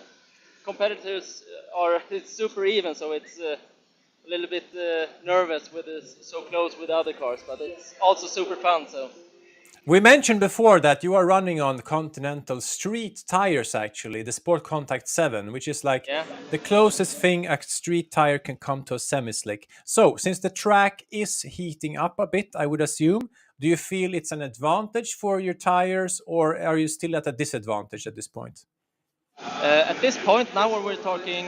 competitors it's super even, so it's a little bit nervous with this so close with other cars, but it's also super fun. So we mentioned before that you are running on Continental street tires, actually, the Sport Contact 7, which is like the closest thing a street tire can come to a semi-slick. So since the track is heating up a bit, I would assume, do you feel it's an advantage for your tires, or are you still at a disadvantage at this point? at this point, now when we're talking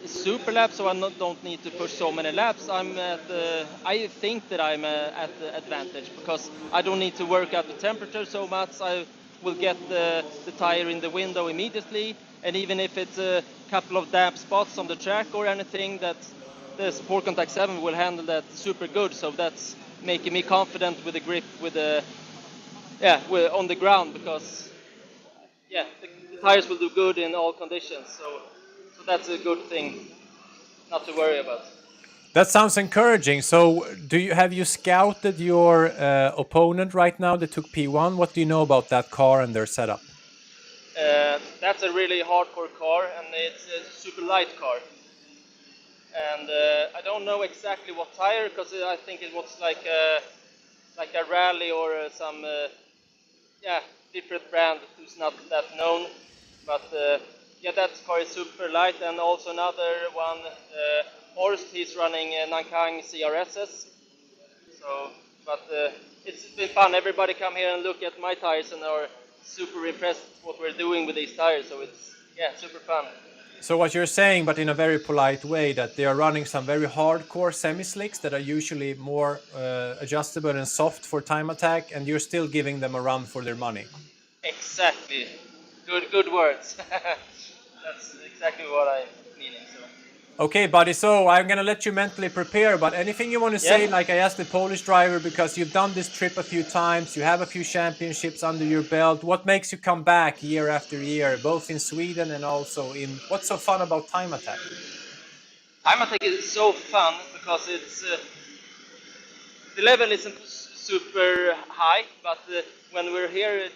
Superlap, so I don't need to push so many laps, I think that I'm at the advantage because I don't need to work out the temperature so much. I will get the tire in the window immediately, and even if it's a couple of damp spots on the track or anything, that the Sport Contact 7 will handle that super good. So that's making me confident with the grip, on the ground, because the tires will do good in all conditions. So that's a good thing not to worry about. That sounds encouraging. So have you scouted your opponent right now that took P1? What do you know about that car and their setup? That's a really hardcore car, and it's a super light car. And I don't know exactly what tire, because I think it was like a rally or some different brand who's not that known. But that car is super light, and also another one, Horst, he's running Nankang CRSs. So, but it's been fun. Everybody come here and look at my tires and are super impressed what we're doing with these tires. So it's super fun. So what you're saying, but in a very polite way, that they are running some very hardcore semi-slicks that are usually more adjustable and soft for time attack, and you're still giving them a run for their money. Exactly. Good words. That's exactly what I'm meaning. So. Okay, buddy. So I'm gonna let you mentally prepare. But anything you want to say? Like I asked the Polish driver, because you've done this trip a few times. You have a few championships under your belt. What makes you come back year after year, both in Sweden and also in? What's so fun about Time Attack? Time Attack is so fun because it's the level isn't super high, but when we're here,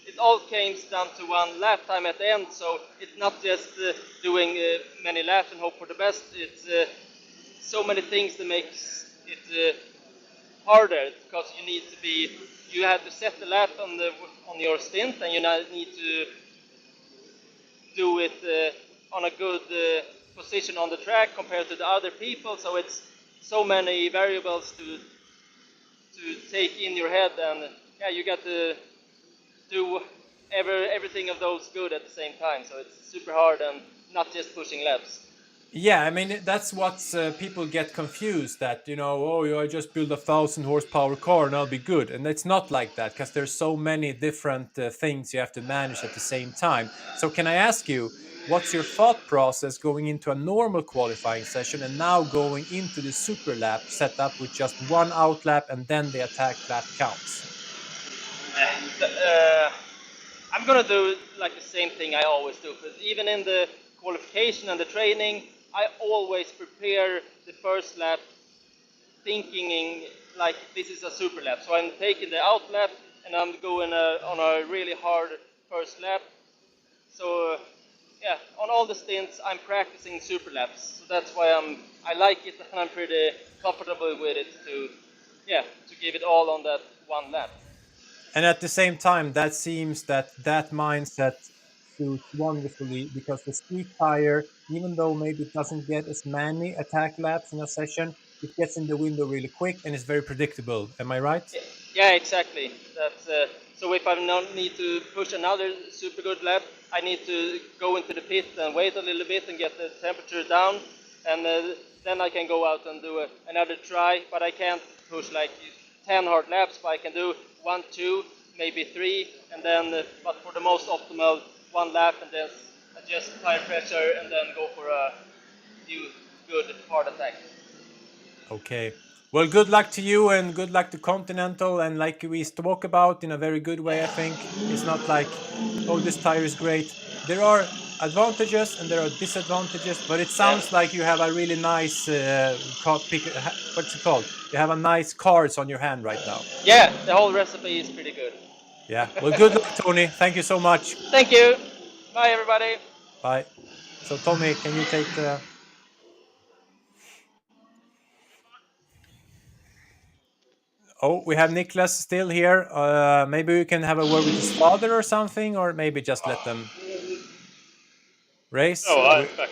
it all comes down to one lap time at the end. So it's not just doing many laps and hope for the best. It's so many things that makes it harder, because you have to set the lap on your stint, and you need to do it on a good position on the track compared to the other people. So it's so many variables to take in your head, and you got to do everything of those good at the same time. So it's super hard and not just pushing laps. Yeah, I mean, that's what people get confused, that, I just build a 1,000 horsepower car and I'll be good. And it's not like that, because there's so many different things you have to manage at the same time. So can I ask you, what's your thought process going into a normal qualifying session and now going into the Superlap setup with just one out lap and then the attack lap counts? I'm gonna do like the same thing I always do. Because even in the qualification and the training, I always prepare the first lap thinking like this is a super lap. So I'm taking the out lap and I'm going on a really hard first lap. So on all the stints I'm practicing super laps. So that's why I like it, and I'm pretty comfortable with it to give it all on that one lap. And at the same time, that seems that mindset suits wonderfully, because the street tire, even though maybe it doesn't get as many attack laps in a session, it gets in the window really quick and it's very predictable. Am I right? Yeah, exactly. That's so if I don't need to push another super good lap, I need to go into the pit and wait a little bit and get the temperature down, and then I can go out and do another try. But I can't push like 10 hard laps, but I can do 1, 2, maybe 3, and then but for the most optimal, one lap, and then adjust tire pressure and then go for a few good hard attack. Okay. Well, good luck to you and good luck to Continental. And like we spoke about in a very good way, I think, it's not like, oh, this tire is great. There are advantages and there are disadvantages, but it sounds like you have a really nice, what's it called? You have a nice cards on your hand right now. Yeah, the whole recipe is pretty good. Yeah. Well, good luck, Tony. Thank you so much. Thank you. Bye, everybody. Bye. So, Tommy, can you take the... Oh, we have Niklas still here. Maybe we can have a word with his father or something, or maybe just let them race. No, I'm back.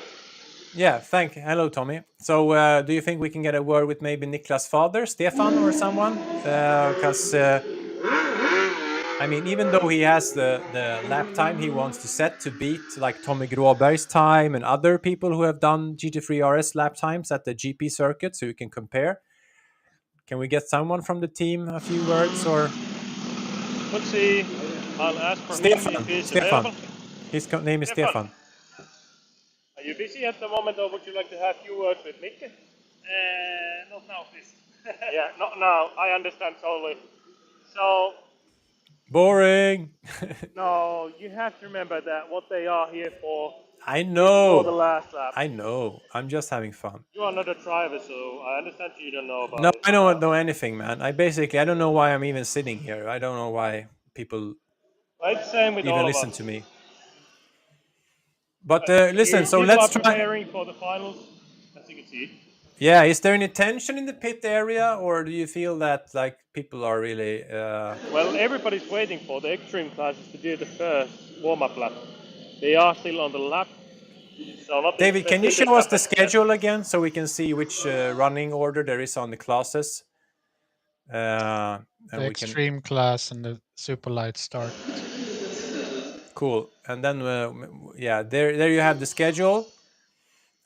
Yeah, hello, Tommy. So, do you think we can get a word with maybe Niklas' father, Stefan, or someone? Because, I mean, even though he has the lap time he wants to set to beat, like Tommy Gråberg's time and other people who have done GT3 RS lap times at the GP circuit, so you can compare. Can we get someone from the team a few words, or? Let's see. I'll ask for him if he's available. His name is Stefan. Are you busy at the moment, or would you like to have a few words with Nick? Not now, please. Yeah, not now. I understand totally. So. Boring. No, you have to remember that what they are here for. I know. For the last lap. I know. I'm just having fun. You are not a driver, so I understand you don't know about No, it. I don't know anything, man. I don't know why I'm even sitting here. I don't know why people it's the same with even all listen of us. to me. But listen, so let's try. Preparing for the finals, as you can see. Yeah, is there any tension in the pit area, or do you feel that like people are really? Well, everybody's waiting for the extreme classes to do the first warm-up lap. They are still on the lap. So David, can you show us the schedule again so we can see which running order there is on the classes? The extreme class and the super light start. Cool. And then, there you have the schedule.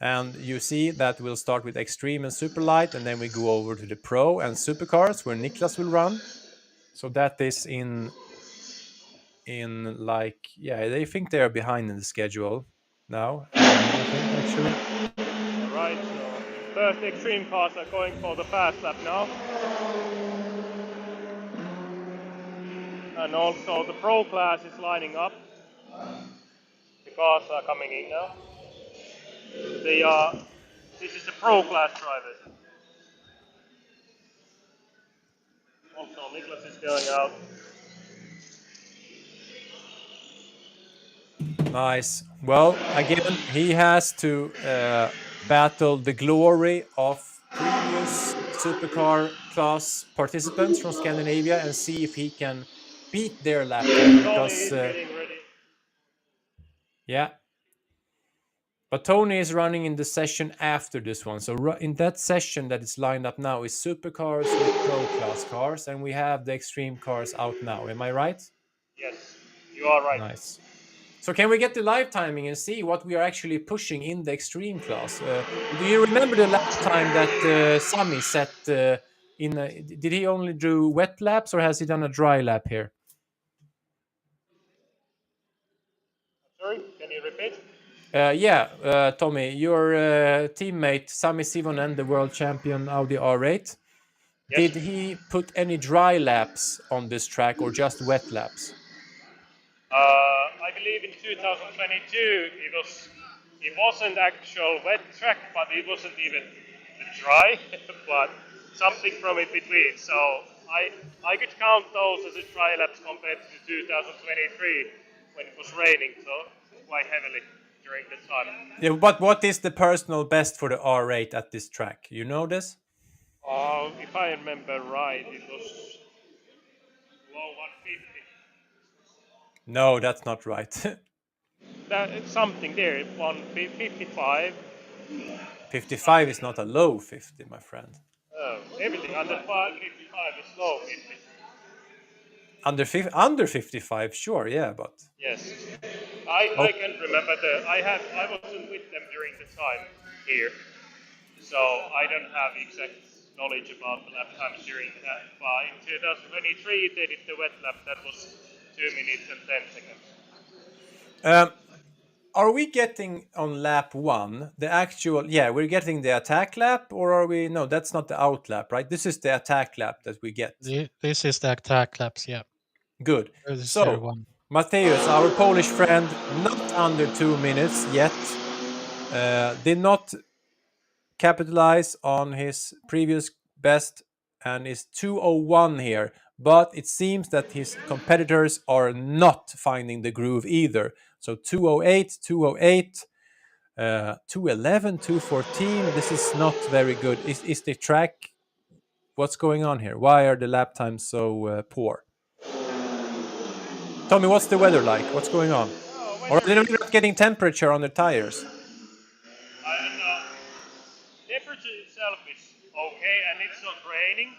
And you see that we'll start with extreme and super light, and then we go over to the pro and supercars where Niklas will run. So that is in like, they think they are behind in the schedule now. I think actually. first extreme cars are going for the fast lap now. And also the pro class is lining up. The cars are coming in now. This is the pro class drivers. Also Niklas is going out. Nice. Well, again, he has to battle the glory of previous supercar class participants from Scandinavia and see if he can beat their lap time. Tony Because, is getting ready. yeah. But Tony is running in the session after this one. So in that session that is lined up now is supercars with pro class cars, and we have the extreme cars out now. Am I right? Yes, you are right. Nice. So can we get the live timing and see what we are actually pushing in the extreme class? Do you remember the last time that Sami set in? Did he only do wet laps or has he done a dry lap here? Sorry, can you repeat? Tommy, your teammate Sami Sivonen, the world champion Audi R8, Yes. did he put any dry laps on this track or just wet laps? I believe in 2022 it wasn't actual wet track, but it wasn't even dry, but something from in between. So I could count those as a dry laps compared to 2023 when it was raining so quite heavily during the time. Yeah, but what is the personal best for the R8 at this track? You know this? If I remember right, it was low 150. No, that's not right. It's something there, 155. 55 is not a low 50, my friend. Everything under 55 is low 50. Under 55, sure, yeah, but Yes, I can't remember I wasn't with them during the time here, so I don't have exact knowledge about the lap times during that. But in 2023 they did the wet lap that was 2 minutes and 10 seconds. Are we getting on lap 1 the actual? Yeah, we're getting the attack lap, or are we? No, that's not the out lap, right? This is the attack lap that we get. This is the attack laps, yeah. Good. So, 01. Mateusz, our Polish friend, not under 2 minutes yet, did not capitalize on his previous best and is 2:01 here. But it seems that his competitors are not finding the groove either. So 2:08, 2:08, 2:11, 2:14. This is not very good. Is the track? What's going on here? Why are the lap times so poor? Tommy, what's the weather like? What's going on? Or are they not getting temperature on the tires? I don't know. Temperature itself is okay, and it's not raining.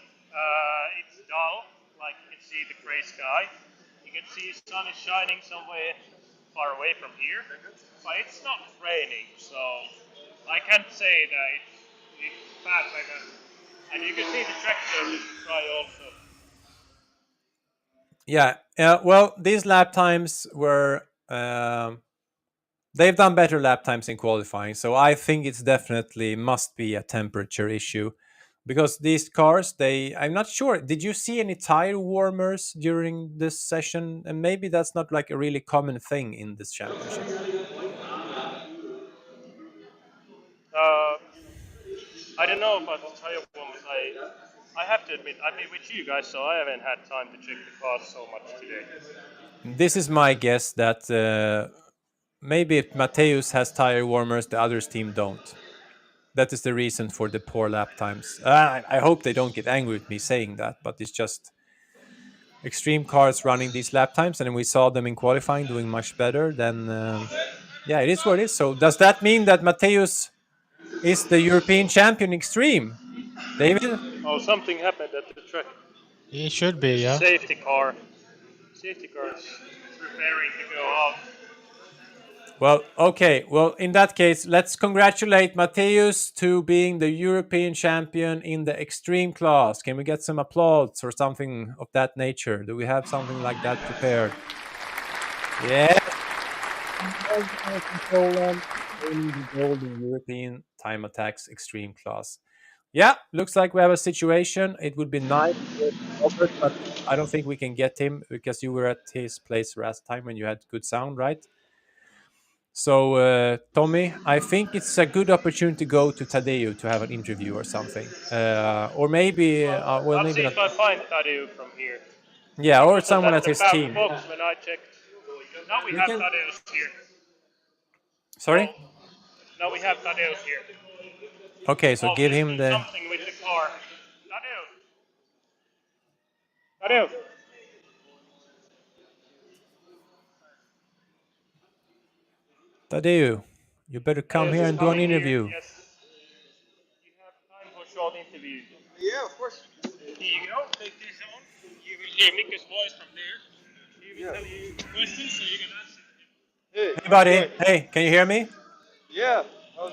It's dull, like you can see the gray sky. You can see sun is shining somewhere far away from here, but it's not raining, so I can't say that it's bad weather. And you can see the tractor is dry also. Yeah. Well, these lap times were. They've done better lap times in qualifying, so I think it's definitely must be a temperature issue. Because these cars, I'm not sure. Did you see any tire warmers during this session? And maybe that's not like a really common thing in this championship. I don't know about the tire warmers. I have to admit, I've been with you guys, so I haven't had time to check the cars so much today. This is my guess that maybe if Mateusz has tire warmers, the others team don't. That is the reason for the poor lap times. I hope they don't get angry with me saying that, but it's just extreme cars running these lap times, and we saw them in qualifying doing much better. Then, yeah, it is what it is. So does that mean that Mateusz is the European champion extreme? David? Oh, something happened at the track. It should be, yeah. Safety car is preparing to go out. Well, okay. Well, in that case, let's congratulate Mateusz to being the European champion in the extreme class. Can we get some applause or something of that nature? Do we have something like that prepared? Yeah. winning the gold in European Time Attacks Extreme class. Yeah, looks like we have a situation. It would be nice to get Robert, but I don't think we can get him because you were at his place last time when you had good sound, right? So, Tommy, I think it's a good opportunity to go to Tadeu to have an interview or something. Or maybe, well, I'll maybe see not. if I find Tadeu from here. Yeah, He or wasn't someone at at the his back team. box when I checked. Now we We have can. Tadeu's here. Sorry? Now we have Tadeu's here. Okay, so Oh, give he's him doing the. something with the car. Tadeu. Tadeu, you better come Tadeus here is and do an coming here. interview. Yes. You have time for a short interview. Yeah, of course. Here you go. Take this on. You will hear Mikkel's voice from there. He will tell you questions so you can answer them. Hey, Hey, how's it buddy. going? Hey, can you hear me? Yeah.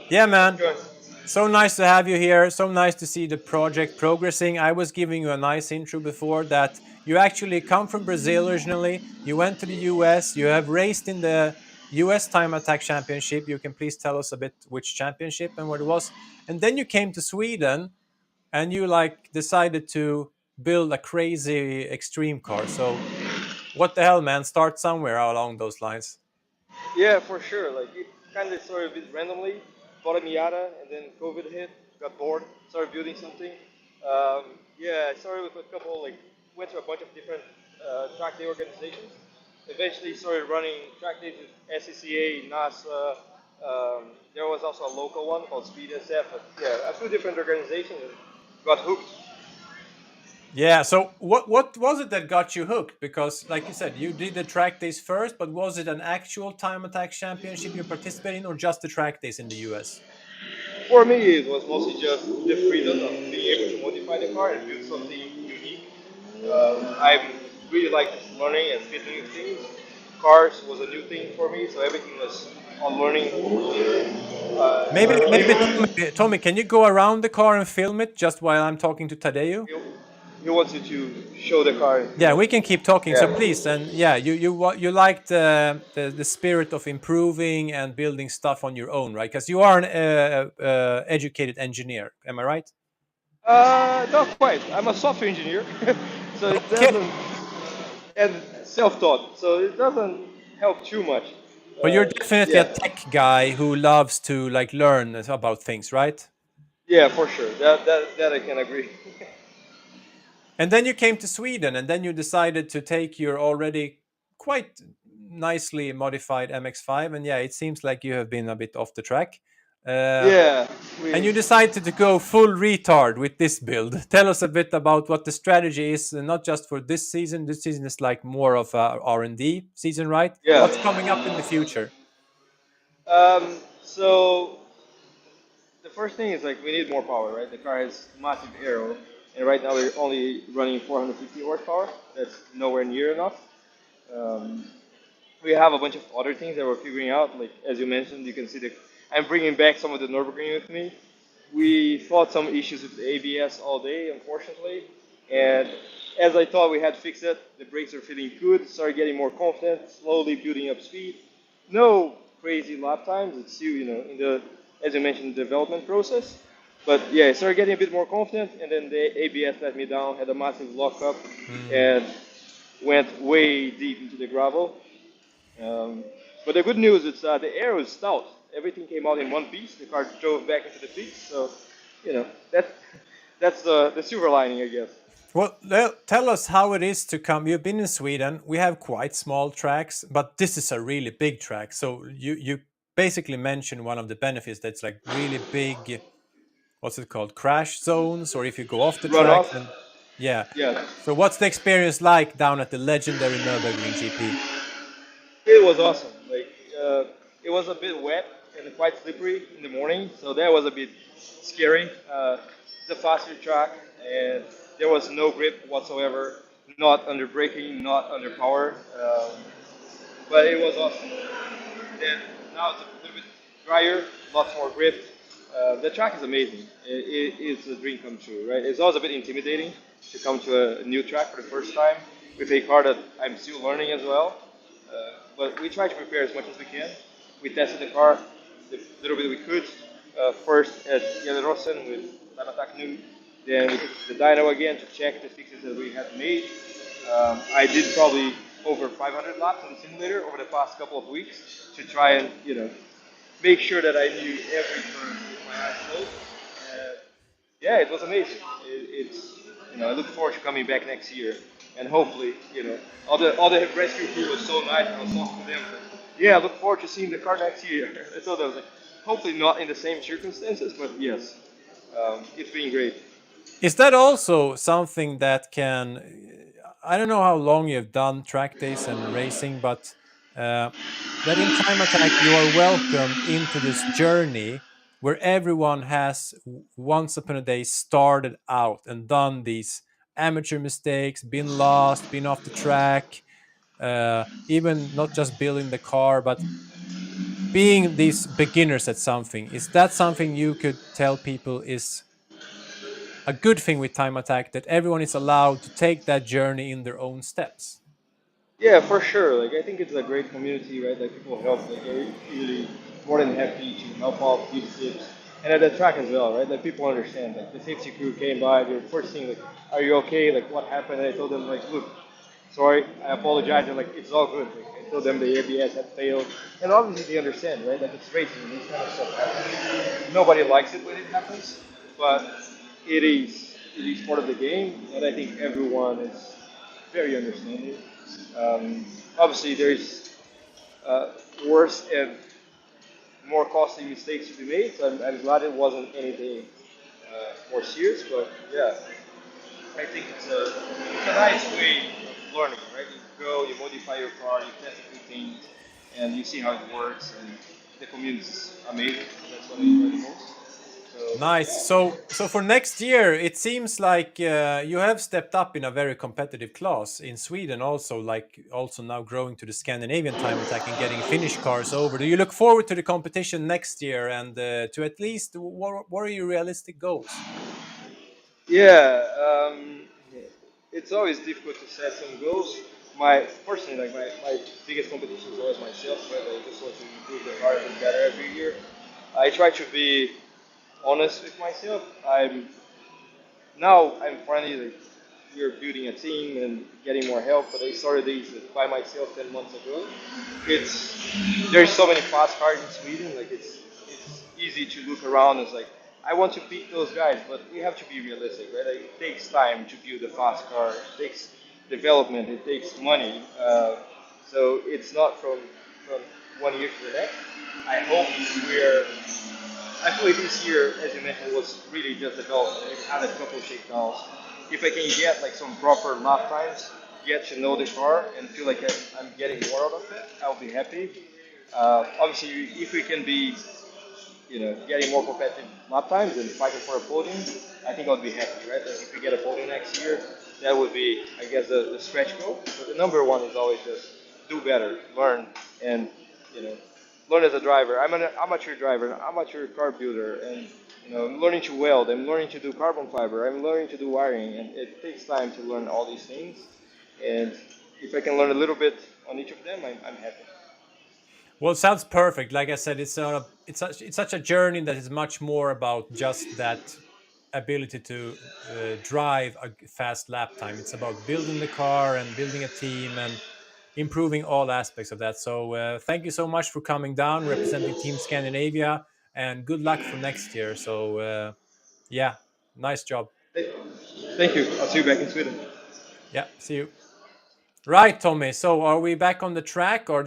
Yeah, How's it man. going? So nice to have you here. So nice to see the project progressing. I was giving you a nice intro before that you actually come from Brazil originally. You went to the US. You have raced in the US Time Attack Championship. You can please tell us a bit which championship and what it was. And then you came to Sweden and you like decided to build a crazy extreme car. So what the hell, man? Start somewhere along those lines. Yeah, for sure. Like it kind of started a bit randomly. Bought a Miata, and then COVID hit. Got bored. Started building something. Yeah, I started with a couple. Like went to a bunch of different track day organizations. Eventually started running track days with SCCA, NASA. There was also a local one called Speed SF. But yeah, a few different organizations. And got hooked. Yeah. So what was it that got you hooked? Because like you said, you did the track days first, but was it an actual time attack championship you participated in, or just the track days in the US? For me, it was mostly just the freedom of being able to modify the car and build something unique. I really liked learning and fitting new things. Cars was a new thing for me, so everything was on learning. Maybe Tommy, can you go around the car and film it just while I'm talking to Tadeu? He wants you to show the car. Yeah, we can keep talking. So Yeah. please, and yeah, you like the spirit of improving and building stuff on your own, right? Because you are an educated engineer, am I right? Not quite. I'm a software engineer, so it Okay. doesn't, and self-taught, so it doesn't help too much. But you're definitely a Yeah. tech guy who loves to like learn about things, right? Yeah, for sure. That I can agree. And then you came to Sweden, and then you decided to take your already quite nicely modified MX-5, and yeah, it seems like you have been a bit off the track. Yeah. And you decided to go full retard with this build. Tell us a bit about what the strategy is, not just for this season. This season is like more of a R&D season, right? Yeah. What's coming up in the future? So the first thing is like we need more power, right? The car has massive aero, and right now we're only running 450 horsepower. That's nowhere near enough. Um, we have a bunch of other things that we're figuring out. Like as you mentioned, you can see the. I'm bringing back some of the Nürburgring with me. We fought some issues with the ABS all day, unfortunately, and as I thought we had fixed it, the brakes are feeling good. Started getting more confident, slowly building up speed. No crazy lap times. It's still, in the, as you mentioned, development process. But yeah, I started getting a bit more confident, and then the ABS let me down. Had a massive lockup, and went way deep into the gravel. But the good news is the air is stout. Everything came out in one piece. The car drove back into the pits. So, that's the silver lining, I guess. Well, tell us how it is to come. You've been in Sweden. We have quite small tracks, but this is a really big track. So you basically mentioned one of the benefits that's like really big. What's it called? Crash zones, or if you go off the tracks, Runoff. and yeah. Yeah. So what's the experience like down at the legendary Nürburgring GP? It was awesome. Like it was a bit wet and quite slippery in the morning, so that was a bit scary. It's a faster track, and there was no grip whatsoever. Not under braking, not under power, but it was awesome. Then now it's a little bit drier, lots more grip. The track is amazing. It's a dream come true, right? It's always a bit intimidating to come to a new track for the first time with a car that I'm still learning as well. But we try to prepare as much as we can. We tested the car the little bit we could. First at Rosen with Time Attack New, then we took the dyno again to check the fixes that we had made. I did probably over 500 laps on the simulator over the past couple of weeks to try and make sure that I knew every turn with my eyes closed. Yeah, it was amazing. It's I look forward to coming back next year, and hopefully all the rescue crew was so nice. I was talking to them. Yeah, I look forward to seeing the car next year. I thought I was like, hopefully not in the same circumstances, but yes, it's been great. Is that also something that can? I don't know how long you've done track days and racing, but that in Time Attack you are welcomed into this journey where everyone has once upon a day started out and done these amateur mistakes, been lost, been off the track, even not just building the car, but being these beginners at something. Is that something you could tell people is a good thing with Time Attack, that everyone is allowed to take that journey in their own steps? Yeah, for sure. Like I think it's a great community, right? Like people help. Like they're usually more than happy to help out, give tips, and at the track as well, right? Like people understand. Like the safety crew came by. They were first thing like, "Are you okay? Like what happened?" And I told them like, "Look, sorry, I apologize." And like it's all good. Like, I told them the ABS had failed, and obviously they understand, right? Like it's racing. This kind of stuff happens. Nobody likes it when it happens, but it is part of the game, and I think everyone is very understanding. Obviously, there's worse and more costly mistakes to be made. So I'm glad it wasn't anything more serious. But yeah, I think it's a nice way of learning, right? You go, you modify your car, you test a few things, and you see how it works. And the community is amazing. That's what I enjoy the most. So, Nice. So for next year, it seems like you have stepped up in a very competitive class in Sweden. Also now growing to the Scandinavian Time Attack and getting Finnish cars over. Do you look forward to the competition next year, and to at least what are your realistic goals? yeah, it's always difficult to set some goals. Personally, like my biggest competition is always myself, right? I just want to improve the car and be better every year. I try to be honest with myself. I'm finally like we're building a team and getting more help, but I started these by myself 10 months ago. There's so many fast cars in Sweden, like it's easy to look around and it's like I want to beat those guys, but we have to be realistic, right? Like, it takes time to build a fast car. It takes development. It takes money. So it's not from 1 year to the next. I hope we're I feel like this year, as you mentioned, was really just development. We had a couple of shakedowns. If I can get like some proper lap times, get to know the car, and feel like I'm getting more out of it, I'll be happy. Obviously, if we can be, getting more competitive lap times and fighting for a podium, I think I'll be happy, right? Like if we get a podium next year, that would be, I guess, the stretch goal. But the number one is always just do better, learn, and you know, learn as a driver. I'm an amateur driver, an amateur car builder, and I'm learning to weld. I'm learning to do carbon fiber. I'm learning to do wiring, and it takes time to learn all these things. And if I can learn a little bit on each of them, I'm happy. Well, it sounds perfect. Like I said, it's such a journey that is much more about just that ability to drive a fast lap time. It's about building the car and building a team and improving all aspects of that. So thank you so much for coming down, representing Team Scandinavia, and good luck for next year. So yeah, nice job. Thank you. I'll see you back in Sweden. Yeah, see you. Right, Tommy. So are we back on the track? Or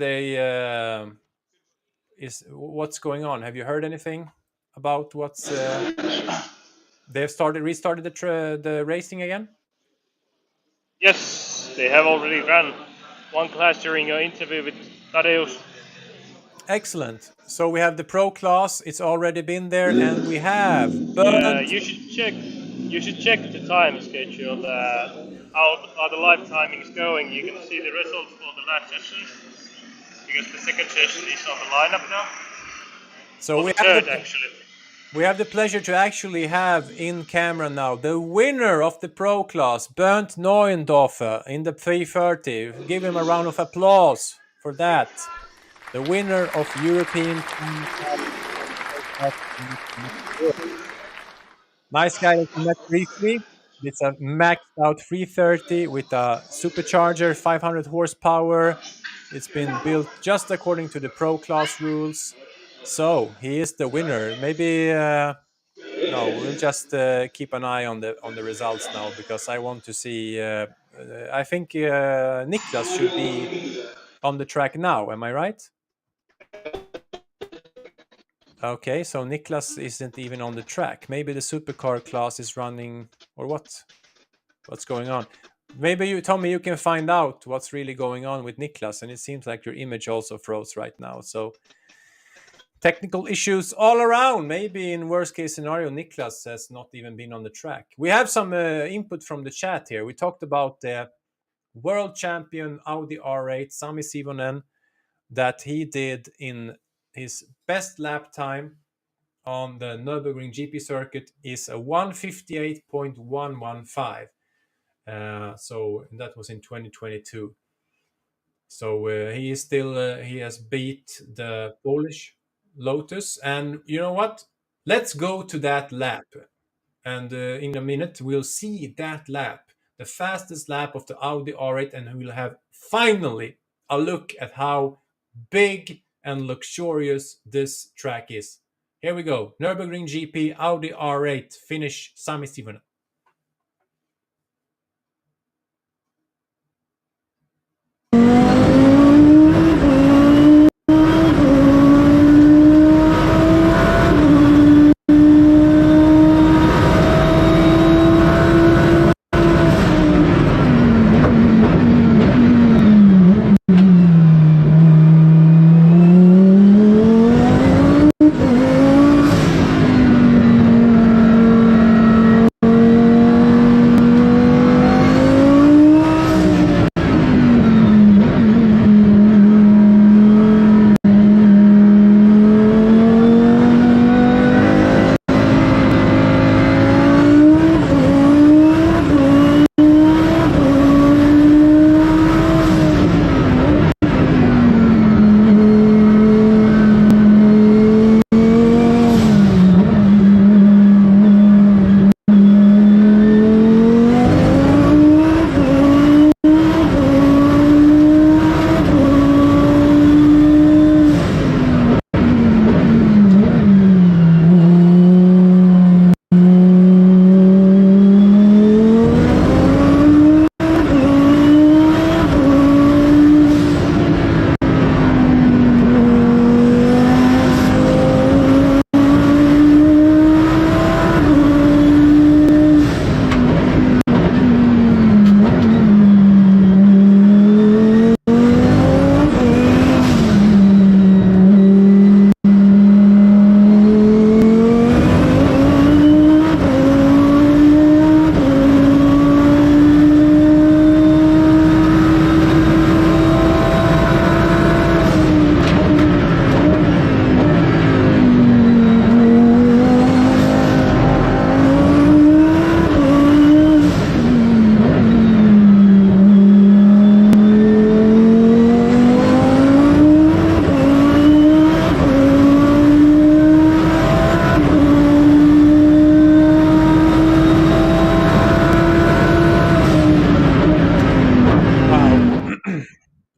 what's going on? Have you heard anything about what's they've restarted the racing again? Yes, they have already run one class during your interview with Tadeusz. Excellent. So we have the pro class. It's already been there, and we have. Yeah, you should check. You should check the time schedule. How the live timing is going. You can see the results for the last session because the second session is on the lineup now. So we have the pleasure to actually have in camera now the winner of the pro class, Bernd Neuendorfer, in the 330. Give him a round of applause for that. The winner of European Nice guy that we met briefly. It's a maxed out 330 with a supercharger, 500 horsepower. It's been built just according to the Pro Class rules. So he is the winner. Maybe no, we'll just keep an eye on the results now because I want to see. I think Niklas should be on the track now. Am I right? Okay, so Niklas isn't even on the track. Maybe the supercar class is running, or what? What's going on? Maybe you, Tommy, you can find out what's really going on with Niklas. And it seems like your image also froze right now. So technical issues all around. Maybe in worst case scenario, Niklas has not even been on the track. We have some input from the chat here. We talked about the world champion Audi R8, Sami Sivonen, that he did in his best lap time on the Nürburgring GP circuit is a 158.115. So that was in 2022. So he is still he has beat the Polish Lotus, and you know what? Let's go to that lap, and in a minute we'll see that lap, the fastest lap of the Audi R8, and we'll have finally a look at how big and luxurious this track is. Here we go. Nürburgring GP, Audi R8, finish Sami Sivonen.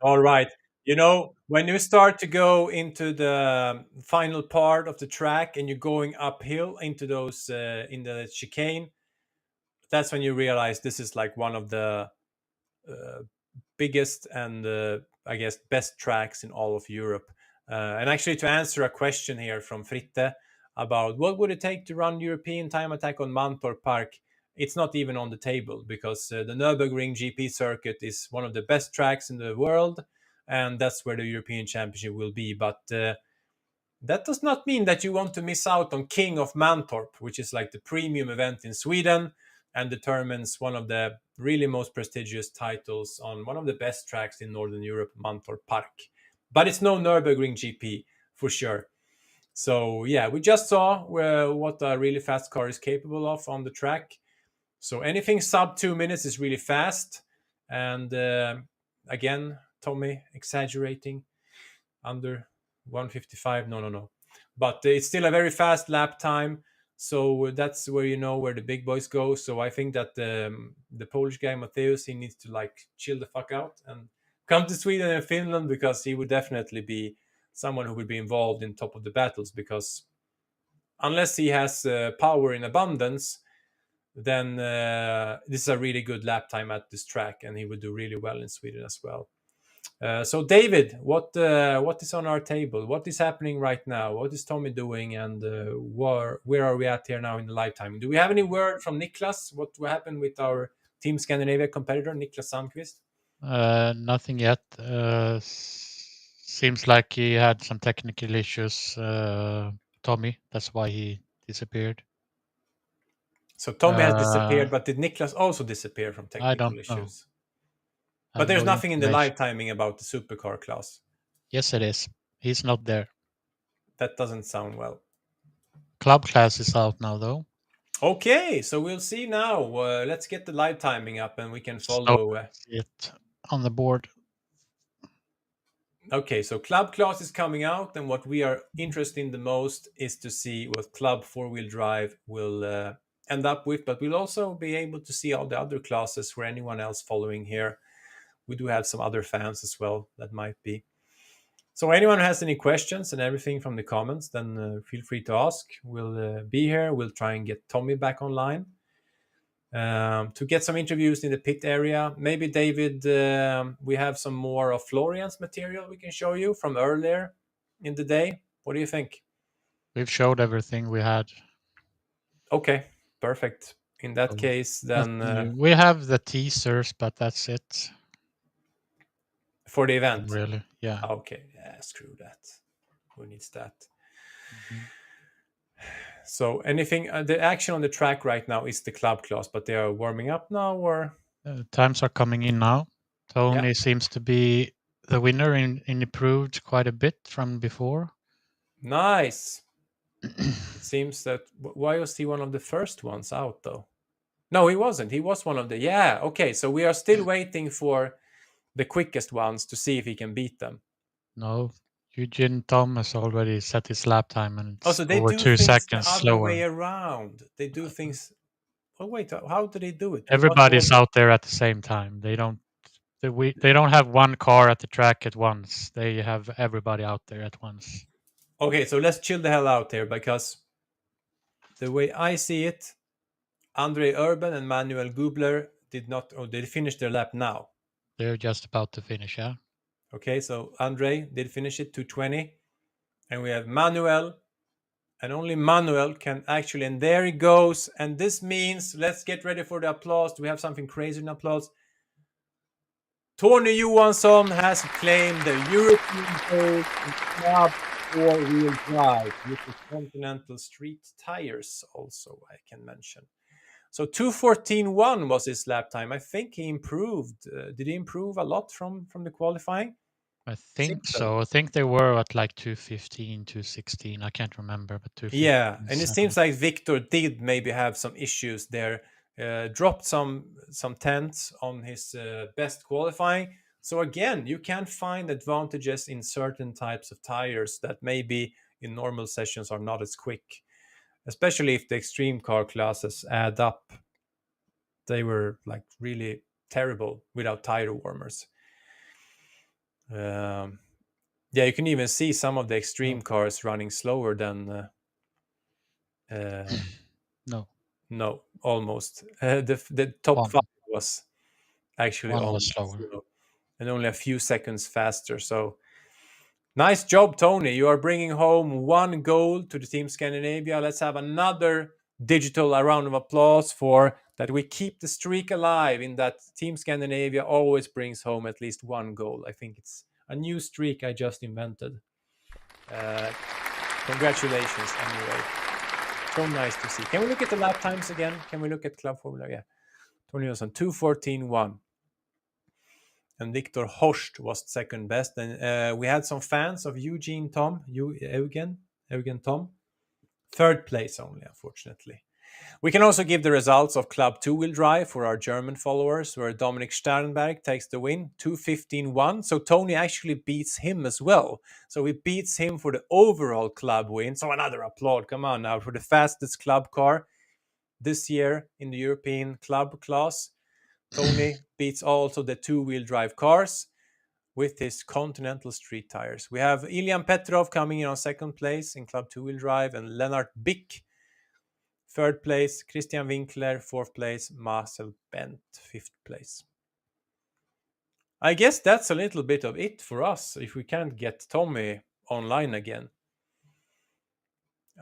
All right. You know, when you start to go into the final part of the track and you're going uphill into those in the chicane, that's when you realize this is like one of the biggest and I guess best tracks in all of Europe. And actually, to answer a question here from Fritte about what would it take to run European time attack on Mantorp Park, it's not even on the table because the Nürburgring GP circuit is one of the best tracks in the world, and that's where the European Championship will be. But that does not mean that you want to miss out on King of Mantorp, which is like the premium event in Sweden and determines one of the really most prestigious titles on one of the best tracks in Northern Europe, Mantorp Park. But it's no Nürburgring GP for sure. So yeah, we just saw what a really fast car is capable of on the track. So anything sub 2 minutes is really fast. And again, Tommy exaggerating, under 155. No. But it's still a very fast lap time. So that's where you know where the big boys go. So I think that the Polish guy Mateusz, he needs to like chill the fuck out and come to Sweden and Finland, because he would definitely be someone who would be involved in top of the battles. Because unless he has power in abundance, then this is a really good lap time at this track, and he would do really well in Sweden as well. So David, what is on our table? What is happening right now? What is Tommy doing, and where are we at here now in the live timing? Do we have any word from Niklas? What happened with our Team Scandinavia competitor, Niklas Sandqvist? Nothing yet. Seems like he had some technical issues, Tommy. That's why he disappeared. So Tommy has disappeared, but did Niklas also disappear from technical I don't issues? know. But there's no nothing in the live timing about the supercar class. Yes, it is. He's not there. That doesn't sound well. Club class is out now, though. Okay, so we'll see now. Let's get the live timing up, and we can follow it on the board. Okay, so club class is coming out, and what we are interested in the most is to see what club four-wheel drive will end up with. But we'll also be able to see all the other classes for anyone else following here. We do have some other fans as well that might be. So anyone who has any questions and everything from the comments, then feel free to ask. We'll be here. We'll try and get Tommy back online to get some interviews in the pit area. Maybe, David, we have some more of Florian's material we can show you from earlier in the day. What do you think? We've showed everything we had. Okay, perfect. In that case, then... we have the teasers, but that's it. For the event? Really, yeah. Okay, yeah, screw that. Who needs that? So anything, the action on the track right now is the club class, but they are warming up now, or? Times are coming in now. Tony seems to be the winner and improved quite a bit from before. Nice. It seems that, why was he one of the first ones out though? No, he wasn't. He was one of the, okay. So we are still waiting for the quickest ones to see if he can beat them. No, Eugene Thomas already set his lap time, and it's so they over do 2 things seconds the other slower. way around. They do things. Oh wait, how do they do it? Everybody's out there at the same time. They don't have one car at the track at once. They have everybody out there at once. Okay, so let's chill the hell out here, because the way I see it, Andre Urban and Manuel Gubler they finished their lap now. They're just about to finish, yeah. Okay, so Andre did finish it 2:20, and we have Manuel, and only Manuel can actually, and there he goes, and this means, let's get ready for the applause. Do we have something crazy in applause? Tony Johansson has claimed the European gold in club four-wheel drive with the Continental Street tires also, I can mention. So 2:14.1 was his lap time. I think he improved. Did he improve a lot from the qualifying? I think so. I think they were at like 2:15, 2:16. I can't remember, but 2:15. Yeah, and it seems like Victor did maybe have some issues there. Dropped some tenths on his best qualifying. So again, you can find advantages in certain types of tires that maybe in normal sessions are not as quick. Especially if the extreme car classes add up. They were like really terrible without tire warmers. You can even see some of the extreme cars running slower than... No, almost. The top 5 was actually almost slower. And only a few seconds faster. So nice job, Tony. You are bringing home 1 gold to the Team Scandinavia. Let's have another digital round of applause for that. We keep the streak alive in that Team Scandinavia always brings home at least 1 goal. I think it's a new streak I just invented. Congratulations anyway. So nice to see. Can we look at the lap times again? Can we look at Club Formula? Yeah. Tony Johansson, 2:14.1. And Victor Horst was second best. And we had some fans of Eugen Tom. Eugen Tom. 3rd place only, unfortunately. We can also give the results of Club 2-wheel drive for our German followers, where Dominik Sternberg takes the win, 2:15.1. So Tony actually beats him as well. So he beats him for the overall club win. So another applaud, come on now, for the fastest club car this year in the European club class. Tony beats also the 2-wheel drive cars with his Continental Street tires. We have Ilyan Petrov coming in on second place in Club 2-wheel drive, and Lennart Bick third place, Christian Winkler fourth place, Marcel Bent fifth place. I guess that's a little bit of it for us if we can't get Tommy online again.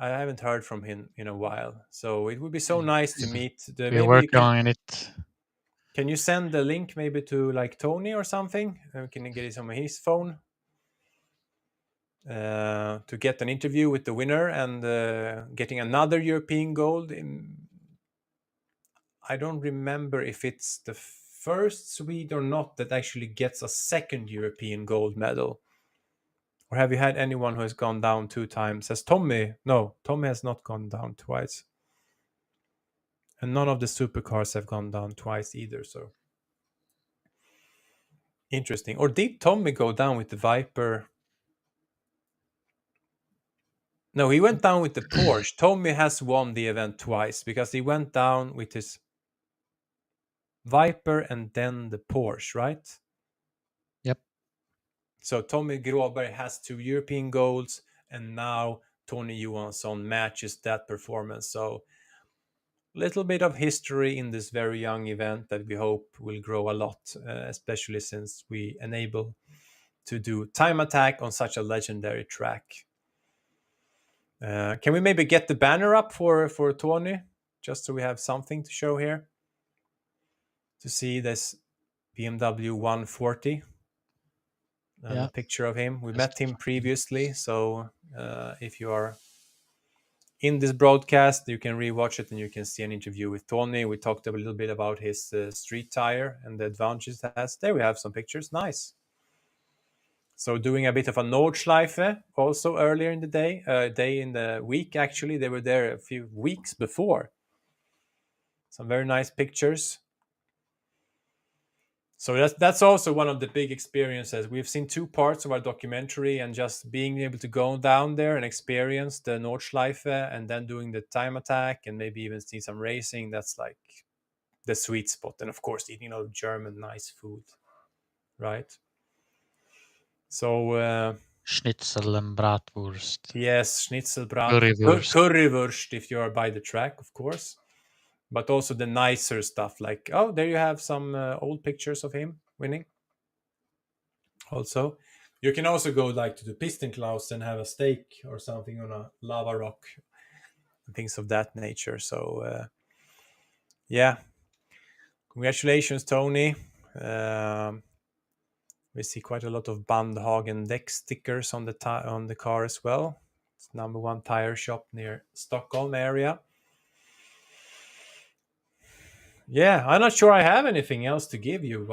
I haven't heard from him in a while, so it would be so nice to meet. We're working on it. Can you send the link maybe to like Tony or something? Can you get it on his phone? To get an interview with the winner and getting another European gold. I don't remember if it's the first Swede or not that actually gets a second European gold medal. Or have you had anyone who has gone down 2 times? Has Tommy? No, Tommy has not gone down twice. And none of the supercars have gone down twice either, so interesting. Or did Tommy go down with the Viper? No, he went down with the Porsche. Tommy has won the event twice because he went down with his Viper and then the Porsche, right? Yep. So Tommy Gråberg has 2 European golds, and now Tony Johansson matches that performance. So little bit of history in this very young event that we hope will grow a lot, especially since we enable to do time attack on such a legendary track. Can we maybe get the banner up for Tony, just so we have something to show here? To see this BMW 140. A picture of him. We met him previously, so if you are in this broadcast, you can rewatch it and you can see an interview with Tony. We talked a little bit about his street tire and the advantages it has. There we have some pictures. Nice. So doing a bit of a Nordschleife also earlier in the day in the week, actually. They were there a few weeks before. Some very nice pictures. So that's also one of the big experiences. We've seen 2 parts of our documentary, and just being able to go down there and experience the Nordschleife and then doing the time attack and maybe even see some racing, that's like the sweet spot. And of course, eating a lot of German nice food, right? So Schnitzel and bratwurst. Yes, schnitzel, Currywurst if you are by the track, of course. But also the nicer stuff, like, oh, there you have some old pictures of him winning. Also, you can also go like to the Pistenklaus and have a steak or something on a lava rock, and things of that nature. So, yeah, congratulations, Tony. We see quite a lot of Bandhagen deck stickers on the car as well. It's #1 tire shop near Stockholm area. Yeah, I'm not sure I have anything else to give you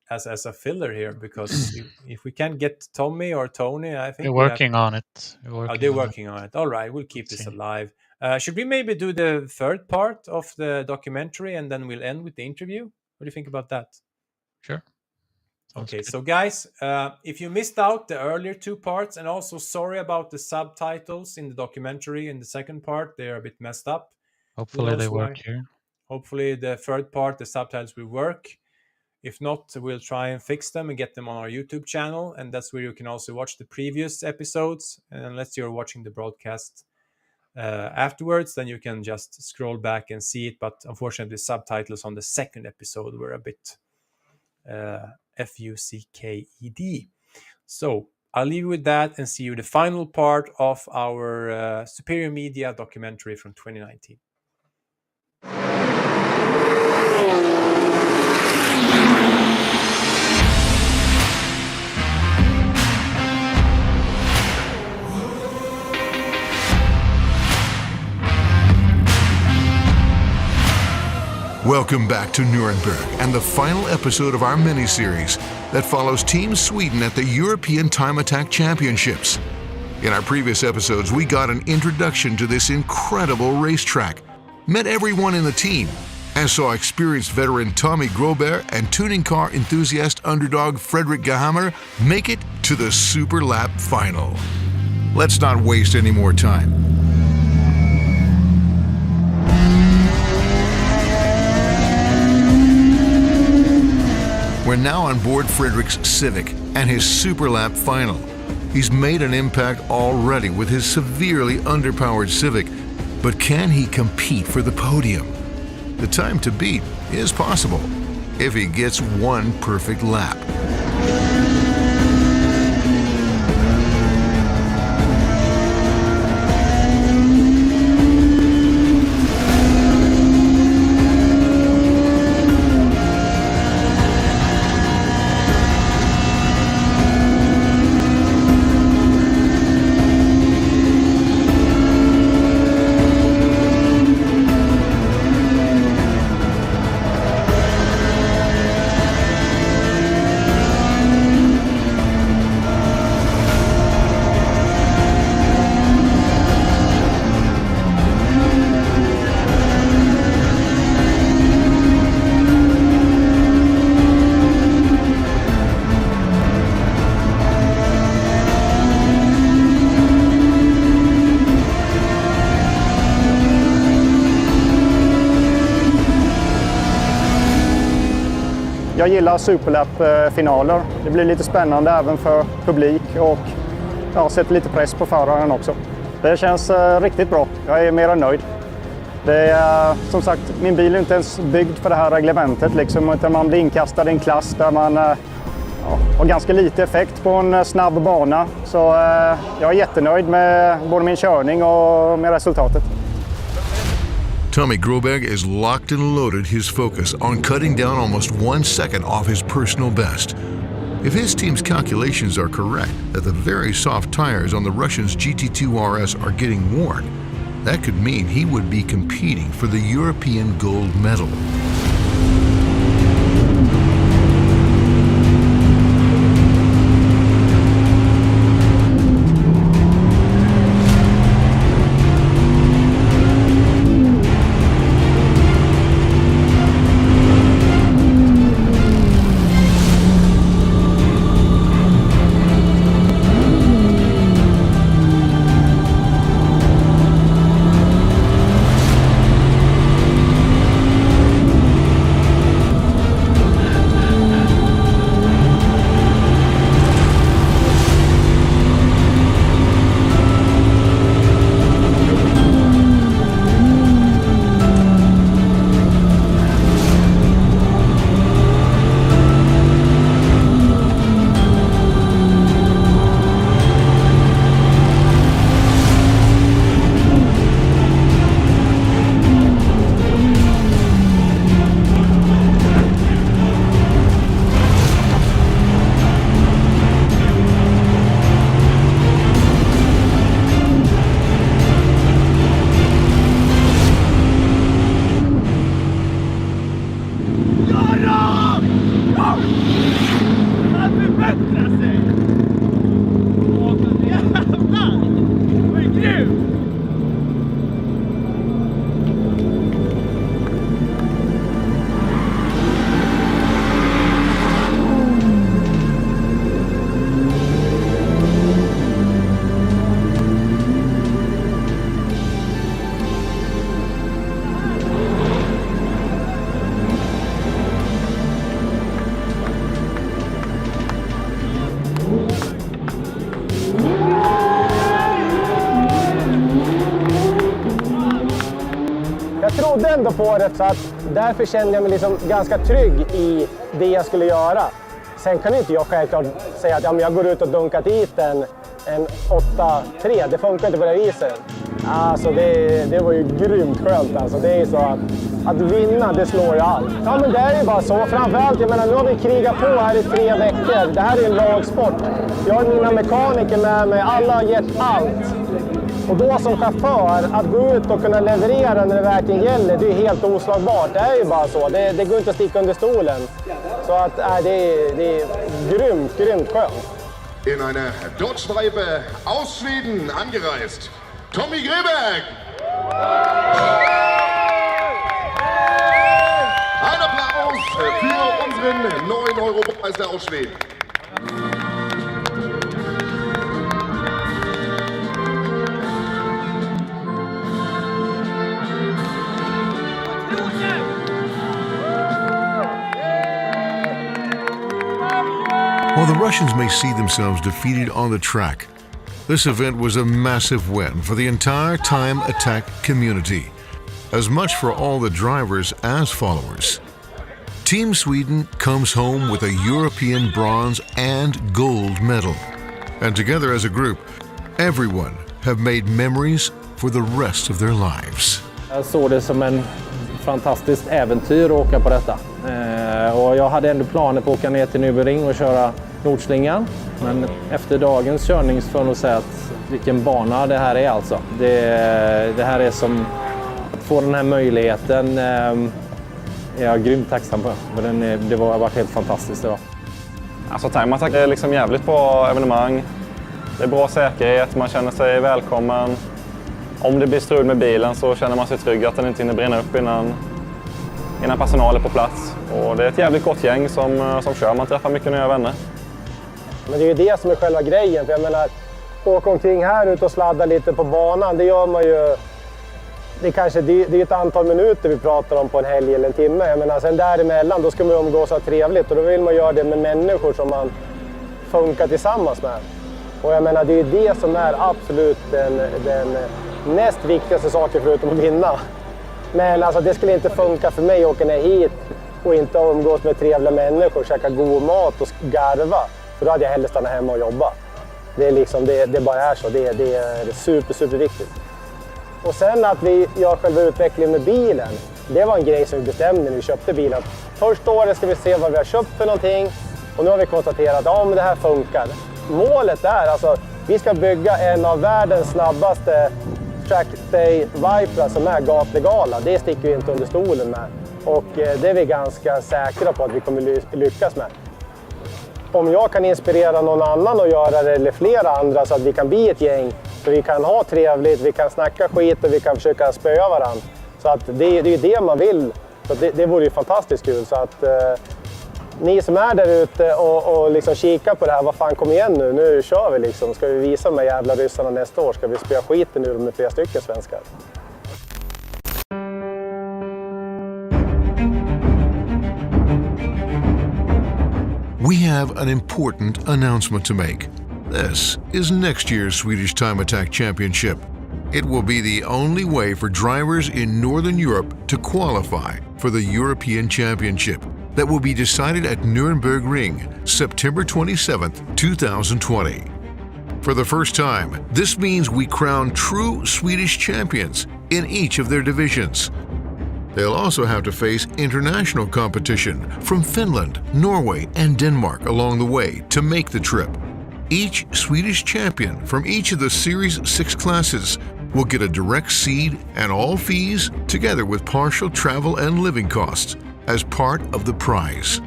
as a filler here, because if we can't get Tommy or Tony, I think we're working on it. They're working on it. All right, we'll keep this alive. Should we maybe do the third part of the documentary and then we'll end with the interview? What do you think about that? Sure. Okay, so guys, if you missed out the earlier 2 parts, and also sorry about the subtitles in the documentary in the second part, they are a bit messed up. Hopefully they work here. Hopefully the third part, the subtitles will work. If not, we'll try and fix them and get them on our YouTube channel. And that's where you can also watch the previous episodes. And unless you're watching the broadcast afterwards, then you can just scroll back and see it. But unfortunately, the subtitles on the second episode were a bit fucked. So I'll leave you with that and see you the final part of our Superior Media documentary from 2019. Welcome back to Nürburgring and the final episode of our mini-series that follows Team Sweden at the European Time Attack Championships. In our previous episodes, we got an introduction to this incredible racetrack, met everyone in the team, and saw experienced veteran Tommy Groberg and tuning car enthusiast underdog Fredrik Gahammer make it to the Superlap final. Let's not waste any more time. We're now on board Fredrik's Civic and his Superlap final. He's made an impact already with his severely underpowered Civic, but can he compete for the podium? The time to beat is possible if he gets one perfect lap. Jag gillar Superlap-finaler. Det blir lite spännande även för publik och sätter lite press på föraren också. Det känns riktigt bra. Jag är mer än nöjd. Det är, som sagt, min bil är inte ens byggd för det här reglementet. Utan man blir inkastad i en klass där man har ganska lite effekt på en snabb bana. Så jag är jättenöjd med både min körning och med resultatet. Tommy Groberg is locked and loaded his focus on cutting down almost 1 second off his personal best. If his team's calculations are correct that the very soft tires on the Russian's GT2 RS are getting worn, that could mean he would be competing for the European gold medal. trodde ändå på det, så att därför kände jag mig liksom ganska trygg i det jag skulle göra. Sen kan inte jag självklart säga att jag går ut och dunkar dit en 8-3. Det funkar inte på det viset. Alltså det var ju grymt skönt. Alltså. Det är så att vinna, det slår ju allt. Ja, men det är ju bara så. Framförallt, jag menar, nu har vi krigat på här i 3 veckor. Det här är en lagsport. Jag har mina mekaniker med mig. Alla har gett allt. Och då som chaufför, att gå ut och kunna leverera när det verkligen gäller, det är helt oslagbart. Det är ju bara så. Det går inte att sticka under stolen. Så att det är grymt skönt. In einer Dodge-Streife aus Schweden angereist, Tommy Groberg! Applaus für unseren neuen Europameister aus Schweden. While the Russians may see themselves defeated on the track, this event was a massive win for the entire time attack community, as much for all the drivers as followers. Team Sweden comes home with a European bronze and gold medal. And together as a group, everyone have made memories for the rest of their lives. Jag såg det som en fantastiskt äventyr att åka på detta. Och jag hade ändå planer på att åka ner till Nürburgring och köra Nordslingan. Men efter dagens körning får jag nog säga att vilken bana det här är alltså. Det här är som att få den här möjligheten är jag grymt tacksam på. Det har varit helt fantastiskt idag. Alltså Time Attack är liksom jävligt bra evenemang. Det är bra säkerhet, man känner sig välkommen. Om det blir strul med bilen så känner man sig trygg att den inte hinner brinna upp innan personal är på plats. Och det är ett jävligt gott gäng som kör, man träffar mycket nya vänner. Men det är ju det som är själva grejen, för jag menar, åka omkring här ute och sladda lite på banan, det gör man ju. Det är ett antal minuter vi pratar om på en helg eller en timme. Jag menar, sen däremellan då ska man umgås och ha trevligt, och då vill man göra det med människor som man funkar tillsammans med. Och jag menar, det är ju det som är absolut den näst viktigaste saken förutom att vinna. Men alltså, det skulle inte funka för mig att åka ner hit och inte umgås med trevliga människor, käka god mat och garva. För då hade jag hellre stannat hemma och jobba. Det är liksom, det bara är så. Det är superviktigt. Och sen att vi gör själva utvecklingen med bilen, det var en grej som vi bestämde när vi köpte bilen. Första året ska vi se vad vi har köpt för någonting, och nu har vi konstaterat att men det här funkar. Målet är alltså, vi ska bygga en av världens snabbaste trackday Vipra som är gatlegala. Det sticker vi inte under stolen med. Och det är vi ganska säkra på att vi kommer lyckas med. Om jag kan inspirera någon annan att göra det, eller flera andra, så att vi kan bli ett gäng, så vi kan ha trevligt, vi kan snacka skit och vi kan försöka spöa varandra. Så att det är ju det man vill. Så det vore ju fantastiskt kul. Så att ni som är där ute och liksom kikar på det här, vad fan, kom igen nu kör vi liksom. Ska vi visa de här jävla ryssarna nästa år? Ska vi spöa skiten ur med 3 stycken svenskar? We have an important announcement to make. This is next year's Swedish Time Attack Championship. It will be the only way for drivers in Northern Europe to qualify for the European Championship that will be decided at Nürburgring, September 27th, 2020. For the first time, this means we crown true Swedish champions in each of their divisions. They'll also have to face international competition from Finland, Norway, and Denmark along the way to make the trip. Each Swedish champion from each of the Series 6 classes will get a direct seed and all fees, together with partial travel and living costs, as part of the prize.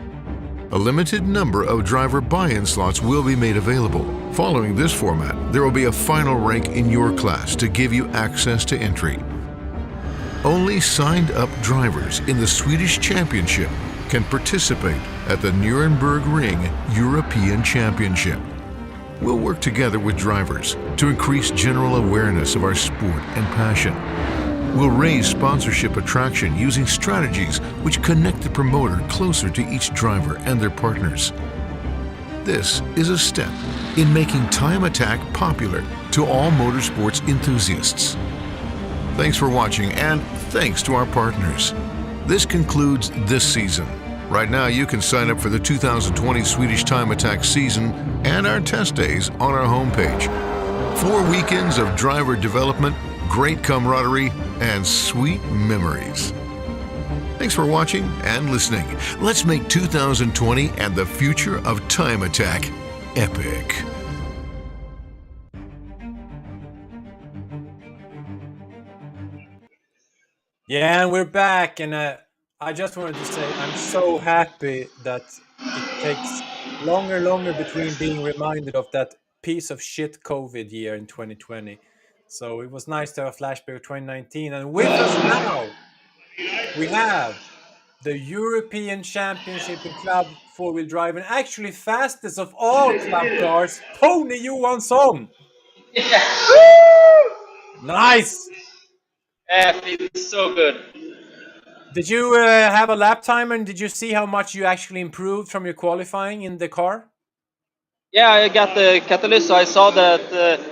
A limited number of driver buy-in slots will be made available. Following this format, there will be a final rank in your class to give you access to entry. Only signed-up drivers in the Swedish Championship can participate at the Nürburgring European Championship. We'll work together with drivers to increase general awareness of our sport and passion. We'll raise sponsorship attraction using strategies which connect the promoter closer to each driver and their partners. This is a step in making Time Attack popular to all motorsports enthusiasts. Thanks for watching, and thanks to our partners. This concludes this season. Right now, you can sign up for the 2020 Swedish Time Attack season and our test days on our homepage. 4 weekends of driver development, great camaraderie, and sweet memories. Thanks for watching and listening. Let's make 2020 and the future of Time Attack epic. Yeah, and we're back, and I just wanted to say I'm so happy that it takes longer between being reminded of that piece of shit COVID year in 2020. So it was nice to have a flashback of 2019, and with us now we have the European Championship in Club 4-wheel drive, and actually fastest of all club cars, Tony Johansson. Nice. It's so good. Did you have a lap time, and did you see how much you actually improved from your qualifying in the car? Yeah, I got the catalyst, so I saw that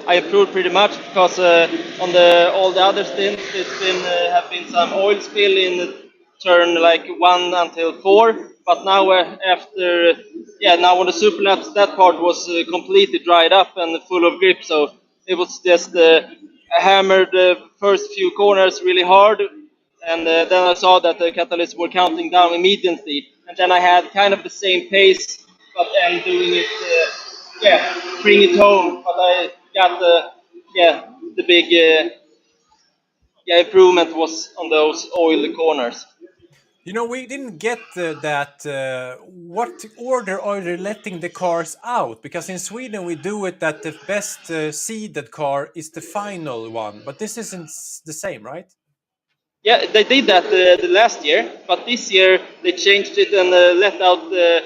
I improved pretty much because on all the other stints, it's been have been some oil spill in turn like 1 until 4. But now now on the Superlaps, that part was completely dried up and full of grip, so it was just I hammered the first few corners really hard, and then I saw that the catalysts were counting down immediately, and then I had kind of the same pace, but then doing it. Bring it home. But I got the big improvement was on those oil corners. You know, we didn't get that. What order are they letting the cars out? Because in Sweden we do it that the best seeded car is the final one, but this isn't the same, right? Yeah, they did that the last year, but this year they changed it and let out the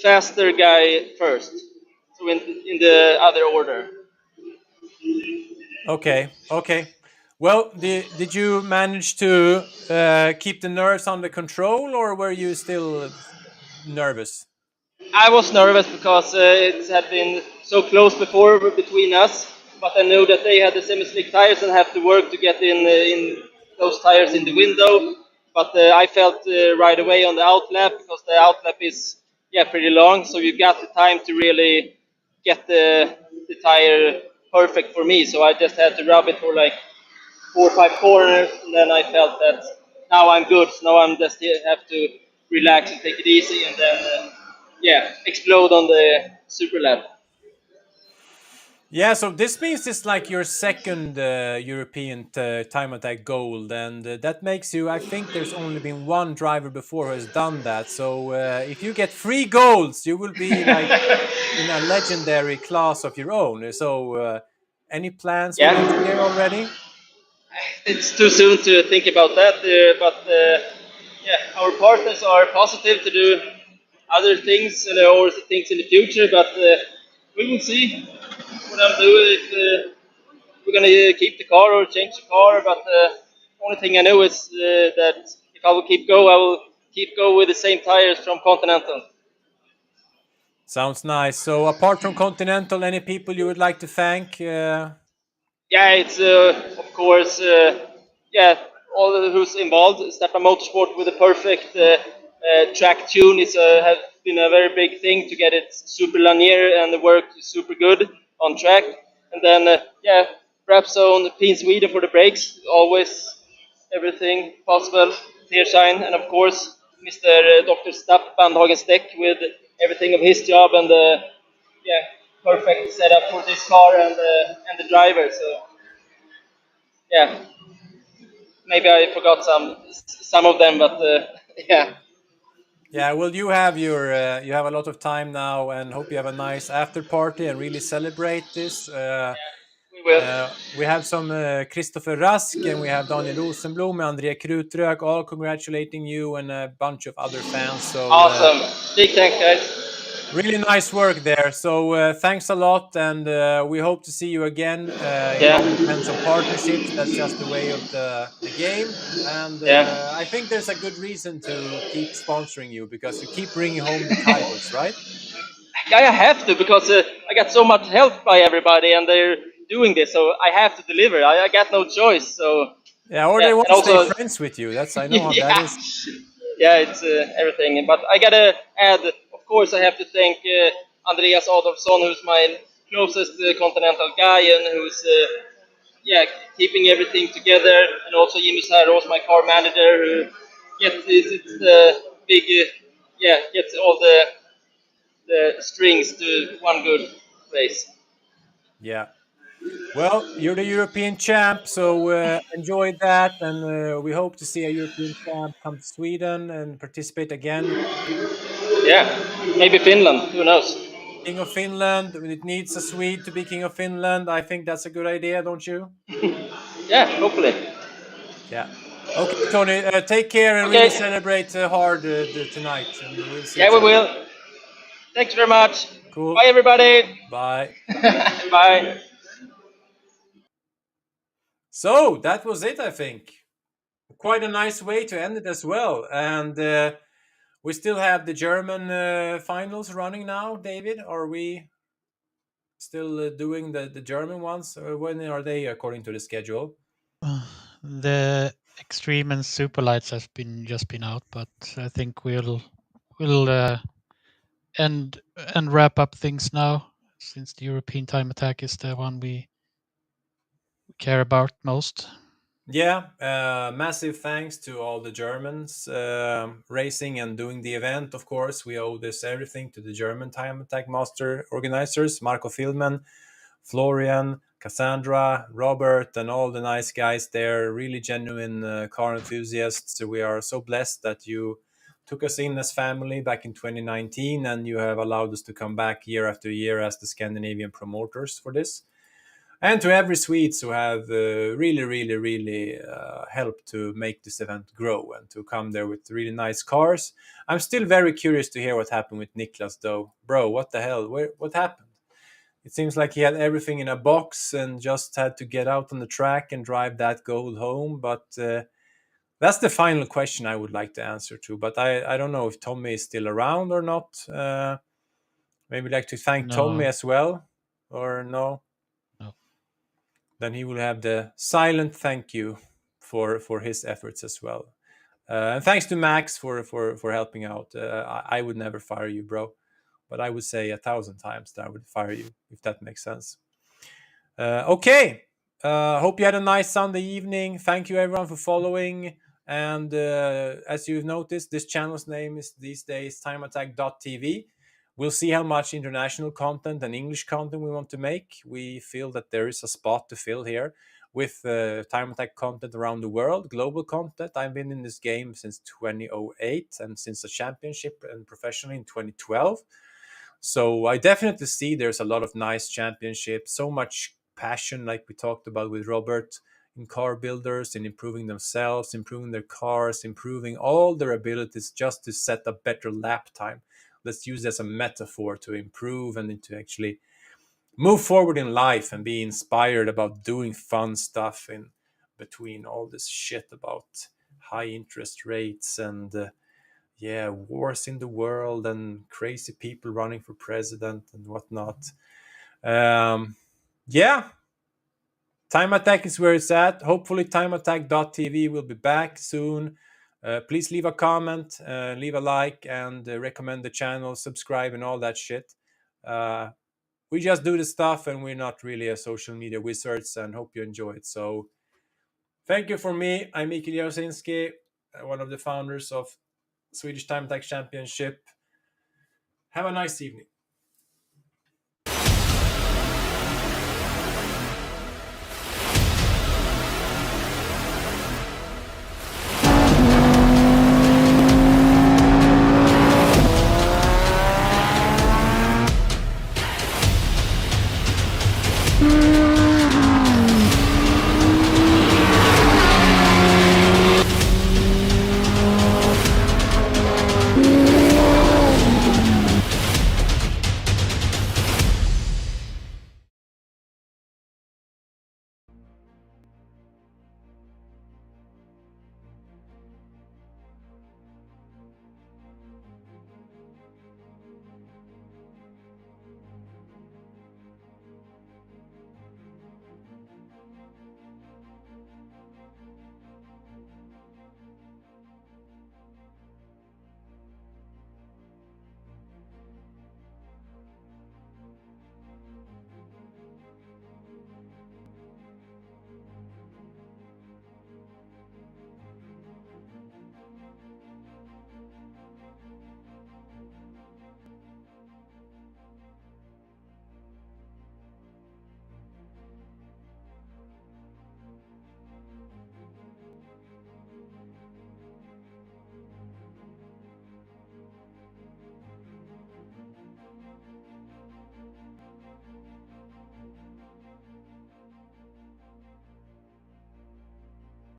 faster guy first. So in the other order. Okay. Well, did you manage to keep the nerves under control, or were you still nervous? I was nervous because it had been so close before between us, but I knew that they had the semi-slick tires and have to work to get in those tires in the window. But I felt right away on the outlap because the outlap is pretty long, so you got the time to really get the tire perfect for me. So I just had to rub it for like 4 or 5 corners, and then I felt that now I'm good. So now I'm just have to relax and take it easy, and then explode on the Superlap. Yeah, so this means it's like your second European time attack gold, and that makes you. I think there's only been one driver before who has done that. So if you get 3 golds, you will be like in a legendary class of your own. So any plans for next year already? It's too soon to think about that, but our partners are positive to do other things or things in the future, but we will see what I'm doing. If we're going to keep the car or change the car, but the only thing I know is that if I will keep go, I will keep go with the same tires from Continental. Sounds nice. So apart from Continental, any people you would like to thank? It's of course all who's involved. Stefan Motorsport with the perfect track tune is has been a very big thing to get it super linear and the work super good on track. And then perhaps on Pin Sweden for the brakes, always everything possible. Tearshine, and of course Mr. Dr. Stapp Bandhagen Steck with everything of his job and the perfect setup for this car and the driver. So maybe I forgot some of them, but Yeah, well, you have you have a lot of time now, and hope you have a nice after party and really celebrate this. We will. We have some Christopher Rask, and we have Daniel Rosenblom, Andrea Krutrök, all congratulating you and a bunch of other fans. So awesome! Big thanks, guys. Really nice work there. So thanks a lot, and we hope to see you again. It all depends on partnerships. That's just the way of the game. And I think there's a good reason to keep sponsoring you because you keep bringing home the titles, right? I have to because I got so much help by everybody, and they're doing this, so I have to deliver. I got no choice. So or they want to stay friends with you. That's I know how that is. Yeah, it's everything. But I gotta add, of course, I have to thank Andreas Adolfsson, who's my closest Continental guy, and who's keeping everything together, and also Jimmy Saros, my car manager, who gets the big gets all the strings to one good place. Yeah. Well, you're the European champ, so enjoy that, and we hope to see a European champ come to Sweden and participate again. Yeah, maybe Finland. Who knows? King of Finland. It needs a Swede to be King of Finland. I think that's a good idea, don't you? Yeah, hopefully. Yeah. Okay, Tony, take care and really celebrate hard tonight. And we'll see Yeah, each we other. will. Thanks very much. Cool. Bye, everybody. Bye. Bye. So that was it, I think. Quite a nice way to end it as well. And we still have the German finals running now, David. Are we still doing the German ones? Or when are they according to the schedule? The Extreme and Super Lights has just been out, but I think we'll end and wrap up things now, since the European Time Attack is the one we care about most. Yeah, massive thanks to all the Germans racing and doing the event. Of course, we owe this everything to the German Time Attack Master organizers, Marco Fieldman, Florian, Cassandra, Robert, and all the nice guys there. Really genuine car enthusiasts. We are so blessed that you took us in as family back in 2019, and you have allowed us to come back year after year as the Scandinavian promoters for this. And to every Swedes who have really helped to make this event grow and to come there with really nice cars. I'm still very curious to hear what happened with Niklas, though. Bro, what the hell? What happened? It seems like he had everything in a box and just had to get out on the track and drive that gold home. But that's the final question I would like to answer to. But I don't know if Tommy is still around or not. Maybe like to thank Tommy as well, or no? Then he will have the silent thank you for his efforts as well. And thanks to Max for helping out. I would never fire you, bro. But I would say 1,000 times that I would fire you, if that makes sense. Okay. Hope you had a nice Sunday evening. Thank you, everyone, for following. And as you've noticed, this channel's name is these days timeattack.tv. We'll see how much international content and English content we want to make. We feel that there is a spot to fill here with Time Attack content around the world, global content. I've been in this game since 2008 and since the championship and professionally in 2012. So I definitely see there's a lot of nice championships, so much passion, like we talked about with Robert, in car builders, in improving themselves, improving their cars, improving all their abilities just to set a better lap time. Let's use it as a metaphor to improve and to actually move forward in life and be inspired about doing fun stuff in between all this shit about high interest rates and wars in the world and crazy people running for president and whatnot. Time Attack is where it's at. Hopefully timeattack.tv will be back soon. Please leave a comment, leave a like, and recommend the channel, subscribe, and all that shit. We just do the stuff, and we're not really a social media wizards, and hope you enjoy it. So thank you for me. I'm Mikael Jarosinski, one of the founders of Swedish Time Attack Championship. Have a nice evening.